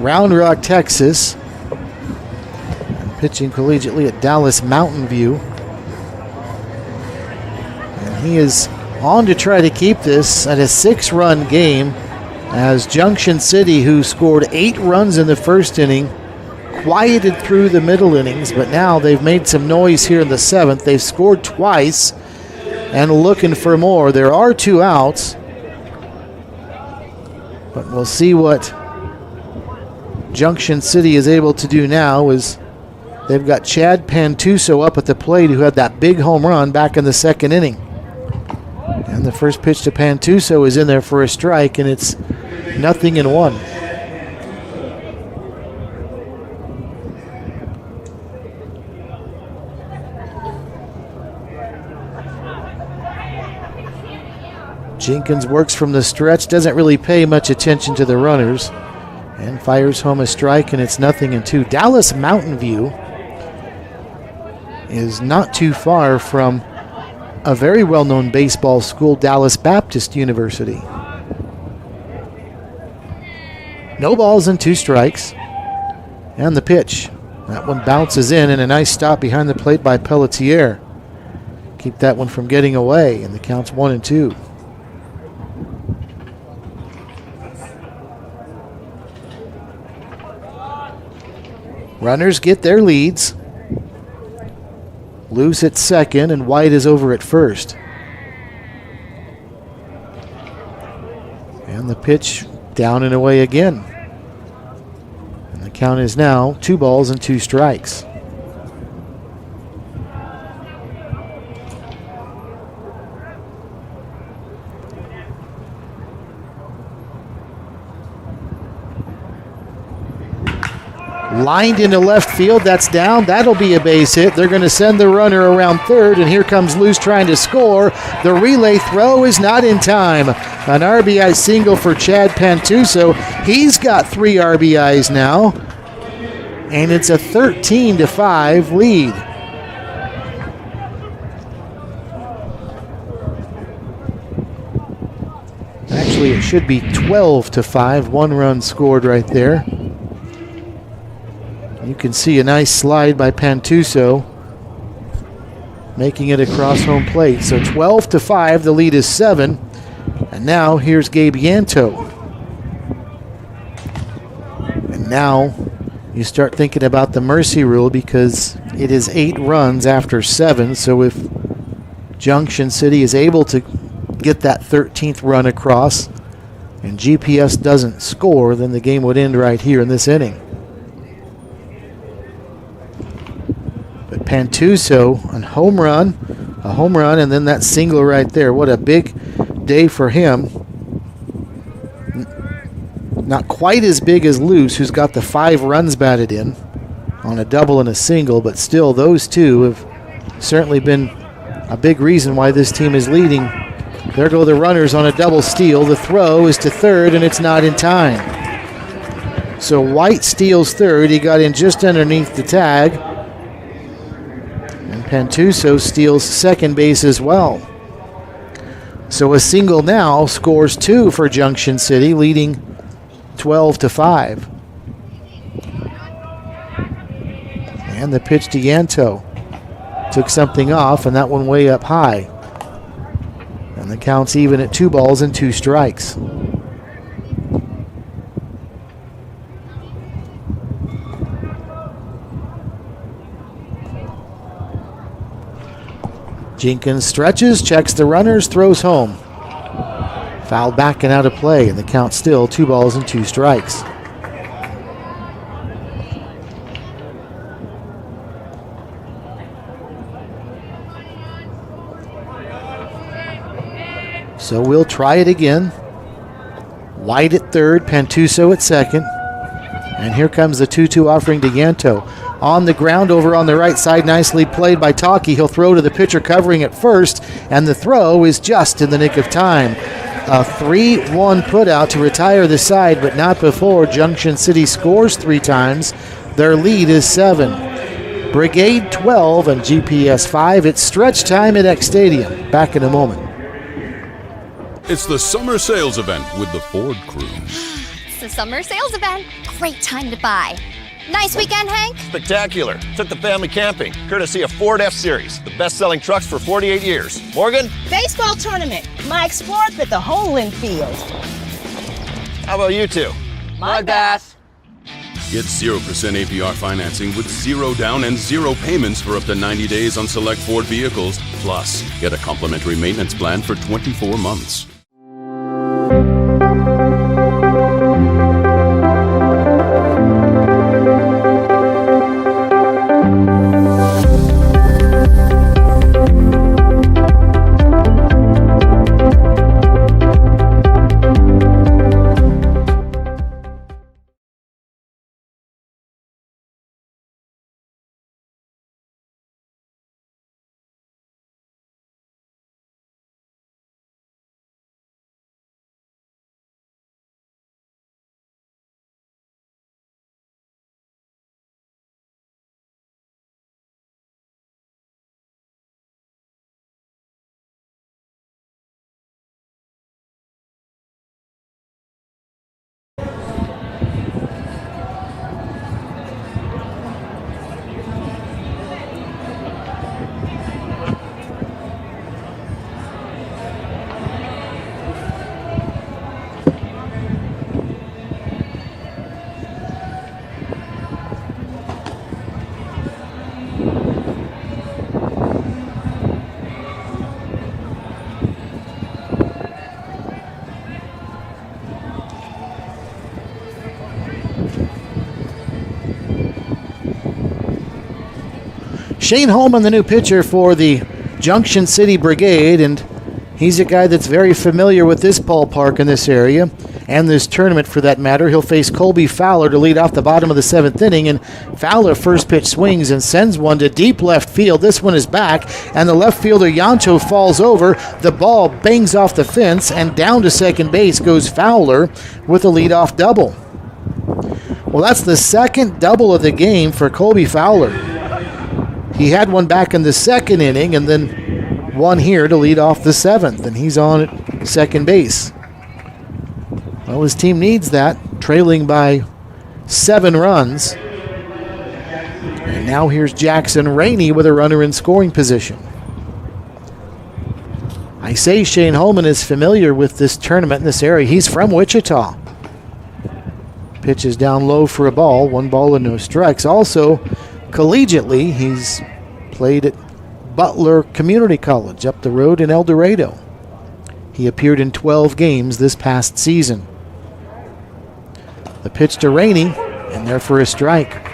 Round Rock, Texas, and pitching collegiately at Dallas Mountain View. And he is on to try to keep this at a 6-run game, as Junction City, who scored 8 runs in the first inning, quieted through the middle innings, but now they've made some noise here in the 7th. They've scored twice and looking for more. There are 2 outs, but we'll see what Junction City is able to do now. Is they've got Chad Pantuso up at the plate, who had that big home run back in the 2nd inning. And the first pitch to Pantuso is in there for a strike, and it's 0-1. Jenkins works from the stretch, doesn't really pay much attention to the runners, and fires home a strike, and it's 0-2. Dallas Mountain View is not too far from a very well-known baseball school, Dallas Baptist University. No balls and 2 strikes. And the pitch. That one bounces in, and a nice stop behind the plate by Pelletier. Keep that one from getting away, and the count's 1-2. Runners get their leads. Loose at second, and White is over at first. And the pitch down and away again. And the count is now 2 balls and 2 strikes. Lined into left field, that's down. That'll be a base hit. They're going to send the runner around third, and here comes Luce trying to score. The relay throw is not in time. An RBI single for Chad Pantuso. He's got 3 RBIs now, and it's a 13-5 lead. Actually, it should be 12-5. 1 run scored right there. You can see a nice slide by Pantuso, making it across home plate. So 12-5, the lead is 7. And now here's Gabe Yanto. And now you start thinking about the mercy rule, because it is 8 runs after 7. So if Junction City is able to get that 13th run across and GPS doesn't score, then the game would end right here in this inning. But Pantuso, a home run, and then that single right there. What a big day for him. Not quite as big as Luce, who's got the 5 runs batted in on a double and a single, but still those 2 have certainly been a big reason why this team is leading. There go the runners on a double steal. The throw is to third, and it's not in time. So White steals third. He got in just underneath the tag. Pantuso steals second base as well. So a single now scores 2 for Junction City, leading 12-5. And the pitch to Yanto. Took something off, and that one way up high. And the count's even at 2 balls and 2 strikes. Jenkins stretches, checks the runners, throws home. Fouled back and out of play, and the count still 2 balls and 2 strikes. So we'll try it again. White at third, Pantuso at second. And here comes the 2-2 offering to Yanto. On the ground over on the right side, nicely played by Taki. He'll throw to the pitcher covering at first, and the throw is just in the nick of time. A 3-1 put out to retire the side, but not before Junction City scores 3 times. Their lead is 7. Brigade 12 and GPS 5. It's stretch time at X Stadium. Back in a moment. It's the summer sales event with the Ford crew. It's the summer sales event. Great time to buy. Nice weekend, Hank? Spectacular. Took the family camping, courtesy of Ford F-Series, the best-selling trucks for 48 years. Morgan? Baseball tournament. My Explorer at the Homeland Field. How about you two? Mud bath. Get 0% APR financing with 0 down and 0 payments for up to 90 days on select Ford vehicles. Plus, get a complimentary maintenance plan for 24 months. Shane Holman, the new pitcher for the Junction City Brigade, and he's a guy that's very familiar with this ballpark in this area and this tournament for that matter. He'll face Colby Fowler to lead off the bottom of the 7th inning, and Fowler first pitch swings and sends one to deep left field. This one is back, and the left fielder Yancho falls over. The ball bangs off the fence, and down to second base goes Fowler with a leadoff double. Well, that's the second double of the game for Colby Fowler. He had one back in the 2nd inning and then one here to lead off the 7th, and he's on at second base. Well, his team needs that, trailing by 7 runs. And now here's Jackson Rainey with a runner in scoring position. I say Shane Holman is familiar with this tournament in this area. He's from Wichita. Pitches down low for a ball, 1 ball and no strikes. Also, collegiately, he's played at Butler Community College up the road in El Dorado. He appeared in 12 games this past season. The pitch to Rainey, and there for a strike.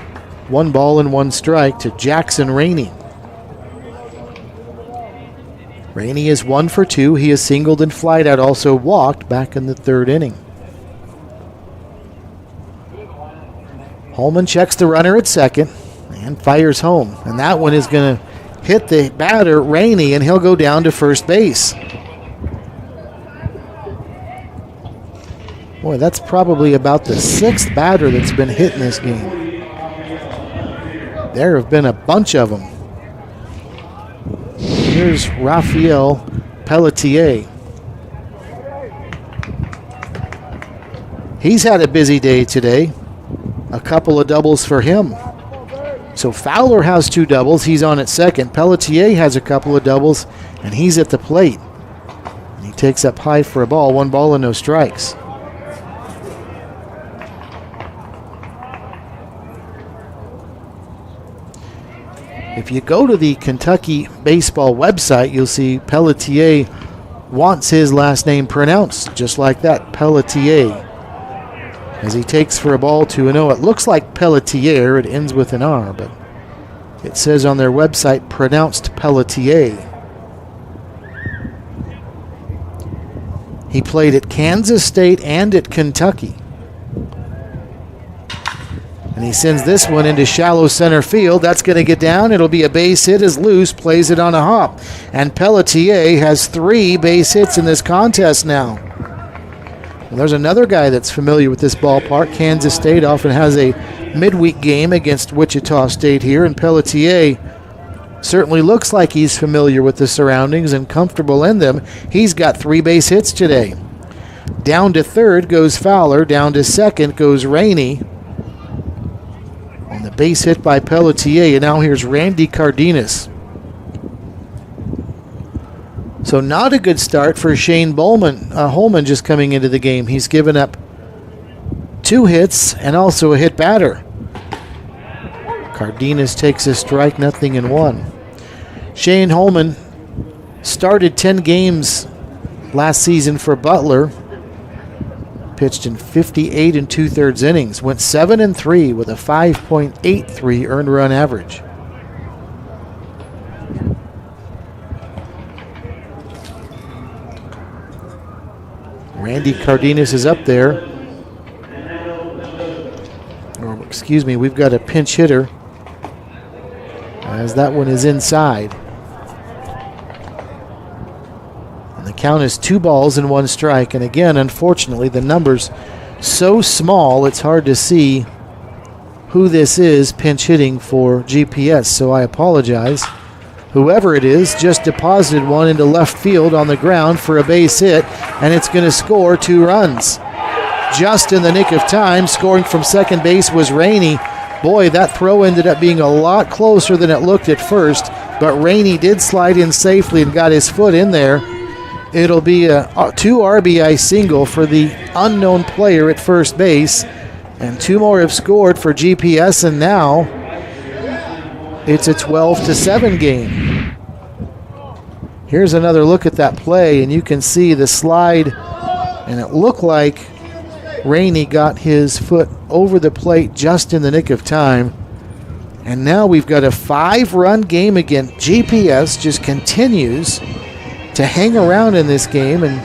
1 ball and 1 strike to Jackson Rainey. Rainey is 1 for 2. He is singled and flied out, also walked back in the 3rd inning. Holman checks the runner at second and fires home. And that one is going to hit the batter, Rainey, and he'll go down to first base. Boy, that's probably about the 6th batter that's been hit in this game. There have been a bunch of them. Here's Rafael Pelletier. He's had a busy day today. A couple of doubles for him. So Fowler has 2 doubles. He's on at second. Pelletier has a couple of doubles, and he's at the plate. And he takes up high for a ball. 1 ball and no strikes. If you go to the Kentucky baseball website, you'll see Pelletier wants his last name pronounced just like that, Pelletier. As he takes for a ball 2-0. It looks like Pelletier. It ends with an R, but it says on their website pronounced Pelletier. He played at Kansas State and at Kentucky. And he sends this one into shallow center field. That's going to get down. It'll be a base hit as Loose plays it on a hop. And Pelletier has 3 base hits in this contest now. Well, there's another guy that's familiar with this ballpark. Kansas State often has a midweek game against Wichita State here, and Pelletier certainly looks like he's familiar with the surroundings and comfortable in them. He's got 3 base hits today. Down to third goes Fowler. Down to second goes Rainey. On the base hit by Pelletier, and now here's Randy Cardenas. So not a good start for Shane Holman just coming into the game. He's given up 2 hits and also a hit batter. Cardenas takes a strike, 0-1. Shane Holman started 10 games last season for Butler. Pitched in 58 2/3 innings. Went 7-3 with a 5.83 earned run average. Randy Cardenas is up there. Or, excuse me, we've got a pinch hitter, as that one is inside. And the count is 2 balls and 1 strike. And again, unfortunately, the number's so small it's hard to see who this is pinch hitting for GPS. So I apologize. Whoever it is just deposited one into left field on the ground for a base hit, and it's going to score 2 runs. Just in the nick of time, scoring from second base was Rainey. Boy, that throw ended up being a lot closer than it looked at first, but Rainey did slide in safely and got his foot in there. It'll be a 2 RBI single for the unknown player at first base, and 2 more have scored for GPS, and now it's a 12-7 game. Here's another look at that play, and you can see the slide, and it looked like Rainey got his foot over the plate just in the nick of time. And now we've got a 5-run game again. GPS just continues to hang around in this game and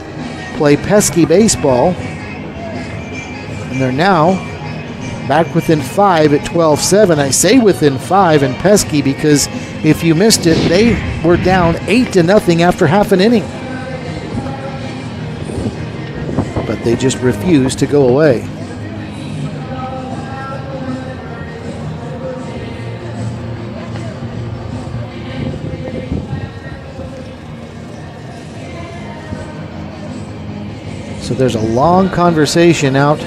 play pesky baseball. And they're now back within 5 at 12-7. I say within 5 and pesky because if you missed it, they were down 8-0 after half an inning. But they just refused to go away. So there's a long conversation out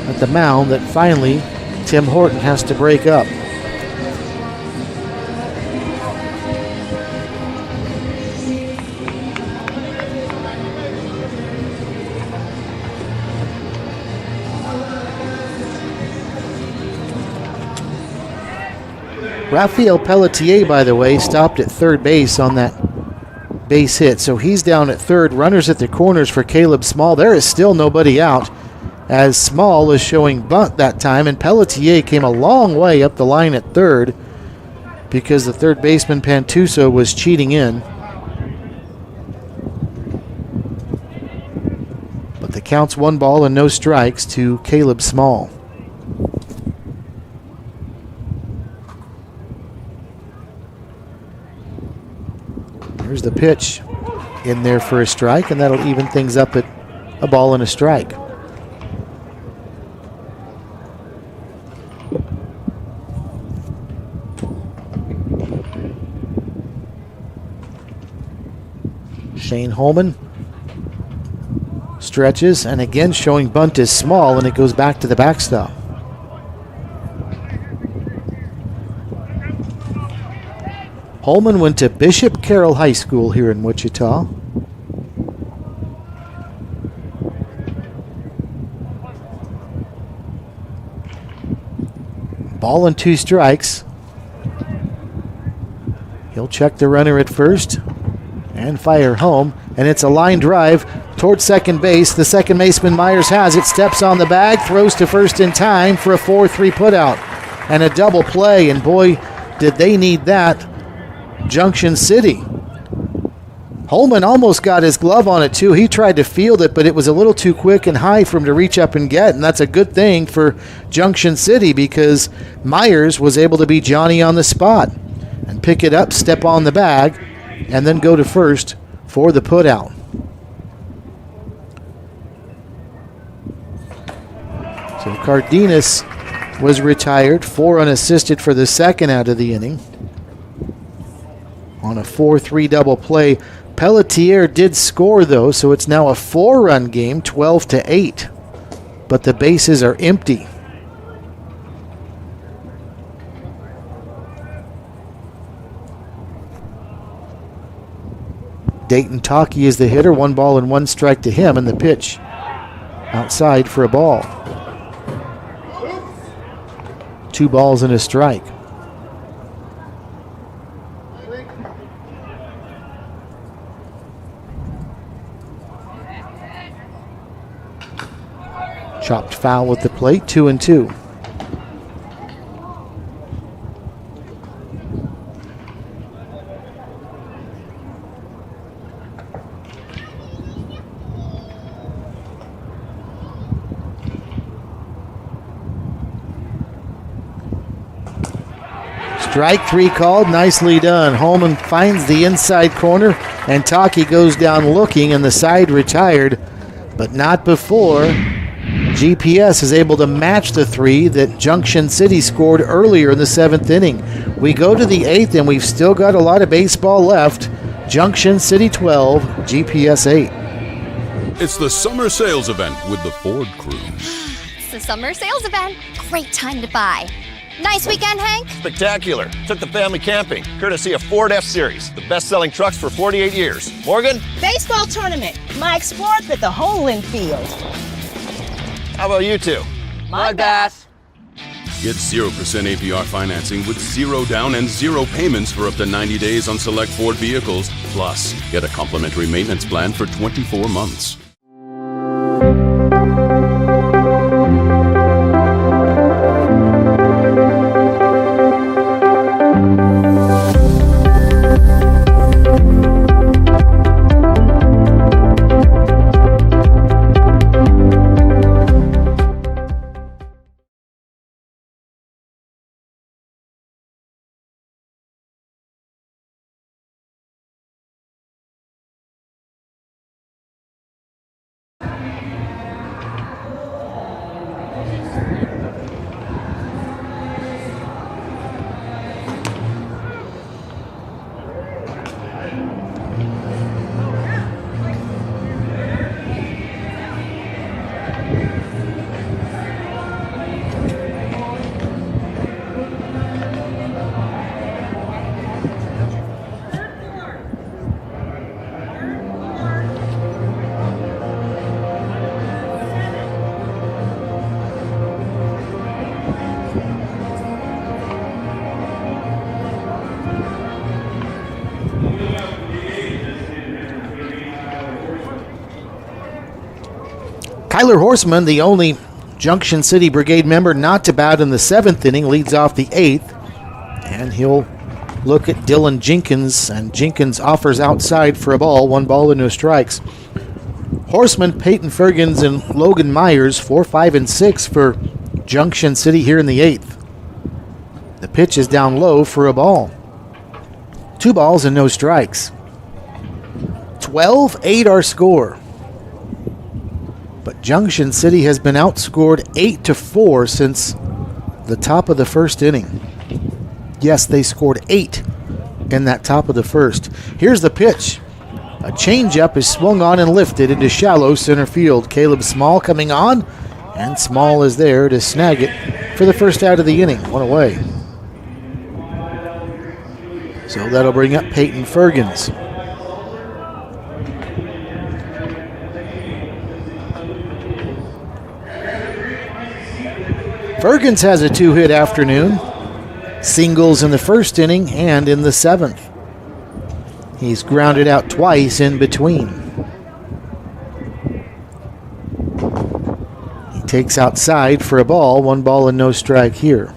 at the mound that finally Tim Horton has to break up. Rafael Pelletier, by the way, stopped at third base on that base hit. So he's down at third. Runners at the corners for Caleb Small. There is still nobody out, as Small is showing bunt that time, and Pelletier came a long way up the line at third because the third baseman Pantuso was cheating in. But the count's 1 ball and no strikes to Caleb Small. Here's the pitch in there for a strike, and that'll even things up at a ball and a strike. Shane Holman stretches, and again showing bunt is Small, and it goes back to the backstop. Holman went to Bishop Carroll High School here in Wichita. Ball and 2 strikes. He'll check the runner at first and fire home, and it's a line drive towards second base. The second baseman Myers has it, steps on the bag, throws to first in time for a 4-3 putout and a double play, and boy, did they need that. Junction City. Holman almost got his glove on it too. He tried to field it, but it was a little too quick and high for him to reach up and get, and that's a good thing for Junction City because Myers was able to be Johnny on the spot and pick it up, step on the bag, and then go to first for the putout. So Cardenas was retired, 4 unassisted for the second out of the inning. On a 4-3 double play. Pelletier did score, though, so it's now a 4-run game, 12-8. But the bases are empty. Dayton Taki is the hitter, 1 ball and 1 strike to him, and the pitch outside for a ball. 2 balls and a strike. Chopped foul at the plate, 2-2. Strike 3 called, nicely done. Holman finds the inside corner, and Taki goes down looking, and the side retired, but not before GPS is able to match the 3 that Junction City scored earlier in the 7th inning. We go to the 8th, and we've still got a lot of baseball left. Junction City 12, GPS 8. It's the summer sales event with the Ford crew. It's the summer sales event. Great time to buy. Nice weekend, Hank? Spectacular. Took the family camping, courtesy of Ford F-Series, the best-selling trucks for 48 years. Morgan? Baseball tournament. My Explorer fit the whole infield. How about you two? Mud bath. Get 0% APR financing with 0 down and 0 payments for up to 90 days on select Ford vehicles. Plus, get a complimentary maintenance plan for 24 months. Kyler Horseman, the only Junction City Brigade member not to bat in the 7th inning, leads off the 8th. And he'll look at Dylan Jenkins, and Jenkins offers outside for a ball, 1 ball and no strikes. Horseman, Peyton Fergens, and Logan Myers, 4, 5, and 6 for Junction City here in the 8th. The pitch is down low for a ball. 2 balls and no strikes. 12-8 our score. But Junction City has been outscored 8-4 since the top of the 1st inning. Yes, they scored 8 in that top of the 1st. Here's the pitch. A changeup is swung on and lifted into shallow center field. Caleb Small coming on, and Small is there to snag it for the first out of the inning. 1 away. So that'll bring up Peyton Fergens. Fergens has a 2-hit afternoon. Singles in the 1st inning and in the 7th. He's grounded out twice in between. He takes outside for a ball, 1 ball and no strike here.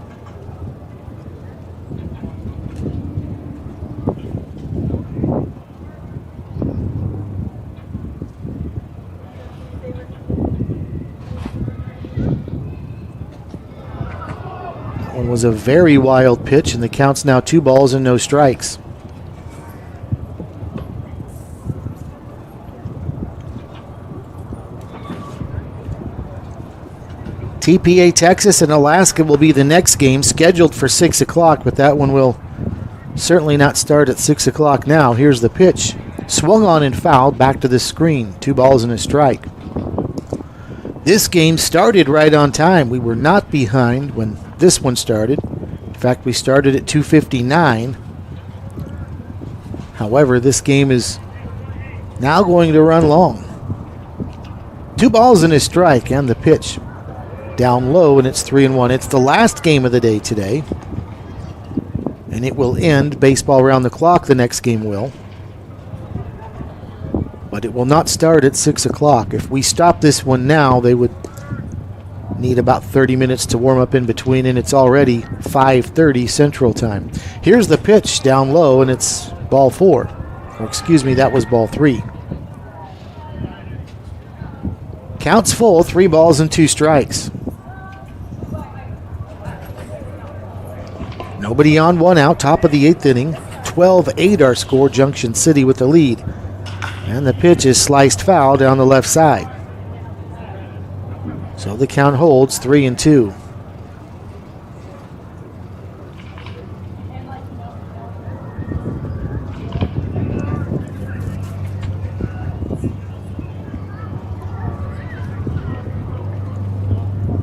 Was a very wild pitch, and the count's now 2 balls and no strikes. TPA Texas and Alaska will be the next game, scheduled for 6 o'clock, but that one will certainly not start at 6 o'clock now. Here's the pitch. Swung on and fouled, back to the screen. 2 balls and a strike. This game started right on time. We were not behind when this one started. In fact, we started at 2:59. However, this game is now going to run long. 2 balls and a strike, and the pitch down low, and it's 3-1. It's the last game of the day today, and it will end baseball around the clock. The next game will, but it will not start at 6 o'clock. If we stop this one now, they would need about 30 minutes to warm up in between, and it's already 5:30 Central Time. Here's the pitch down low, and it's ball 4. Or excuse me, that was ball 3. Counts full, 3 balls and 2 strikes. Nobody on, 1 out, top of the 8th inning. 12-8 our score, Junction City with the lead. And the pitch is sliced foul down the left side. So the count holds 3-2.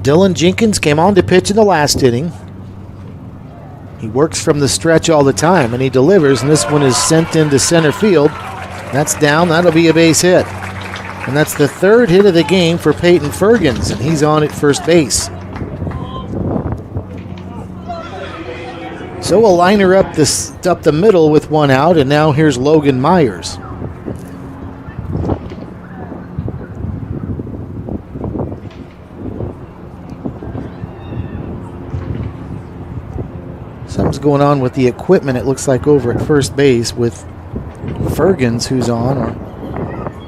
Dylan Jenkins came on to pitch in the last inning. He works from the stretch all the time, and he delivers, and this one is sent into center field. That's down. That'll be a base hit. And that's the 3rd hit of the game for Peyton Fergens, and he's on at first base. So a liner up the middle with 1 out, and now here's Logan Myers. Something's going on with the equipment, it looks like, over at first base with Fergens, who's on, or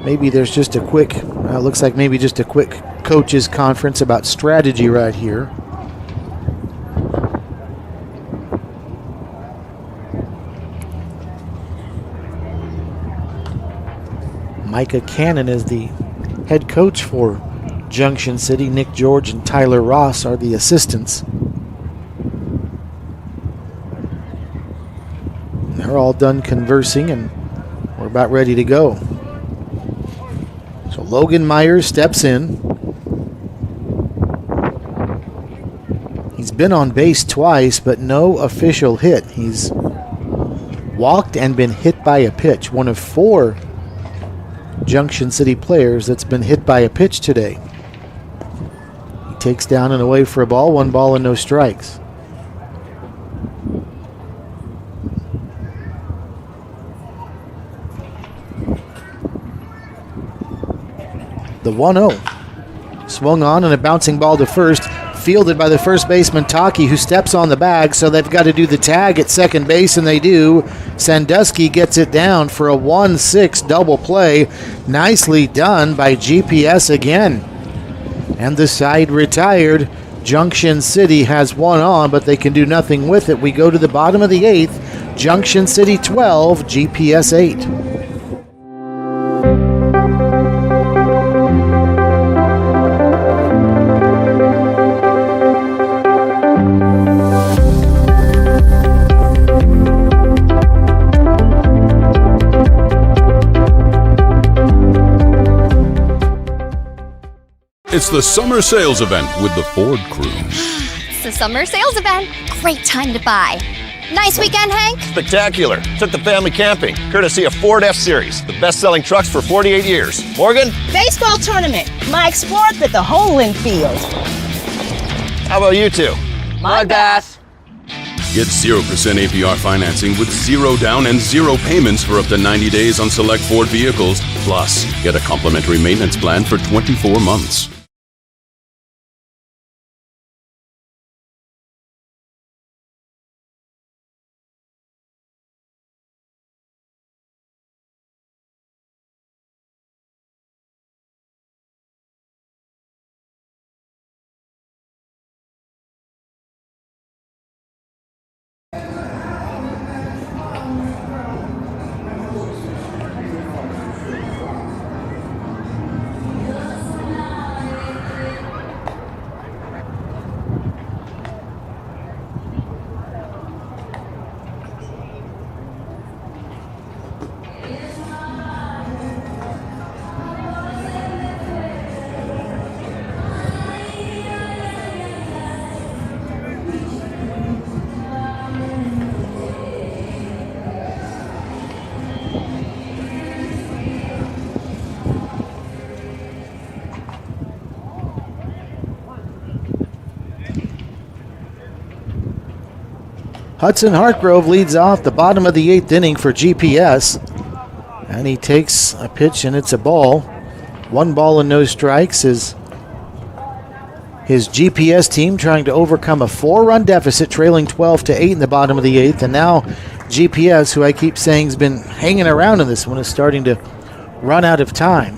maybe there's just a quick, looks like maybe just a quick coaches conference about strategy right here. Micah Cannon is the head coach for Junction City. Nick George and Tyler Ross are the assistants. They're all done conversing, and we're about ready to go. So Logan Myers steps in. He's been on base twice, but no official hit. He's walked and been hit by a pitch. One of 4 Junction City players that's been hit by a pitch today. He takes down and away for a ball. 1 ball and no strikes. The 1-0. Swung on and a bouncing ball to first. Fielded by the first baseman, Taki, who steps on the bag, so they've got to do the tag at second base, and they do. Sandusky gets it down for a 1-6 double play. Nicely done by GPS again. And the side retired. Junction City has 1 on, but they can do nothing with it. We go to the bottom of the 8th. Junction City 12, GPS 8. It's the summer sales event with the Ford crew. It's the summer sales event. Great time to buy. Nice weekend, Hank? Spectacular. Took the family camping, courtesy of Ford F-Series, the best-selling trucks for 48 years. Morgan? Baseball tournament. My Explorer at the hole in field. How about you two? Mud bath. Get 0% APR financing with 0 down and 0 payments for up to 90 days on select Ford vehicles. Plus, get a complimentary maintenance plan for 24 months. Hudson Hartgrove leads off the bottom of the 8th inning for GPS. And he takes a pitch and it's a ball. 1 ball and no strikes is his GPS team trying to overcome a 4-run deficit, trailing 12-8 in the bottom of the 8th. And now GPS, who I keep saying has been hanging around in this one, is starting to run out of time.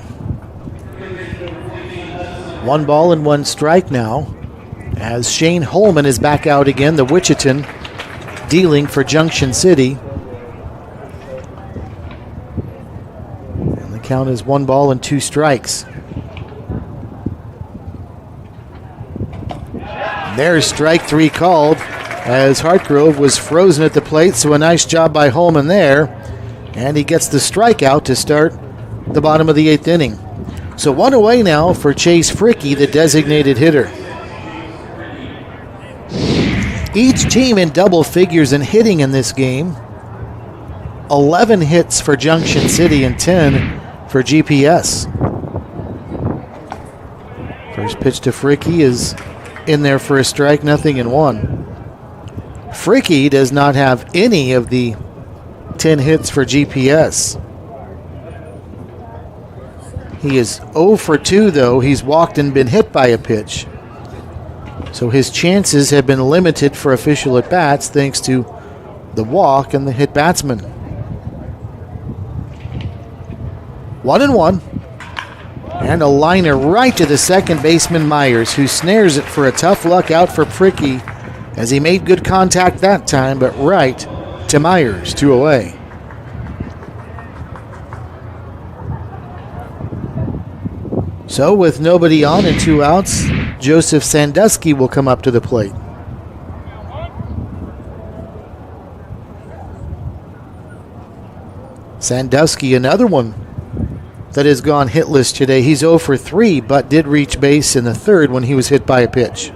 1 ball and 1 strike now as Shane Holman is back out again, the Wichitan, dealing for Junction City. And the count is 1 ball and 2 strikes. There's strike 3 called as Hartgrove was frozen at the plate, so a nice job by Holman there. And he gets the strikeout to start the bottom of the 8th inning. So 1 away now for Chase Fricke, the designated hitter. Each team in double figures in hitting in this game. 11 hits for Junction City and 10 for GPS. First pitch to Fricke is in there for a strike, 0-1. Fricke does not have any of the 10 hits for GPS. He is 0 for 2 though. He's walked and been hit by a pitch. So his chances have been limited for official at-bats thanks to the walk and the hit batsman. 1-1. And a liner right to the second baseman Myers, who snares it for a tough luck out for Fricke as he made good contact that time, but right to Myers, 2 away. So with nobody on and 2 outs, Joseph Sandusky will come up to the plate. Sandusky, another one that has gone hitless today. He's 0 for 3, but did reach base in the 3rd when he was hit by a pitch.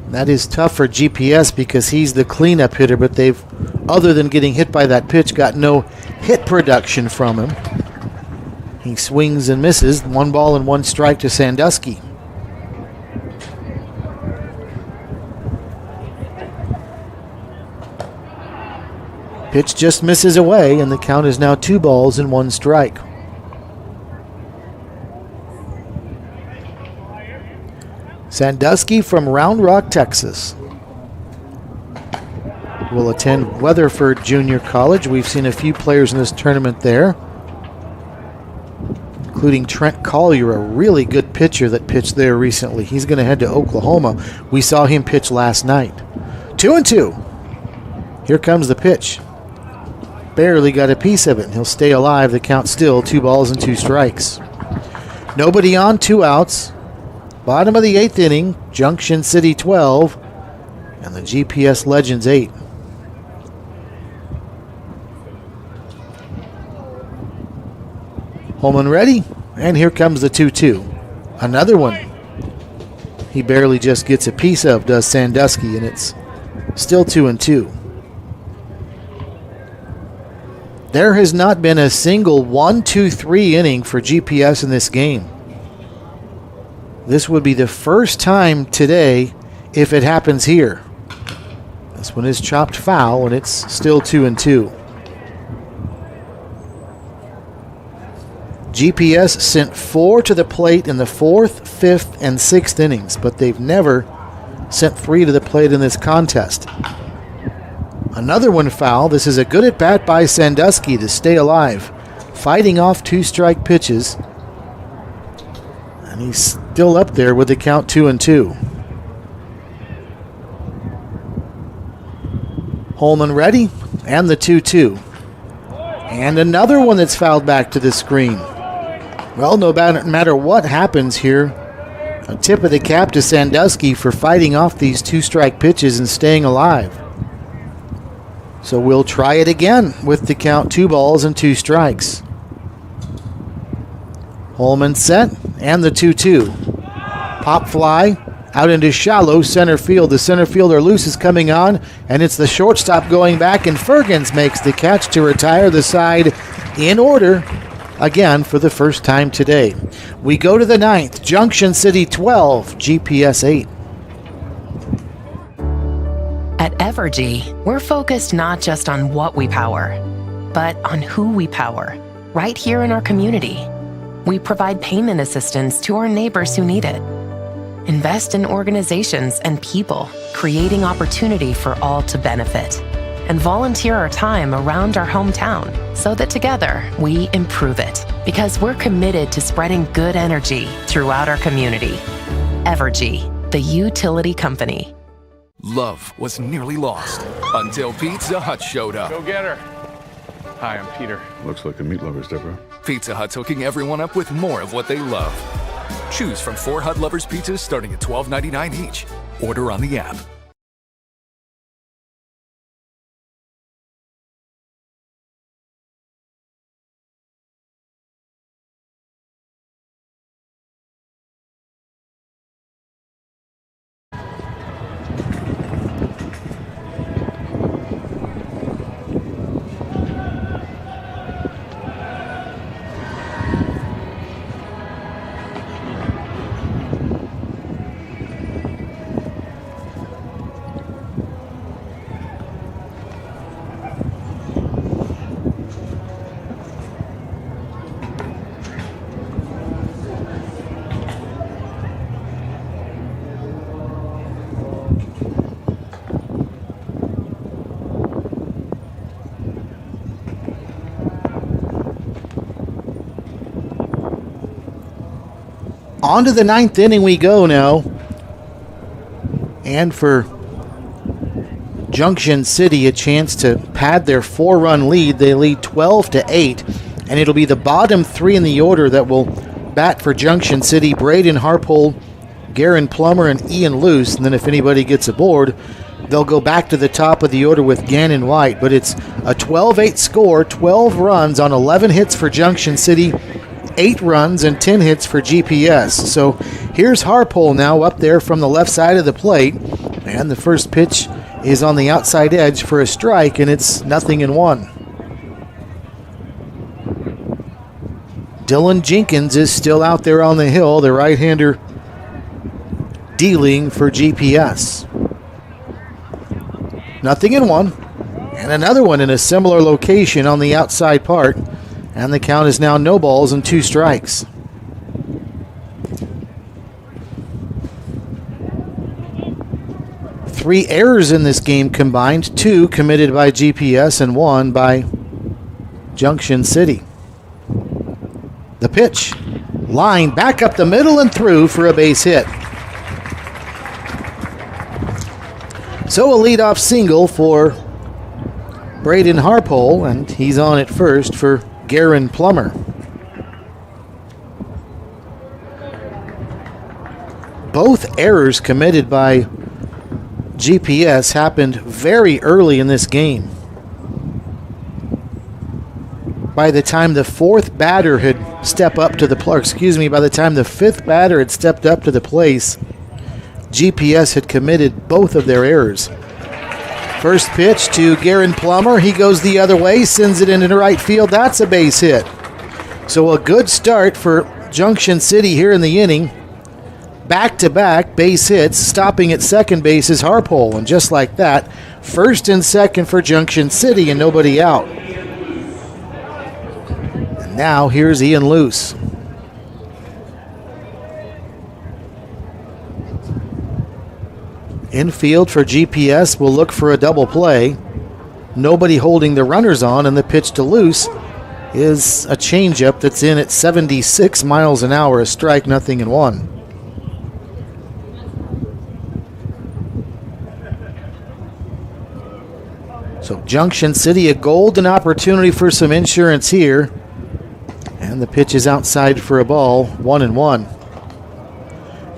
That is tough for GPS because he's the cleanup hitter, but they've, other than getting hit by that pitch, got no hit production from him. He swings and misses. 1 ball and 1 strike to Sandusky. Pitch just misses away, and the count is now 2 balls and 1 strike. Sandusky from Round Rock, Texas, will attend Weatherford Junior College. We've seen a few players in this tournament there, including Trent Collier, a really good pitcher that pitched there recently. He's going to head to Oklahoma. We saw him pitch last night. 2-2. Here comes the pitch. Barely got a piece of it, and he'll stay alive. The count still 2 balls and 2 strikes. Nobody on, 2 outs. Bottom of the 8th inning, Junction City 12, and the GPS Legends 8. Holman ready, and here comes the 2-2. Another one he barely just gets a piece of, does Sandusky, and it's still 2-2. There has not been a single 1-2-3 inning for GPS in this game. This would be the first time today if it happens here. This one is chopped foul, and it's still 2-2. GPS sent 4 to the plate in the 4th, 5th, and 6th innings, but they've never sent 3 to the plate in this contest. Another one foul. This is a good at-bat by Sandusky to stay alive, fighting off 2 strike pitches. And he's still up there with the count 2-2. Holman ready, and the 2-2. And another one that's fouled back to the screen. Well, no matter what happens here, a tip of the cap to Sandusky for fighting off these 2 strike pitches and staying alive. So we'll try it again with the count 2 balls and 2 strikes. Holman set, and the 2-2. Pop fly out into shallow center field. The center fielder Luce is coming on, and it's the shortstop going back, and Fergens makes the catch to retire the side in order again for the first time today. We go to the ninth. Junction City 12, GPS 8. At Evergy, we're focused not just on what we power, but on who we power, right here in our community. We provide payment assistance to our neighbors who need it. Invest in organizations and people, creating opportunity for all to benefit. And volunteer our time around our hometown so that together we improve it. Because we're committed to spreading good energy throughout our community. Evergy, the utility company. Love was nearly lost until Pizza Hut showed up. Go get her. Hi, I'm Peter. Looks like a meat lover's Deborah. Pizza Hut's hooking everyone up with more of what they love. Choose from 4 Hut Lovers pizzas starting at $12.99 each. Order on the app. On to the ninth inning we go now. And for Junction City, a chance to pad their 4-run lead. They lead 12-8, and it'll be the bottom 3 in the order that will bat for Junction City: Braden Harpole, Garen Plummer, and Ian Luce. And then if anybody gets aboard, they'll go back to the top of the order with Gannon White. But it's a 12-8 score, 12 runs on 11 hits for Junction City, 8 runs and 10 hits for GPS. So here's Harpole now up there from the left side of the plate, and the first pitch is on the outside edge for a strike, and it's 0-1. Dylan Jenkins is still out there on the hill, the right-hander dealing for GPS. 0-1, and another one in a similar location on the outside part. And the count is now no balls and 2 strikes. Three errors in this game combined, 2 committed by GPS and 1 by Junction City. The pitch, line back up the middle and through for a base hit. So a leadoff single for Braden Harpole, and he's on at first for Garen Plummer. Both errors committed by GPS happened very early in this game. By the time the 4th batter had stepped up to the by the time the 5th batter had stepped up to the plate, GPS had committed both of their errors. First pitch to Garen Plummer. He goes the other way, sends it into right field. That's a base hit. So a good start for Junction City here in the inning. Back-to-back base hits. Stopping at second base is Harpole. And just like that, first and second for Junction City and nobody out. And now here's Ian Luce. Infield for GPS will look for a double play. Nobody holding the runners on, and the pitch to Luce is a changeup that's in at 76 miles an hour, a strike, 0-1. So Junction City, a golden opportunity for some insurance here. And the pitch is outside for a ball, 1-1.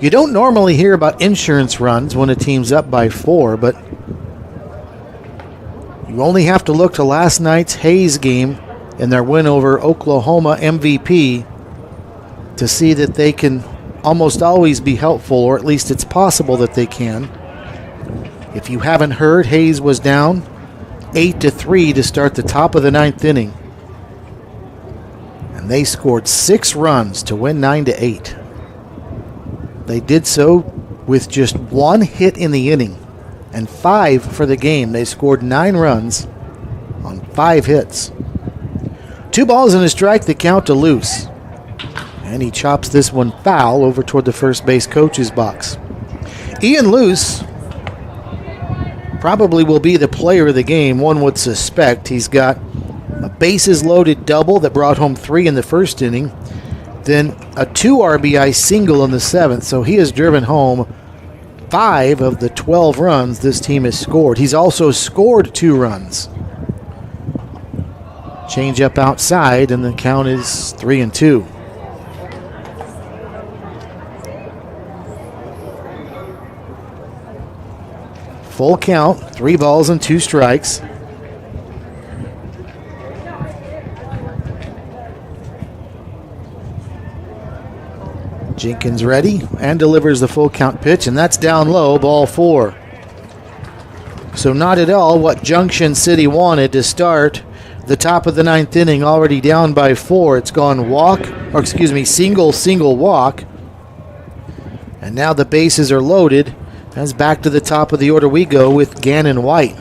You don't normally hear about insurance runs when a team's up by 4, but you only have to look to last night's Hayes game and their win over Oklahoma MVP to see that they can almost always be helpful, or at least it's possible that they can. If you haven't heard, Hayes was down 8-3 to start the top of the 9th inning. And they scored 6 runs to win 9-8. They did so with just 1 hit in the inning and 5 for the game. They scored 9 runs on 5 hits. 2 balls and a strike, the count to Luce. And he chops this one foul over toward the first base coach's box. Ian Luce probably will be the player of the game, one would suspect. He's got a bases-loaded double that brought home 3 in the first inning, then a 2 RBI single in the 7th, so he has driven home 5 of the 12 runs this team has scored. He's also scored 2 runs. Change up outside, and the count is 3-2. Full count, 3 balls and 2 strikes. Jenkins ready and delivers the full count pitch, and that's down low, ball 4. So not at all what Junction City wanted to start the top of the 9th inning, already down by 4. It's gone single, walk. And now the bases are loaded. As back to the top of the order we go with Gannon White.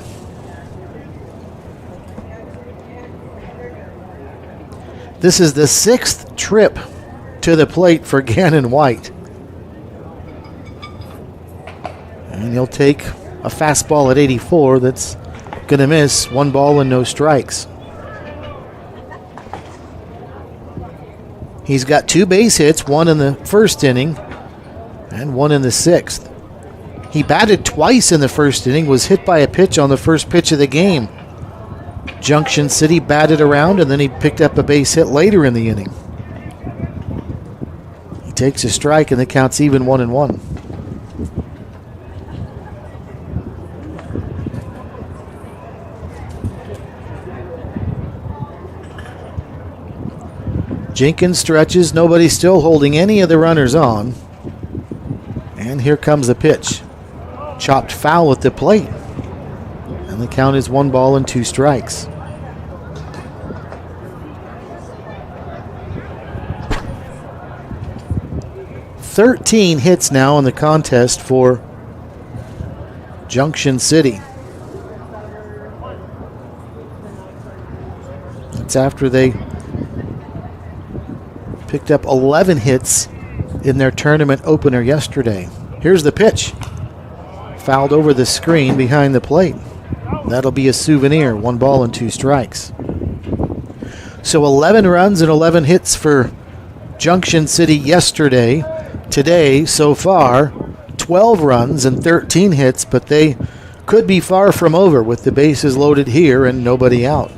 This is the 6th trip to the plate for Gannon White. And he'll take a fastball at 84 that's going to miss. 1 ball and no strikes. He's got 2 base hits, 1 in the first inning and 1 in the 6th. He batted twice in the first inning, was hit by a pitch on the first pitch of the game. Junction City batted around, and then he picked up a base hit later in the inning. He takes a strike, and the count's even 1-1. Jenkins stretches, nobody still holding any of the runners on. And here comes the pitch. Chopped foul at the plate. And the count is 1 ball and 2 strikes. "13 hits now in the contest for Junction City. That's after they picked up 11 hits in their tournament opener yesterday. Here's the pitch. Fouled over the screen behind the plate. That'll be a souvenir. 1 ball and 2 strikes. So 11 runs and 11 hits for Junction City yesterday. Today, so far, 12 runs and 13 hits, but they could be far from over with the bases loaded here and nobody out.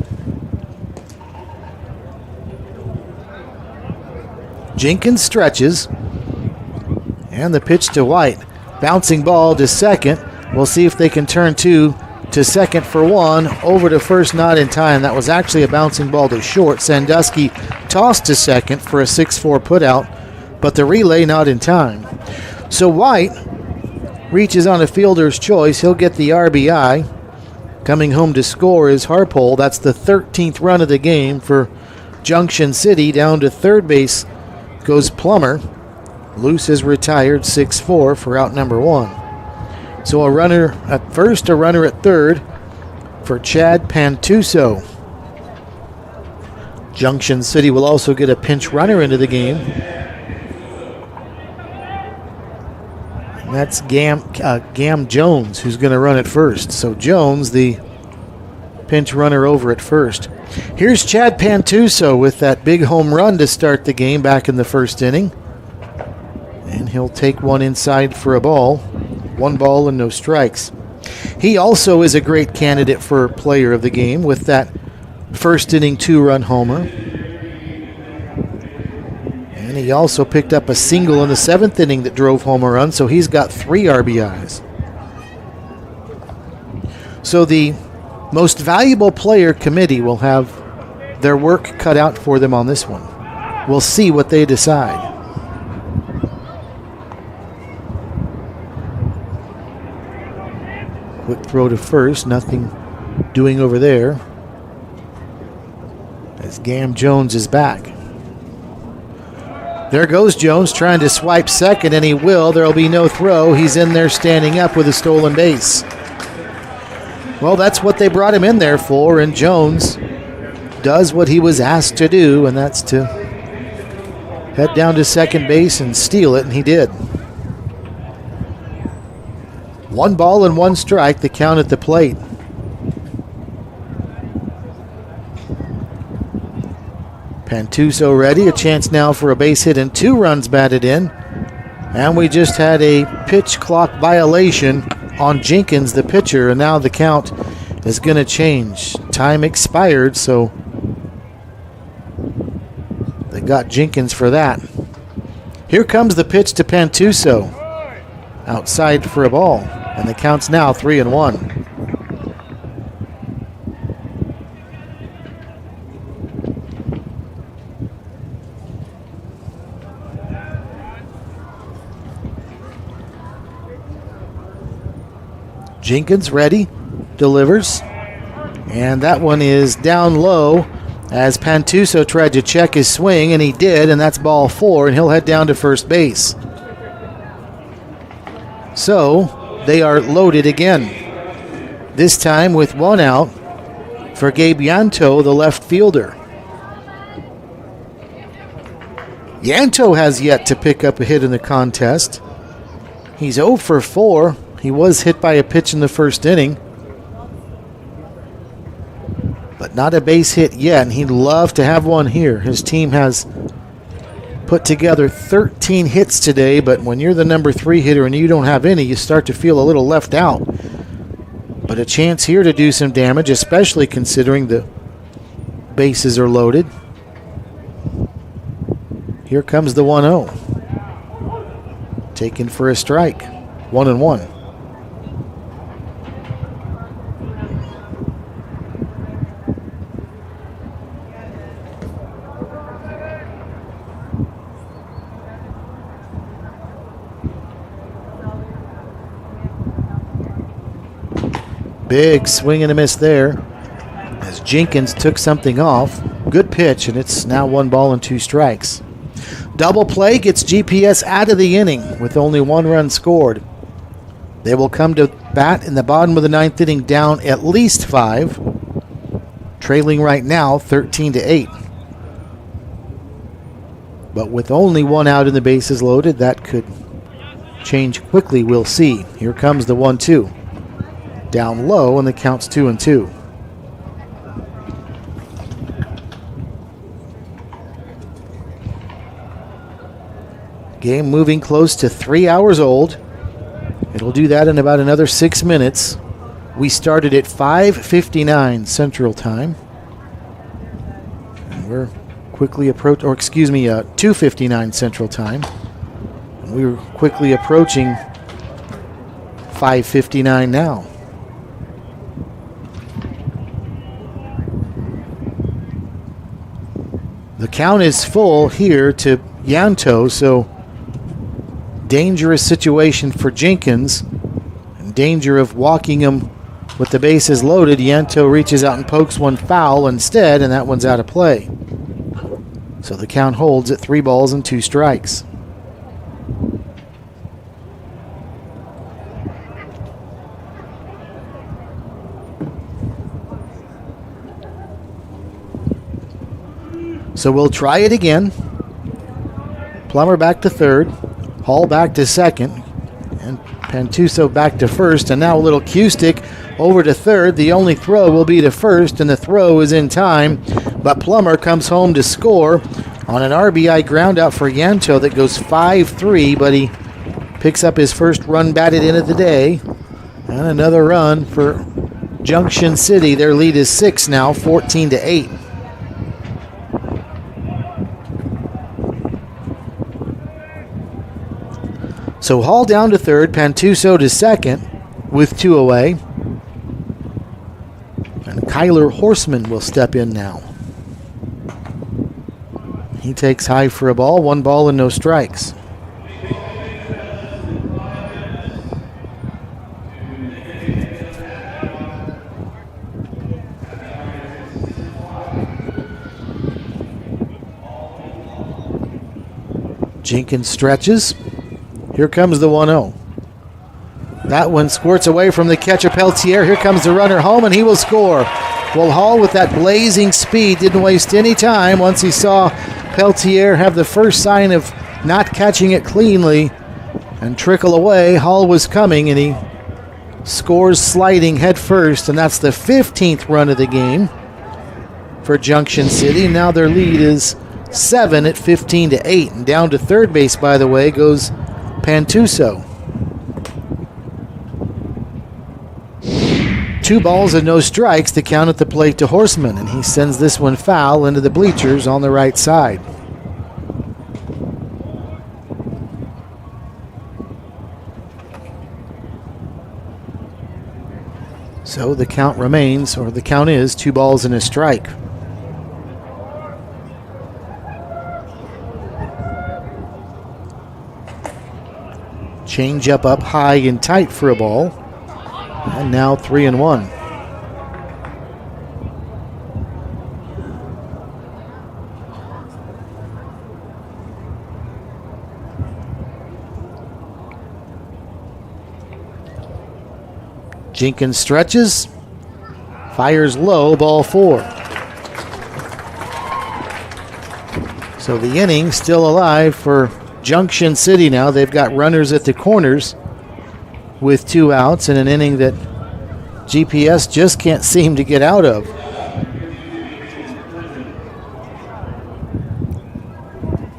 Jenkins stretches, and the pitch to White. Bouncing ball to second. We'll see if they can turn 2 to second for 1. Over to first, not in time. That was actually a bouncing ball to short. Sandusky tossed to second for a 6-4 putout, but the relay not in time. So White reaches on a fielder's choice. He'll get the RBI. Coming home to score is Harpole. That's the 13th run of the game for Junction City. Down to third base goes Plummer. Luce is retired, 6-4 for out number 1. So a runner at first, a runner at third for Chad Pantuso. Junction City will also get a pinch runner into the game. And that's Gam Jones, who's going to run at first. So Jones, the pinch runner over at first. Here's Chad Pantuso with that big home run to start the game back in the first inning. And he'll take one inside for a ball. 1 ball and no strikes. He also is a great candidate for player of the game with that first inning 2-run homer. And he also picked up a single in the 7th inning that drove home a run, so he's got 3 RBIs. So the most valuable player committee will have their work cut out for them on this one. We'll see what they decide. Quick throw to first, nothing doing over there as Gam Jones is back. There goes Jones trying to swipe second, and he will. There will be no throw. He's in there standing up with a stolen base. Well, that's what they brought him in there for, and Jones does what he was asked to do, and that's to head down to second base and steal it, and he did. 1 ball and 1 strike, the count at the plate. Pantuso ready, a chance now for a base hit and 2 runs batted in. And we just had a pitch clock violation on Jenkins, the pitcher, and now the count is going to change. Time expired, so they got Jenkins for that. Here comes the pitch to Pantuso. Outside for a ball, and the count's now 3-1. Jenkins ready, delivers, and that one is down low as Pantuso tried to check his swing, and he did, and that's ball 4, and he'll head down to first base. So they are loaded again, this time with 1 out for Gabe Yanto, the left fielder. Yanto has yet to pick up a hit in the contest. He's 0 for 4. He was hit by a pitch in the first inning, but not a base hit yet, and he'd love to have one here. His team has put together 13 hits today, but when you're the number 3 hitter and you don't have any, you start to feel a little left out. But a chance here to do some damage, especially considering the bases are loaded. Here comes the 1-0. Taken for a strike. 1-1. Big swing and a miss there as Jenkins took something off. Good pitch, and it's now 1 ball and 2 strikes. Double play gets GPS out of the inning with only 1 run scored. They will come to bat in the bottom of the 9th inning down at least 5, trailing right now 13-8. But with only 1 out and the bases loaded, that could change quickly, we'll see. Here comes the 1-2. Down low, and the count's 2-2. Game moving close to 3 hours old. It'll do that in about another 6 minutes. We started at 5:59 Central Time. And we're quickly 2:59 Central Time. And we're quickly approaching 5:59 now. The count is full here to Yanto, so dangerous situation for Jenkins, and danger of walking him with the bases loaded. Yanto reaches out and pokes one foul instead, and that one's out of play. So the count holds at 3 balls and 2 strikes. So we'll try it again. Plummer back to third, Hall back to second, and Pantuso back to first, and now a little cue stick over to third. The only throw will be to first, and the throw is in time, but Plummer comes home to score on an RBI ground out for Yanto that goes 5-3, but he picks up his first run batted in of the day, and another run for Junction City. Their lead is 6 now, 14-8. So Hall down to third, Pantuso to second with 2 away. And Kyler Horseman will step in now. He takes high for a ball, 1 ball and no strikes. Jenkins stretches. Here comes the 1-0. That one squirts away from the catcher Peltier. Here comes the runner home, and he will score. Well, Hall with that blazing speed didn't waste any time once he saw Peltier have the first sign of not catching it cleanly and trickle away. Hall was coming, and he scores sliding head first, and that's the 15th run of the game for Junction City. Now their lead is 7 at 15-8, and down to third base, by the way, goes Pantuso. 2 balls and no strikes to count at the plate to Horseman, and he sends this one foul into the bleachers on the right side. So the count remains, or the count is 2 balls and a strike. Change up high and tight for a ball. And now 3-1. Jenkins stretches, fires low, ball 4. So the inning still alive for Junction City now. They've got runners at the corners with 2 outs in an inning that GPS just can't seem to get out of.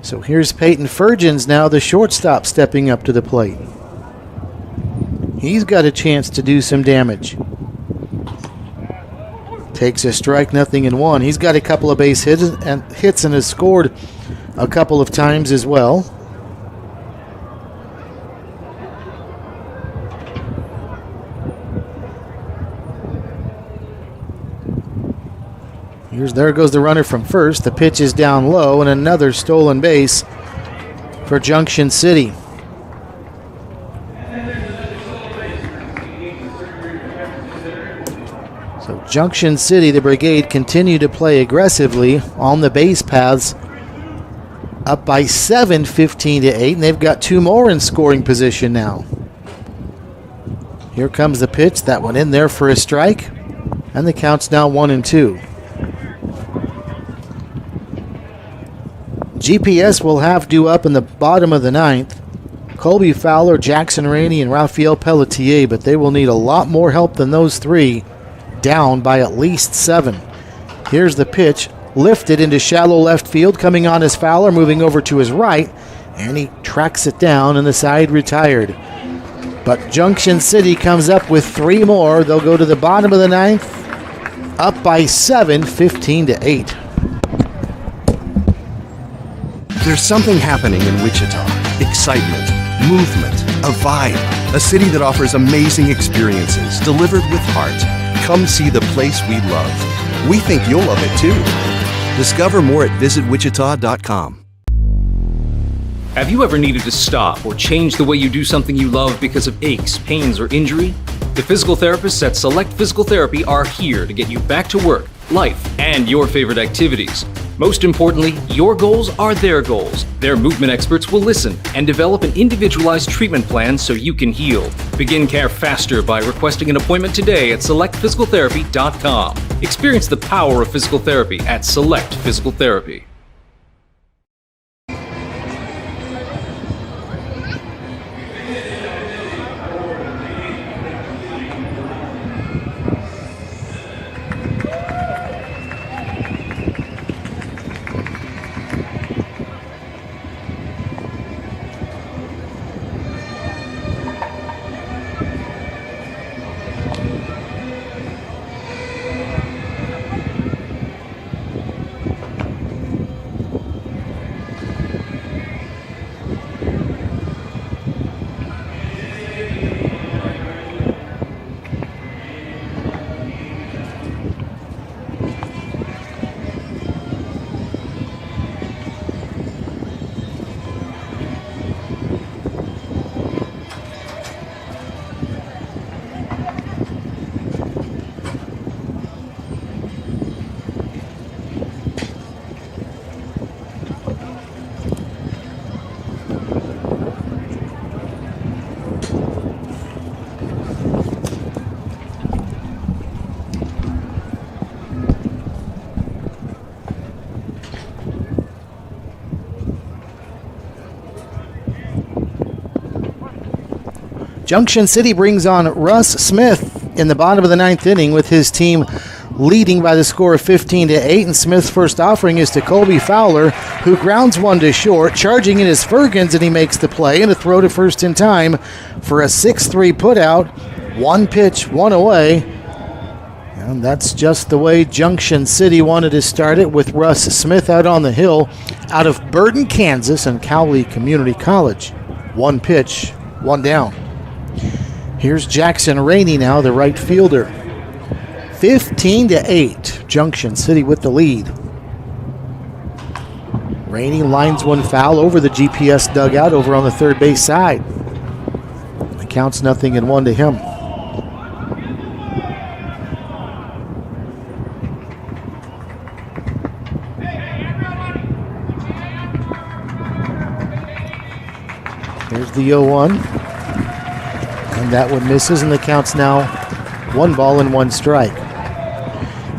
So here's Peyton Fergens now, the shortstop, stepping up to the plate. He's got a chance to do some damage. Takes a strike, 0-1. He's got a couple of base hits and has scored a couple of times as well. There goes the runner from first. The pitch is down low, and another stolen base for Junction City. So Junction City, the Brigade, continue to play aggressively on the base paths, up by 7, 15-8, and they've got 2 more in scoring position now. Here comes the pitch. That one in there for a strike, and the count's now 1-2. GPS will have due up in the bottom of the 9th. Colby Fowler, Jackson Rainey, and Rafael Pelletier, but they will need a lot more help than those 3, down by at least 7. Here's the pitch, lifted into shallow left field, coming on as Fowler, moving over to his right, and he tracks it down, and the side retired. But Junction City comes up with 3 more. They'll go to the bottom of the 9th, up by 7, 15-8. There's something happening in Wichita. Excitement, movement, a vibe. A city that offers amazing experiences delivered with heart. Come see the place we love. We think you'll love it too. Discover more at visitwichita.com. Have you ever needed to stop or change the way you do something you love because of aches, pains, or injury? The physical therapists at Select Physical Therapy are here to get you back to work, life, and your favorite activities. Most importantly, your goals are their goals. Their movement experts will listen and develop an individualized treatment plan so you can heal. Begin care faster by requesting an appointment today at selectphysicaltherapy.com. Experience the power of physical therapy at Select Physical Therapy. Junction City brings on Russ Smith in the bottom of the 9th inning with his team leading by the score of 15-8. And Smith's first offering is to Colby Fowler, who grounds one to short. Charging in is Fergens, and he makes the play and a throw to first in time for a 6-3 putout. 1 pitch, 1 away. And that's just the way Junction City wanted to start it, with Russ Smith out on the hill out of Burton, Kansas, and Cowley Community College. 1 pitch, 1 down. Here's Jackson Rainey now, the right fielder. 15-8, Junction City with the lead. Rainey lines one foul over the GPS dugout over on the third base side. The count's 0-1 to him. Here's the 0-1. And that one misses, and the count's now 1 ball and 1 strike.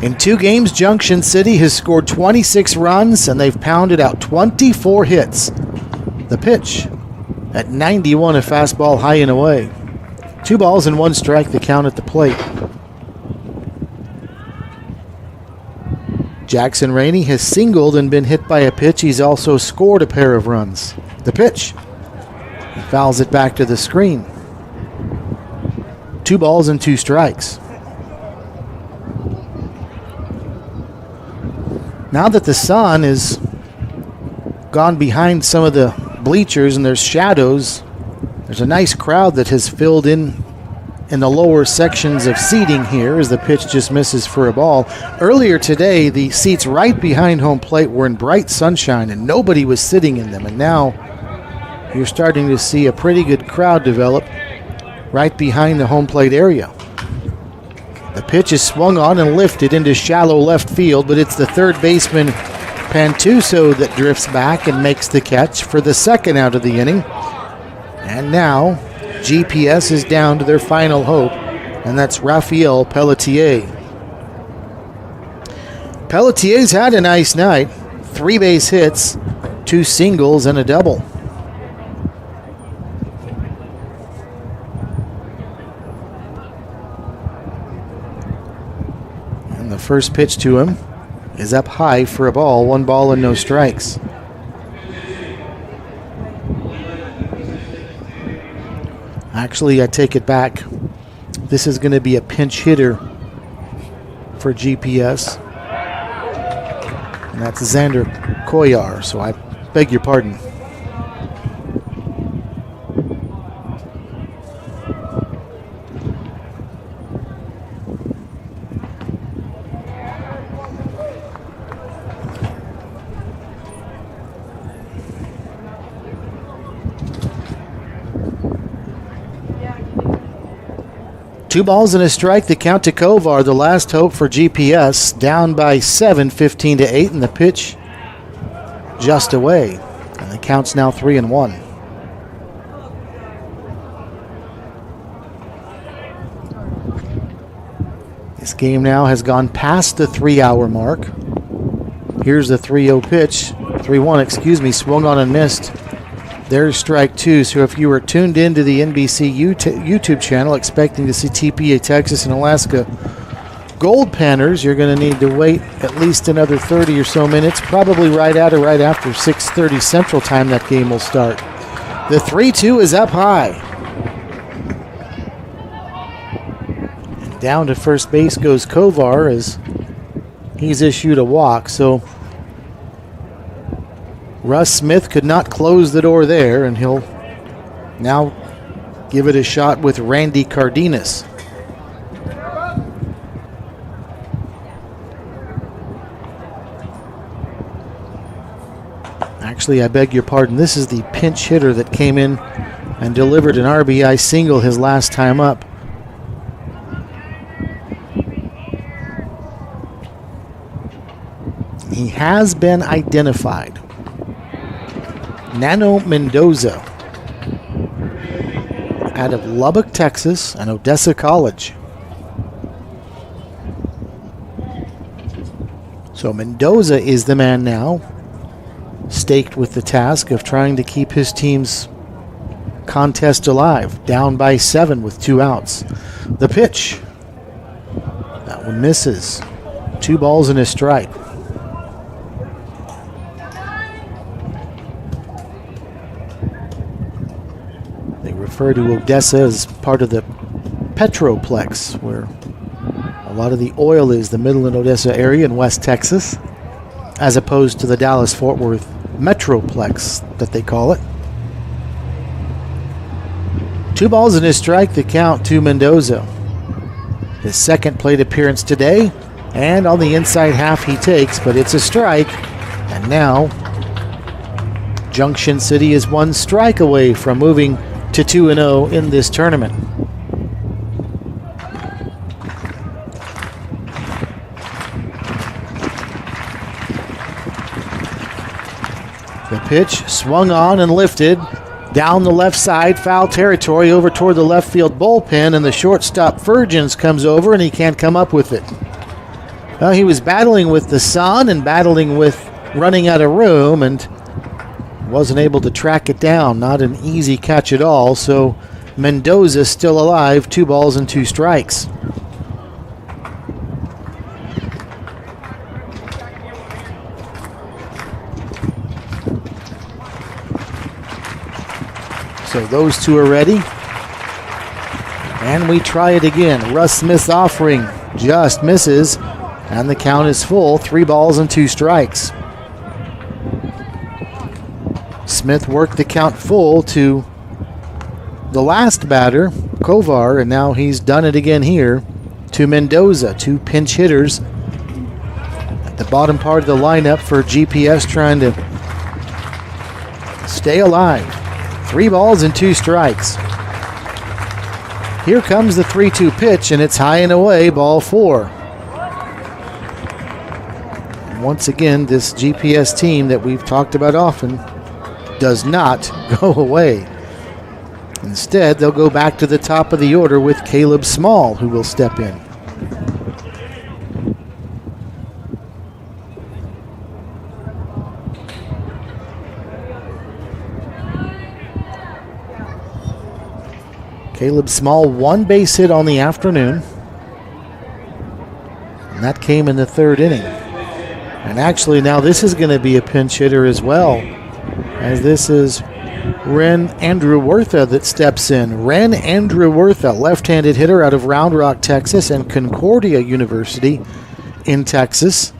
In 2 games, Junction City has scored 26 runs, and they've pounded out 24 hits. The pitch at 91, a fastball high and away. 2 balls and 1 strike, the count at the plate. Jackson Rainey has singled and been hit by a pitch. He's also scored a pair of runs. The pitch. He fouls it back to the screen. 2 balls and 2 strikes. Now that the sun is gone behind some of the bleachers and there's shadows, there's a nice crowd that has filled in the lower sections of seating here as the pitch just misses for a ball. Earlier today, the seats right behind home plate were in bright sunshine and nobody was sitting in them. And now you're starting to see a pretty good crowd develop right behind the home plate area. The pitch is swung on and lifted into shallow left field, but it's the third baseman Pantuso that drifts back and makes the catch for the second out of the inning. And now GPS is down to their final hope, and that's Rafael Pelletier. Pelletier's had a nice night. 3 base hits, 2 singles, and a double. The first pitch to him is up high for a ball. 1 ball and no strikes. Actually, I take it back. This is going to be a pinch hitter for GPS. And that's Xander Koyar, so I beg your pardon. Two balls and a strike, the count to Kovar, the last hope for GPS, down by 7, 15-8, and the pitch just away. And the count's now 3-1. This game now has gone past the 3-hour mark. Here's the 3-0 pitch, 3-1, swung on and missed. There's strike 2. So if you were tuned into the NBC YouTube channel expecting to see TPA Texas and Alaska Gold Panners, you're going to need to wait at least another 30 or so minutes, probably right at or right after 6:30 Central Time that game will start. The 3-2 is up high. And down to first base goes Kovar as he's issued a walk. So Russ Smith could not close the door there, and he'll now give it a shot with Randy Cardenas. Actually, I beg your pardon. This is the pinch hitter that came in and delivered an RBI single his last time up. He has been identified. Nano Mendoza out of Lubbock, Texas, and Odessa College. So Mendoza is the man now, staked with the task of trying to keep his team's contest alive, down by 7 with 2 outs. The pitch. That one misses. 2 balls and a strike. They refer to Odessa as part of the Petroplex, where a lot of the oil is, the Midland Odessa area in West Texas, as opposed to the Dallas-Fort Worth Metroplex that they call it. 2 balls and a strike, the count to Mendoza. His second plate appearance today, and on the inside half he takes, but it's a strike. And now Junction City is 1 strike away from moving to 2-0 in this tournament. The pitch swung on and lifted down the left side, foul territory over toward the left field bullpen, and the shortstop Fergens comes over and he can't come up with it. Well, he was battling with the sun and battling with running out of room and wasn't able to track it down. Not an easy catch at all, so Mendoza still alive, 2 balls and 2 strikes. So those 2 are ready. And we try it again. Russ Smith's offering just misses, and the count is full, 3 balls and 2 strikes. Smith worked the count full to the last batter, Kovar, and now he's done it again here to Mendoza. 2 pinch hitters at the bottom part of the lineup for GPS, trying to stay alive. 3 balls and 2 strikes. Here comes the 3-2 pitch, and it's high and away, ball 4. Once again, this GPS team that we've talked about often does not go away. Instead, they'll go back to the top of the order with Caleb Small, who will step in. Caleb Small, 1 base hit on the afternoon, and that came in the 3rd inning. And actually now this is going to be a pinch hitter as well, as this is Ren Andrew-Wertha that steps in. Ren Andrew-Wertha, left-handed hitter out of Round Rock, Texas, and Concordia University in Texas.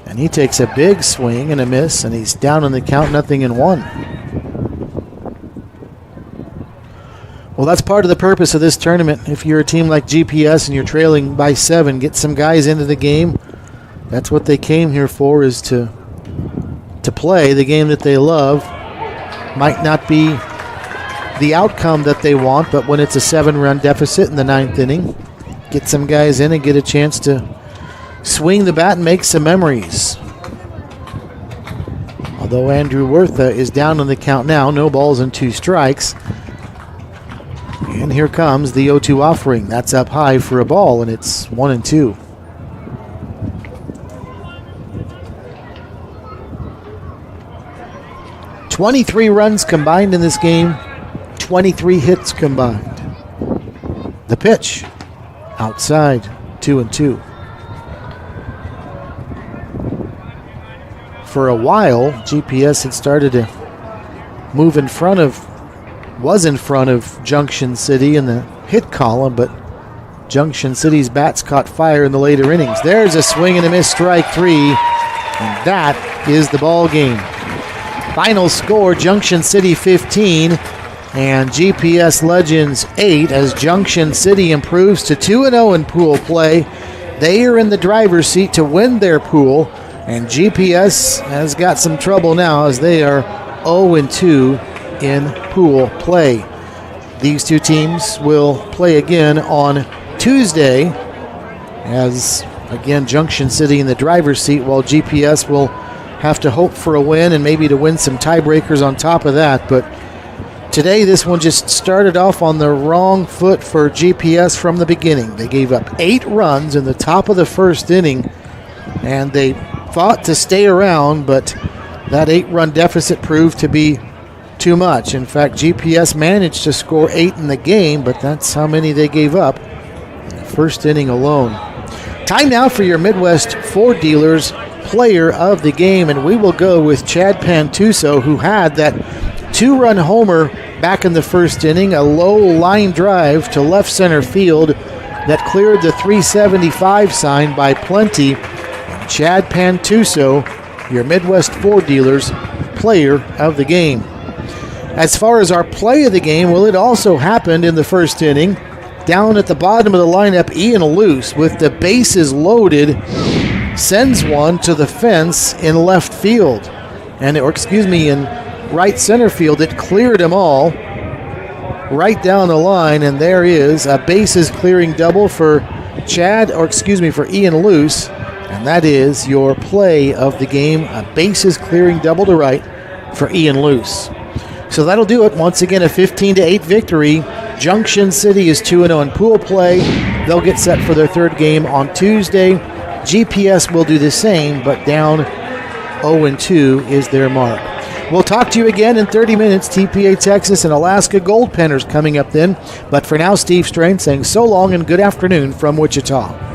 And he takes a big swing and a miss, and he's down on the count, 0-1. Well, that's part of the purpose of this tournament. If you're a team like GPS and you're trailing by 7, get some guys into the game. That's what they came here for, is to play the game that they love. Might not be the outcome that they want, but when it's a 7-run deficit in the 9th inning, get some guys in and get a chance to swing the bat and make some memories. Although Andrew-Wertha is down on the count now, no balls and 2 strikes. And here comes the 0-2 offering. That's up high for a ball, and it's 1-2. "23 runs combined in this game, 23 hits combined." The pitch, outside, 2-2. For a while, GPS had started to move was in front of Junction City in the hit column, but Junction City's bats caught fire in the later innings. There's a swing and a miss, strike 3, and that is the ball game. Final score, Junction City 15 and GPS Legends 8, as Junction City improves to 2-0 in pool play. They are in the driver's seat to win their pool, and GPS has got some trouble now as they are 0-2 in pool play. These 2 teams will play again on Tuesday, as again Junction City in the driver's seat, while GPS will have to hope for a win and maybe to win some tiebreakers on top of that. But today this one just started off on the wrong foot for GPS from the beginning. They gave up 8 runs in the top of the 1st inning, and they fought to stay around, but that 8-run deficit proved to be too much. In fact, GPS managed to score 8 in the game, but that's how many they gave up in the first inning alone. Time now for your Midwest Ford Dealers player of the game, and we will go with Chad Pantuso, who had that 2-run homer back in the first inning, a low line drive to left center field that cleared the 375 sign by plenty. And Chad Pantuso, your Midwest Ford Dealers player of the game. As far as our play of the game, well, it also happened in the first inning. Down at the bottom of the lineup, Ian Luce, with the bases loaded, sends one to the fence in left field. In right center field. It cleared them all right down the line, and there is a bases clearing double for Ian Luce, and that is your play of the game, a bases clearing double to right for Ian Luce. So that'll do it. Once again, a 15-8 victory. Junction City is 2-0 in pool play. They'll get set for their third game on Tuesday. GPS will do the same, but down 0-2 is their mark. We'll talk to you again in 30 minutes. TPA Texas and Alaska Gold Penners coming up then. But for now, Steve Strain saying so long and good afternoon from Wichita.